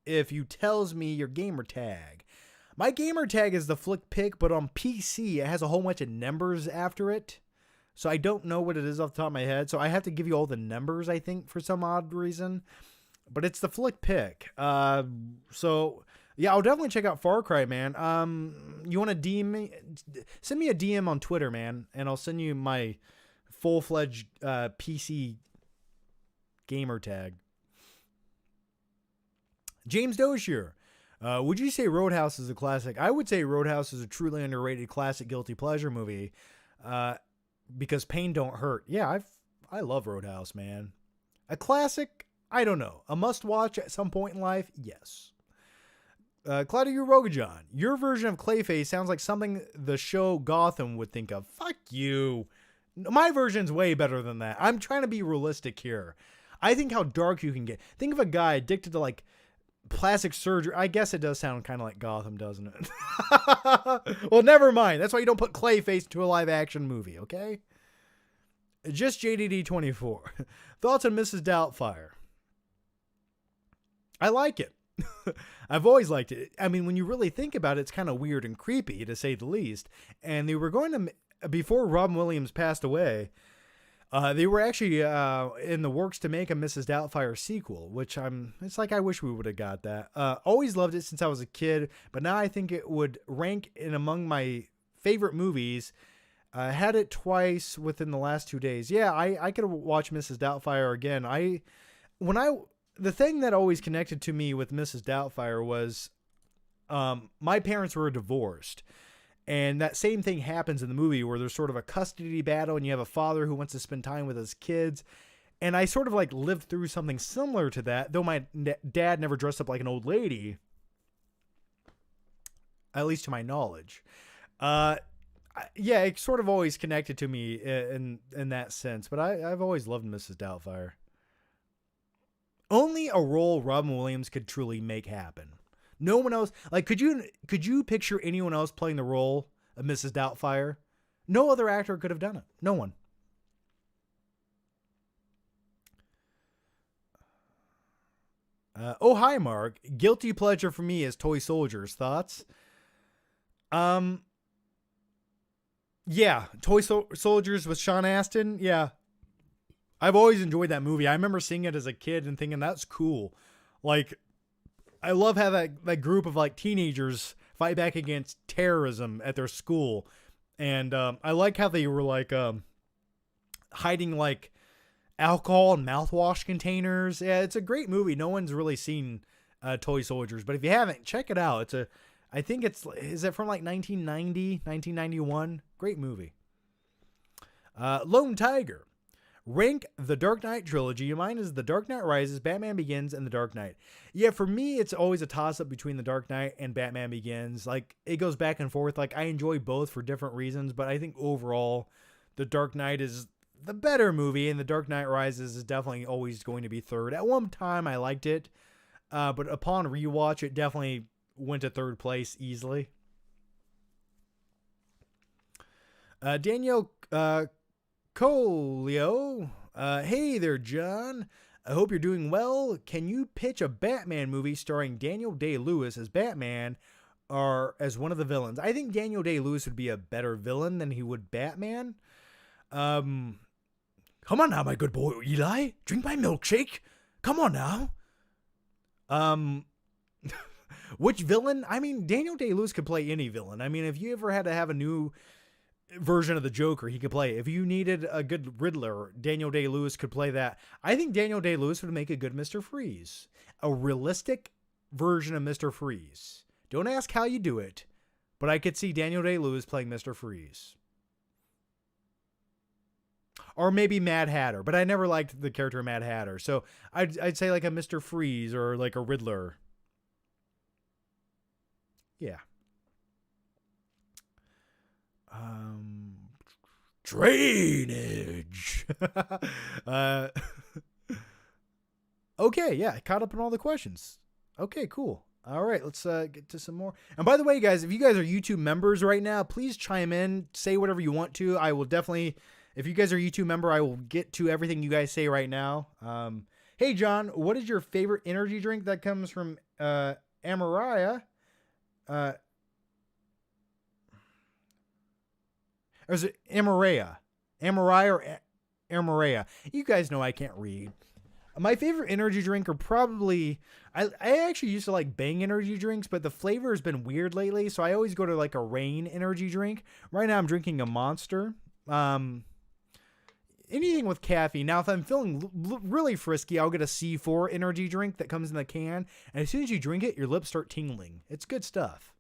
if you tells me your gamer tag. My gamer tag is the Flick Pick, but on PC, it has a whole bunch of numbers after it. So I don't know what it is off the top of my head. So I have to give you all the numbers, I think, for some odd reason. But it's the Flick Pick. So yeah, I'll definitely check out Far Cry, man. You want to DM me? Send me a DM on Twitter, man, and I'll send you my full-fledged PC gamer tag. James Dozier. Would you say Roadhouse is a classic? I would say Roadhouse is a truly underrated classic guilty pleasure movie. Because pain don't hurt. Yeah, I love Roadhouse, man. A classic? I don't know. A must watch at some point in life? Yes. Claudio Rogajon, your version of Clayface sounds like something the show Gotham would think of. Fuck you. My version's way better than that. I'm trying to be realistic here. I think how dark you can get. Think of a guy addicted to like plastic surgery. I guess it does sound kind of like Gotham, doesn't it? Well, never mind. That's why you don't put Clayface into a live action movie, okay? Just JDD24. Thoughts on Mrs. Doubtfire? I like it. I've always liked it. I mean, when you really think about it, it's kind of weird and creepy, to say the least. And they were going to, before Robin Williams passed away, they were actually in the works to make a Mrs. Doubtfire sequel, which it's like I wish we would have got that. Always loved it since I was a kid, but now I think it would rank in among my favorite movies. Had it twice within the last 2 days. Yeah, I could watch Mrs. Doubtfire again. The thing that always connected to me with Mrs. Doubtfire was my parents were divorced. And that same thing happens in the movie where there's sort of a custody battle and you have a father who wants to spend time with his kids. And I sort of like lived through something similar to that, though my dad never dressed up like an old lady, at least to my knowledge. Yeah, it sort of always connected to me in that sense, but I've always loved Mrs. Doubtfire. Only a role Robin Williams could truly make happen. No one else, like, could you picture anyone else playing the role of Mrs. Doubtfire? No other actor could have done it. No one. Oh, hi, Mark. Guilty pleasure for me is Toy Soldiers. Thoughts? Yeah, Toy Soldiers with Sean Astin. Yeah. I've always enjoyed that movie. I remember seeing it as a kid and thinking that's cool. Like, I love how that group of like teenagers fight back against terrorism at their school. And I like how they were like hiding like alcohol and mouthwash containers. Yeah, it's a great movie. No one's really seen Toy Soldiers. But if you haven't, check it out. I think is it from like 1990, 1991? Great movie. Lone Tiger. Rank the Dark Knight trilogy. Mine is The Dark Knight Rises, Batman Begins, and The Dark Knight. Yeah, for me, it's always a toss-up between The Dark Knight and Batman Begins. Like, it goes back and forth. Like, I enjoy both for different reasons, but I think overall, The Dark Knight is the better movie, and The Dark Knight Rises is definitely always going to be third. At one time, I liked it, but upon rewatch, it definitely went to third place easily. Danielle Colio. Hey there, John. I hope you're doing well. Can you pitch a Batman movie starring Daniel Day-Lewis as Batman or as one of the villains? I think Daniel Day-Lewis would be a better villain than he would Batman. Come on now, my good boy Eli. Drink my milkshake. Come on now. Which villain? I mean, Daniel Day-Lewis could play any villain. I mean, if you ever had to have a new version of the Joker, he could play. If you needed a good Riddler, Daniel Day-Lewis could play that. I think Daniel Day-Lewis would make a good Mr. Freeze. A realistic version of Mr. Freeze. Don't ask how you do it, but I could see Daniel Day-Lewis playing Mr. Freeze. Or maybe Mad Hatter, but I never liked the character Mad Hatter. So I'd say like a Mr. Freeze or like a Riddler. Yeah. Drainage. Okay, yeah, caught up on all the questions. Okay, cool. All right, let's get to some more. And by the way, guys, if you guys are YouTube members right now, please chime in, say whatever you want to. I will definitely, if you guys are a YouTube member, I will get to everything you guys say right now. Hey, John, what is your favorite energy drink? That comes from Amaria. Or is it Amaria? Amaria or Amaria? You guys know I can't read. My favorite energy drink are probably... I actually used to like Bang energy drinks, but the flavor has been weird lately, so I always go to like a Reign energy drink. Right now I'm drinking a Monster. Anything with caffeine. Now, if I'm feeling really frisky, I'll get a C4 energy drink that comes in the can, and as soon as you drink it, your lips start tingling. It's good stuff.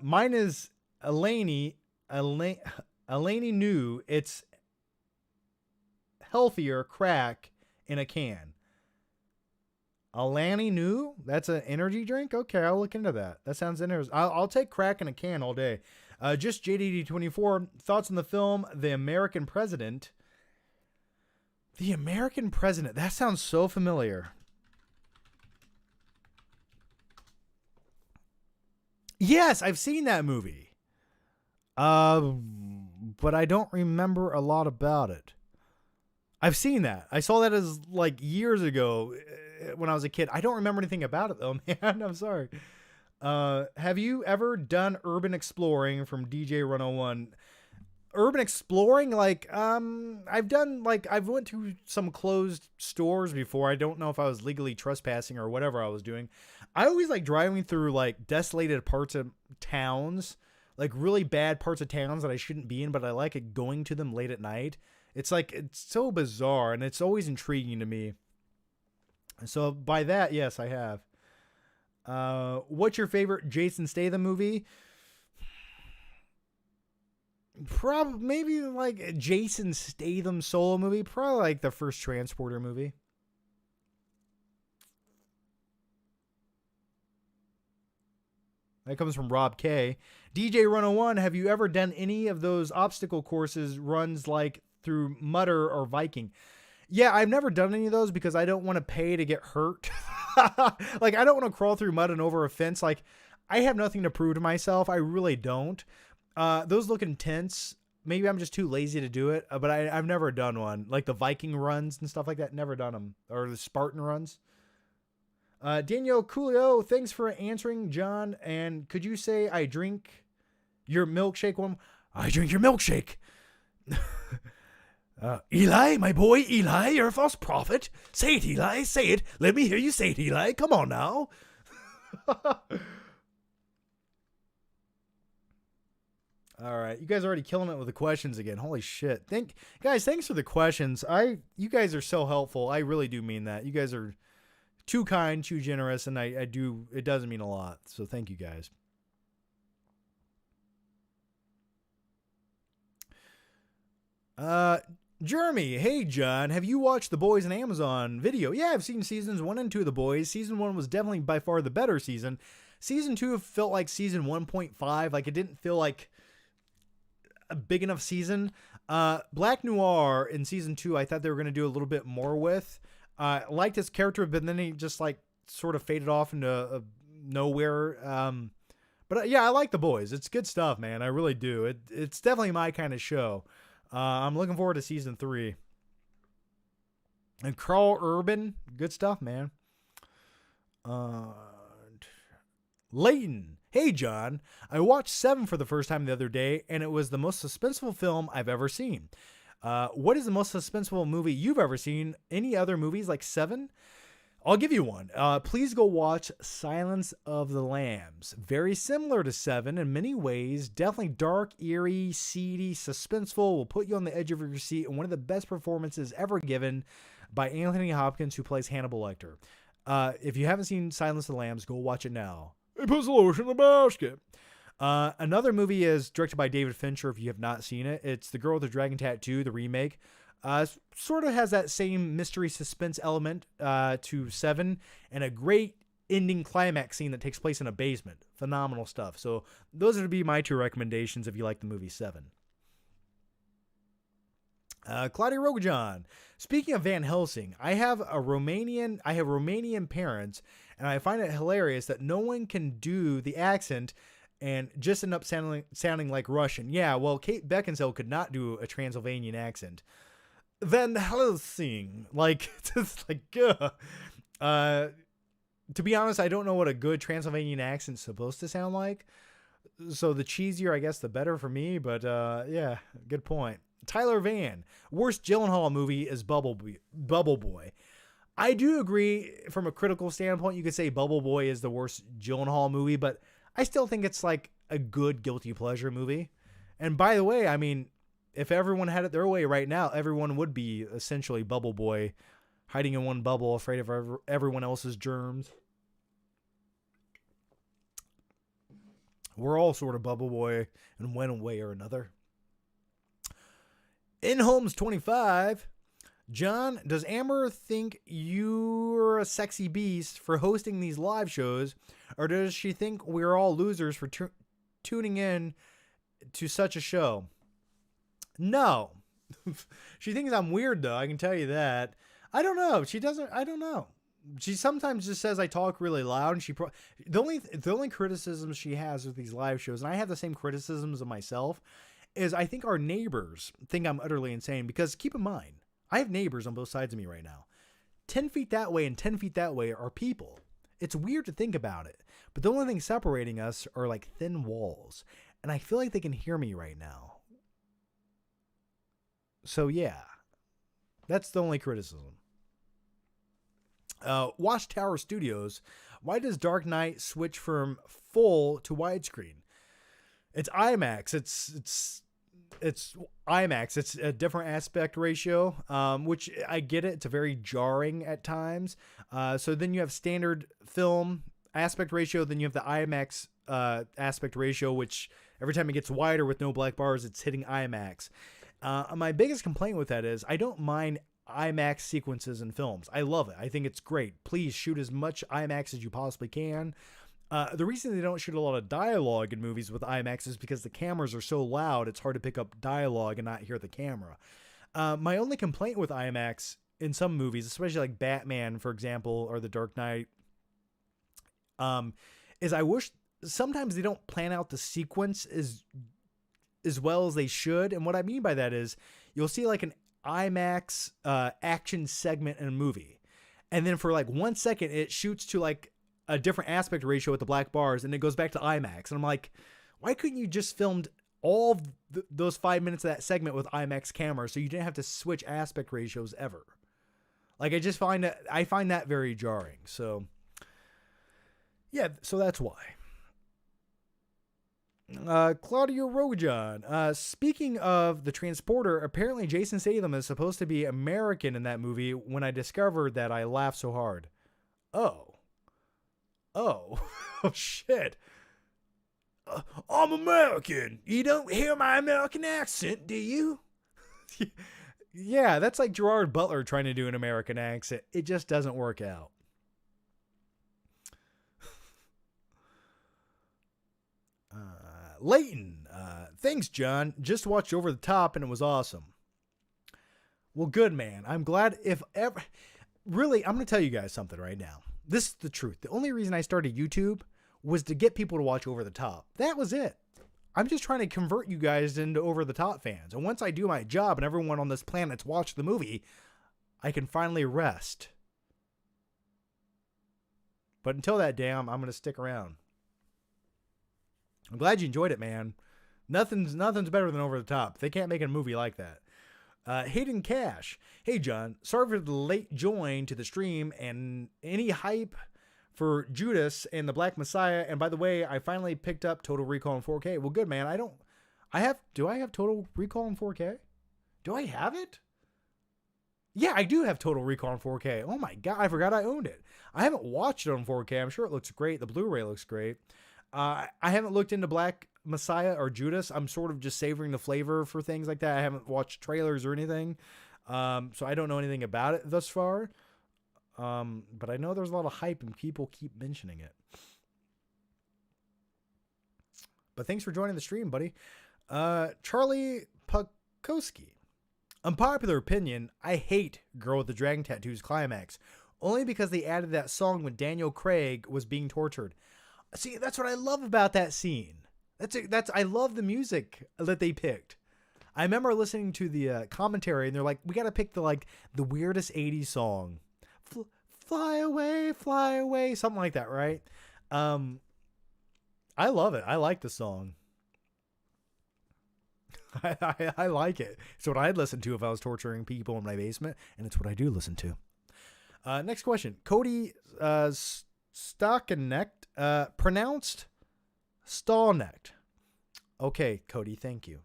Mine is Eleni New. It's healthier crack in a can. Alani New? That's an energy drink? Okay, I'll look into that. That sounds interesting. I'll take crack in a can all day. Just JDD24. Thoughts on the film The American President? The American President. That sounds so familiar. Yes, I've seen that movie. But I don't remember a lot about it. I've seen that. I saw that as like years ago when I was a kid. I don't remember anything about it though, man. I'm sorry. Have you ever done urban exploring from DJ 101? Urban exploring, like, I've done, like, I've went to some closed stores before. I don't know if I was legally trespassing or whatever I was doing. I always like driving through, like, desolated parts of towns, like really bad parts of towns that I shouldn't be in, but I like it going to them late at night. It's like, it's so bizarre, and it's always intriguing to me. So by that, yes, I have. What's your favorite Jason Statham movie? Probably, maybe like a Jason Statham solo movie. Probably like the first Transporter movie. That comes from Rob K. DJ 101, have you ever done any of those obstacle courses runs like through Mutter or Viking? Yeah, I've never done any of those because I don't want to pay to get hurt. Like, I don't want to crawl through mud and over a fence. Like, I have nothing to prove to myself. I really don't. Those look intense. Maybe I'm just too lazy to do it, but I've never done one. Like the Viking runs and stuff like that. Never done them. Or the Spartan runs. Daniel Coolio, thanks for answering, John. And could you say I drink your milkshake one? I drink your milkshake. Eli, my boy, Eli, you're a false prophet. Say it, Eli, say it. Let me hear you say it, Eli. Come on now. All right, you guys are already killing it with the questions again. Holy shit! Thanks for the questions. You guys are so helpful. I really do mean that. You guys are too kind, too generous, and I do. It does mean a lot. So thank you guys. Jeremy, hey John, have you watched The Boys on Amazon Video? Yeah, I've seen seasons 1 and 2 of The Boys. Season 1 was definitely by far the better season. Season 2 felt like season 1.5. Like, it didn't feel like a big enough season. Black Noir in season 2, I thought they were going to do a little bit more with. I liked his character, but then he just like sort of faded off into nowhere. But yeah, I like The Boys. It's good stuff, man. I really do. It's definitely my kind of show. I'm looking forward to season 3. And Carl Urban, good stuff, man. Leighton, hey John, I watched Seven for the first time the other day, and it was the most suspenseful film I've ever seen. What is the most suspenseful movie you've ever seen? Any other movies like Seven? I'll give you one. Please go watch Silence of the Lambs. Very similar to Seven in many ways. Definitely dark, eerie, seedy, suspenseful. Will put you on the edge of your seat. And one of the best performances ever given by Anthony Hopkins, who plays Hannibal Lecter. If you haven't seen Silence of the Lambs, go watch it now. He puts the lotion in the basket. Another movie is directed by David Fincher. If you have not seen it, it's The Girl with the Dragon Tattoo, the remake. Sort of has that same mystery suspense element to Seven, and a great ending climax scene that takes place in a basement. Phenomenal stuff. So those are to be my 2 recommendations if you like the movie Seven. Claudia Rogajan. Speaking of Van Helsing, I have Romanian parents, and I find it hilarious that no one can do the accent and just end up sounding like Russian. Yeah, well, Kate Beckinsale could not do a Transylvanian accent. Van Helsing, just to be honest, I don't know what a good Transylvanian accent's supposed to sound like. So the cheesier, I guess, the better for me. But yeah, good point. Tyler Van, worst Gyllenhaal movie is Bubble Boy. I do agree from a critical standpoint. You could say Bubble Boy is the worst Gyllenhaal movie, but I still think it's like a good guilty pleasure movie. And by the way, I mean, if everyone had it their way right now, everyone would be essentially Bubble Boy, hiding in one bubble, afraid of everyone else's germs. We're all sort of Bubble Boy in one way or another. In Holmes 25, John, does Amber think you're a sexy beast for hosting these live shows, or does she think we're all losers for tuning in to such a show? No. She thinks I'm weird, though. I can tell you that. I don't know. She doesn't. I don't know. She sometimes just says I talk really loud, and the only criticisms she has with these live shows, and I have the same criticisms of myself, is I think our neighbors think I'm utterly insane. Because keep in mind, I have neighbors on both sides of me right now. 10 feet that way and 10 feet that way are people. It's weird to think about it, but the only thing separating us are like thin walls, and I feel like they can hear me right now. So yeah, that's the only criticism. Watchtower Studios. Why does Dark Knight switch from full to widescreen? It's IMAX. It's IMAX. It's a different aspect ratio, which I get it. It's very jarring at times. So then you have standard film aspect ratio. Then you have the IMAX aspect ratio, which every time it gets wider with no black bars, it's hitting IMAX. My biggest complaint with that is I don't mind IMAX sequences in films. I love it. I think it's great. Please shoot as much IMAX as you possibly can. The reason they don't shoot a lot of dialogue in movies with IMAX is because the cameras are so loud, it's hard to pick up dialogue and not hear the camera. My only complaint with IMAX in some movies, especially like Batman, for example, or The Dark Knight, is I wish sometimes they don't plan out the sequence as well as they should. And what I mean by that is you'll see like an IMAX action segment in a movie, and then for like 1 second it shoots to like a different aspect ratio with the black bars, and it goes back to IMAX. And I'm like, why couldn't you just filmed all those 5 minutes of that segment with IMAX cameras so you didn't have to switch aspect ratios ever? Like, I find that very jarring. So yeah, so that's why. Claudio Rojan. Speaking of the transporter, apparently Jason Statham is supposed to be American in that movie. When I discovered that, I laughed so hard. Oh. Oh. Oh, shit. I'm American. You don't hear my American accent, do you? Yeah, that's like Gerard Butler trying to do an American accent. It just doesn't work out. Leighton, thanks, John. Just watched Over the Top and it was awesome. Well, good, man. I'm glad. If ever, really, I'm going to tell you guys something right now. This is the truth. The only reason I started YouTube was to get people to watch Over the Top. That was it. I'm just trying to convert you guys into Over the Top fans. And once I do my job and everyone on this planet's watched the movie, I can finally rest. But until that day, I'm going to stick around. I'm glad you enjoyed it, man. Nothing's better than Over the Top. They can't make a movie like that. Hayden Cash. Hey, John. Sorry for the late join to the stream and any hype for Judas and the Black Messiah. And by the way, I finally picked up Total Recall in 4K. Well, good, man. Do I have Total Recall in 4K? Do I have it? Yeah, I do have Total Recall in 4K. Oh my God, I forgot I owned it. I haven't watched it on 4K. I'm sure it looks great. The Blu-ray looks great. I haven't looked into Black Messiah or Judas. I'm sort of just savoring the flavor for things like that. I haven't watched trailers or anything. So I don't know anything about it thus far. But I know there's a lot of hype and people keep mentioning it. But thanks for joining the stream, buddy. Charlie Pukowski. Unpopular opinion, I hate Girl with the Dragon Tattoos climax. Only because they added that song when Daniel Craig was being tortured. See, that's what I love about that scene. I love the music that they picked. I remember listening to the commentary and they're like, we got to pick the weirdest 80s song. Fly away, something like that, right? I love it. I like the song. I like it. It's what I'd listen to if I was torturing people in my basement, and it's what I do listen to. Next question. Cody Stockenecht, pronounced Stallnecht. Okay, Cody, thank you.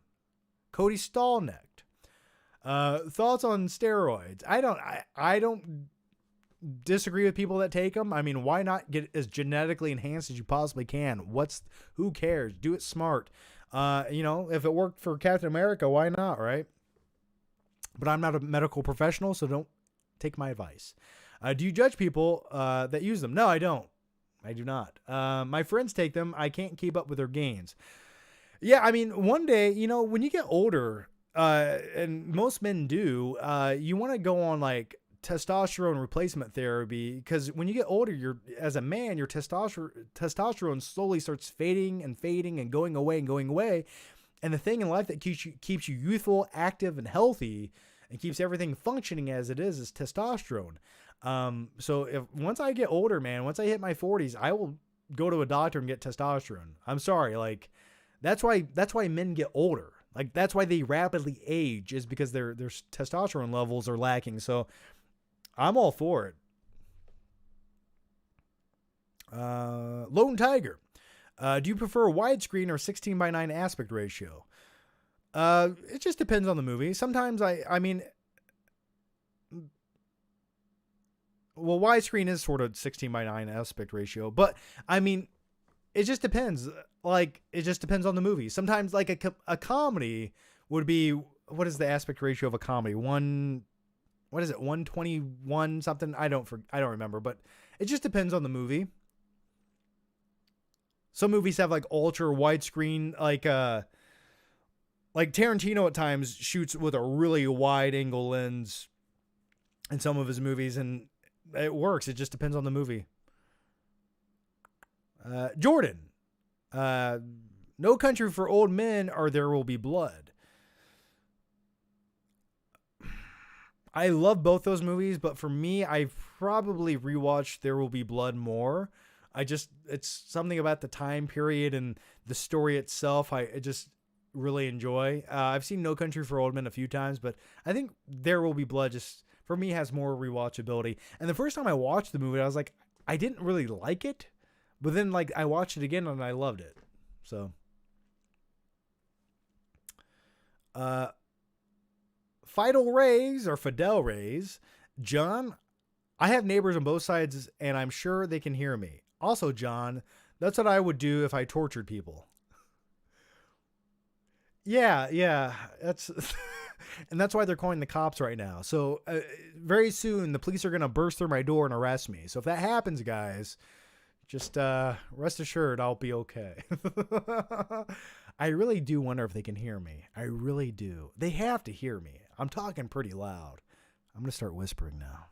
Cody Stallnecht. Thoughts on steroids? I don't disagree with people that take them. I mean, why not get as genetically enhanced as you possibly can? Who cares? Do it smart. If it worked for Captain America, why not, right? But I'm not a medical professional, so don't take my advice. Do you judge people that use them? No, I don't. I do not. My friends take them. I can't keep up with their gains. Yeah, I mean, one day, when you get older, and most men do, you want to go on like testosterone replacement therapy, because when you get older, as a man, your testosterone slowly starts fading and going away. And the thing in life that keeps you youthful, active, and healthy, and keeps everything functioning as it is testosterone. So once I get older, man, once I hit my 40s, I will go to a doctor and get testosterone. I'm sorry, like that's why men get older. Like that's why they rapidly age, is because their testosterone levels are lacking. So I'm all for it. Lone Tiger. Do you prefer widescreen or 16:9 aspect ratio? It just depends on the movie. Sometimes widescreen is sort of 16:9 aspect ratio, but I mean, it just depends. Like, it just depends on the movie. Sometimes like a comedy would be, what is the aspect ratio of a comedy? 121 something? I don't remember, but it just depends on the movie. Some movies have like ultra widescreen, like Tarantino at times shoots with a really wide angle lens in some of his movies, and it works. It just depends on the movie. Jordan, No Country for Old Men or There Will Be Blood. I love both those movies, but for me, I probably rewatched There Will Be Blood more. It's something about the time period and the story itself I just really enjoy. I've seen No Country for Old Men a few times, but I think There Will Be Blood just, for me, has more rewatchability. And the first time I watched the movie, I was like, I didn't really like it, but then like I watched it again and I loved it. So Uh, Fidel Rays. John, I have neighbors on both sides, and I'm sure they can hear me. Also, John, that's what I would do if I tortured people. Yeah, that's and that's why they're calling the cops right now. So very soon the police are gonna burst through my door and arrest me. So if that happens, guys, just rest assured I'll be okay. I really do wonder if they can hear me. I really do. They have to hear me. I'm talking pretty loud. I'm gonna start whispering now.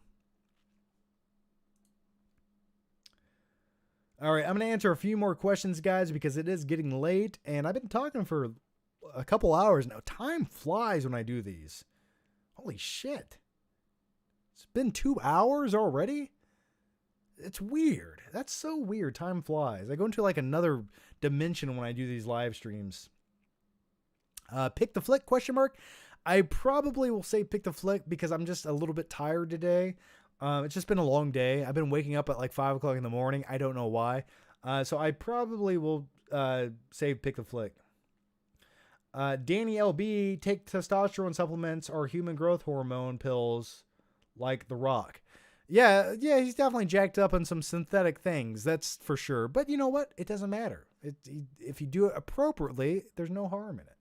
All right, I'm going to answer a few more questions, guys, because it is getting late, and I've been talking for a couple hours now. Time flies when I do these. Holy shit. It's been 2 hours already? It's weird. That's so weird. Time flies. I go into like another dimension when I do these live streams. Pick the flick, question mark. I probably will say pick the flick because I'm just a little bit tired today. It's just been a long day. I've been waking up at like 5 o'clock in the morning. I don't know why. So I probably will say pick the flick. Danny LB, take testosterone supplements or human growth hormone pills like The Rock. Yeah, he's definitely jacked up on some synthetic things. That's for sure. But you know what? It doesn't matter. If you do it appropriately, there's no harm in it.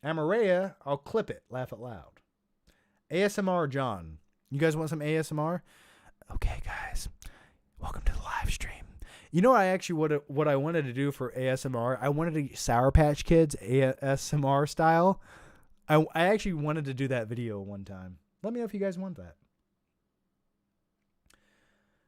Amareya, I'll clip it. Laugh out loud. ASMR John. You guys want some ASMR? Okay, guys. Welcome to the live stream. You know, what I wanted to do for ASMR? I wanted to Sour Patch Kids ASMR style. I actually wanted to do that video one time. Let me know if you guys want that.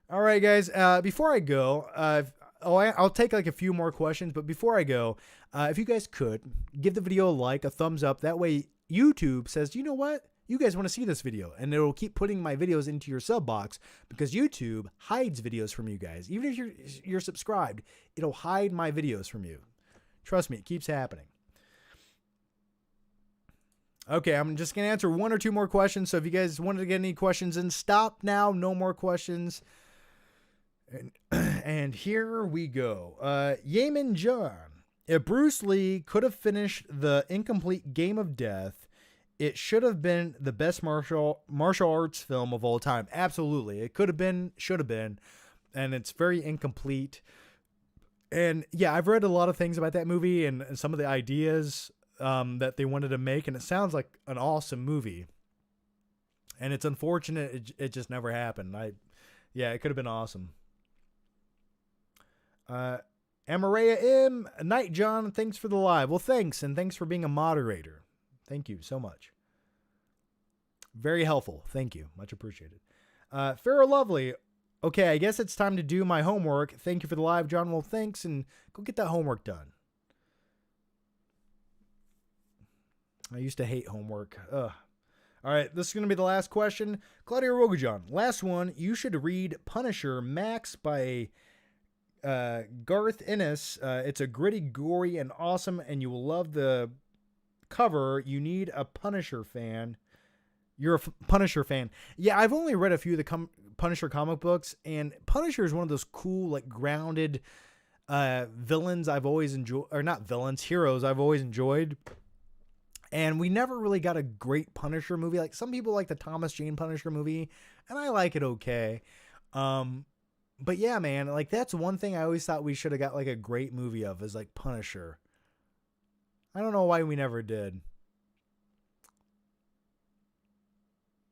All right, guys. Before I go, I'll take like a few more questions. But before I go, if you guys could give the video a like, a thumbs up. That way YouTube says, you know what? You guys want to see this video, and it'll keep putting my videos into your sub box because YouTube hides videos from you guys. Even if you're subscribed, it'll hide my videos from you. Trust me, it keeps happening. Okay, I'm just going to answer one or two more questions. So if you guys wanted to get any questions in, stop now. No more questions. And here we go. Yemen John. If Bruce Lee could have finished the incomplete Game of Death, it should have been the best martial arts film of all time. Absolutely. It could have been, should have been, and it's very incomplete. And yeah, I've read a lot of things about that movie and some of the ideas that they wanted to make, and it sounds like an awesome movie. And it's unfortunate it just never happened. It could have been awesome. Amareya M. Night John, thanks for the live. Well, thanks, and thanks for being a moderator. Thank you so much. Very helpful. Thank you. Much appreciated. Farrah Lovely. Okay, I guess it's time to do my homework. Thank you for the live, John. Well, thanks, and go get that homework done. I used to hate homework. Ugh. All right, this is going to be the last question. Claudia Rogajon. Last one. You should read Punisher Max by Garth Ennis. It's a gritty, gory, and awesome, and you will love the cover. You need a Punisher fan. You're a Punisher fan. Yeah, I've only read a few of the Punisher comic books, and Punisher is one of those cool, like, grounded villains I've always enjoyed, or not villains, heroes I've always enjoyed. And we never really got a great Punisher movie. Like, some people like the Thomas Jane Punisher movie, and I like it okay. But yeah, man, like, that's one thing I always thought we should have got, like, a great movie of, is like Punisher. I don't know why we never did.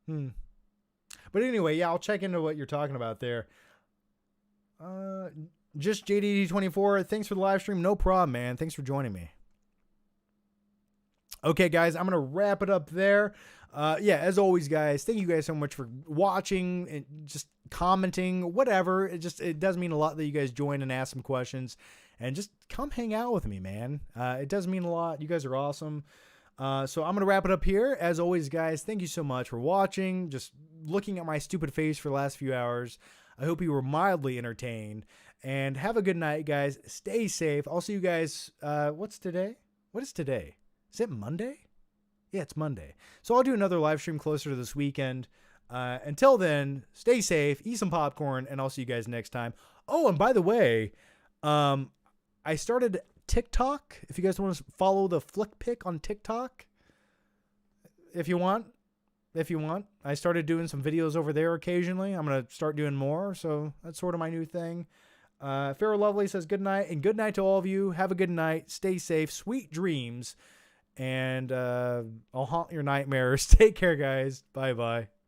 But anyway, yeah, I'll check into what you're talking about there. Just JDD24, thanks for the live stream. No problem, man. Thanks for joining me. Okay, guys, I'm going to wrap it up there. Yeah, as always, guys, thank you guys so much for watching and just commenting, whatever. It does mean a lot that you guys join and ask some questions and just come hang out with me, man. It does mean a lot. You guys are awesome. So I'm going to wrap it up here. As always, guys, thank you so much for watching, just looking at my stupid face for the last few hours. I hope you were mildly entertained, and have a good night, guys. Stay safe. I'll see you guys. What's today? What is today? Is it Monday? Yeah, it's Monday. So I'll do another live stream closer to this weekend. Until then, stay safe, eat some popcorn, and I'll see you guys next time. Oh, and by the way, I started TikTok. If you guys want to follow the Flick Pick on TikTok, if you want. I started doing some videos over there occasionally. I'm going to start doing more, so that's sort of my new thing. Farrah Lovely says good night, and good night to all of you. Have a good night. Stay safe. Sweet dreams. And I'll haunt your nightmares. Take care, guys. Bye-bye.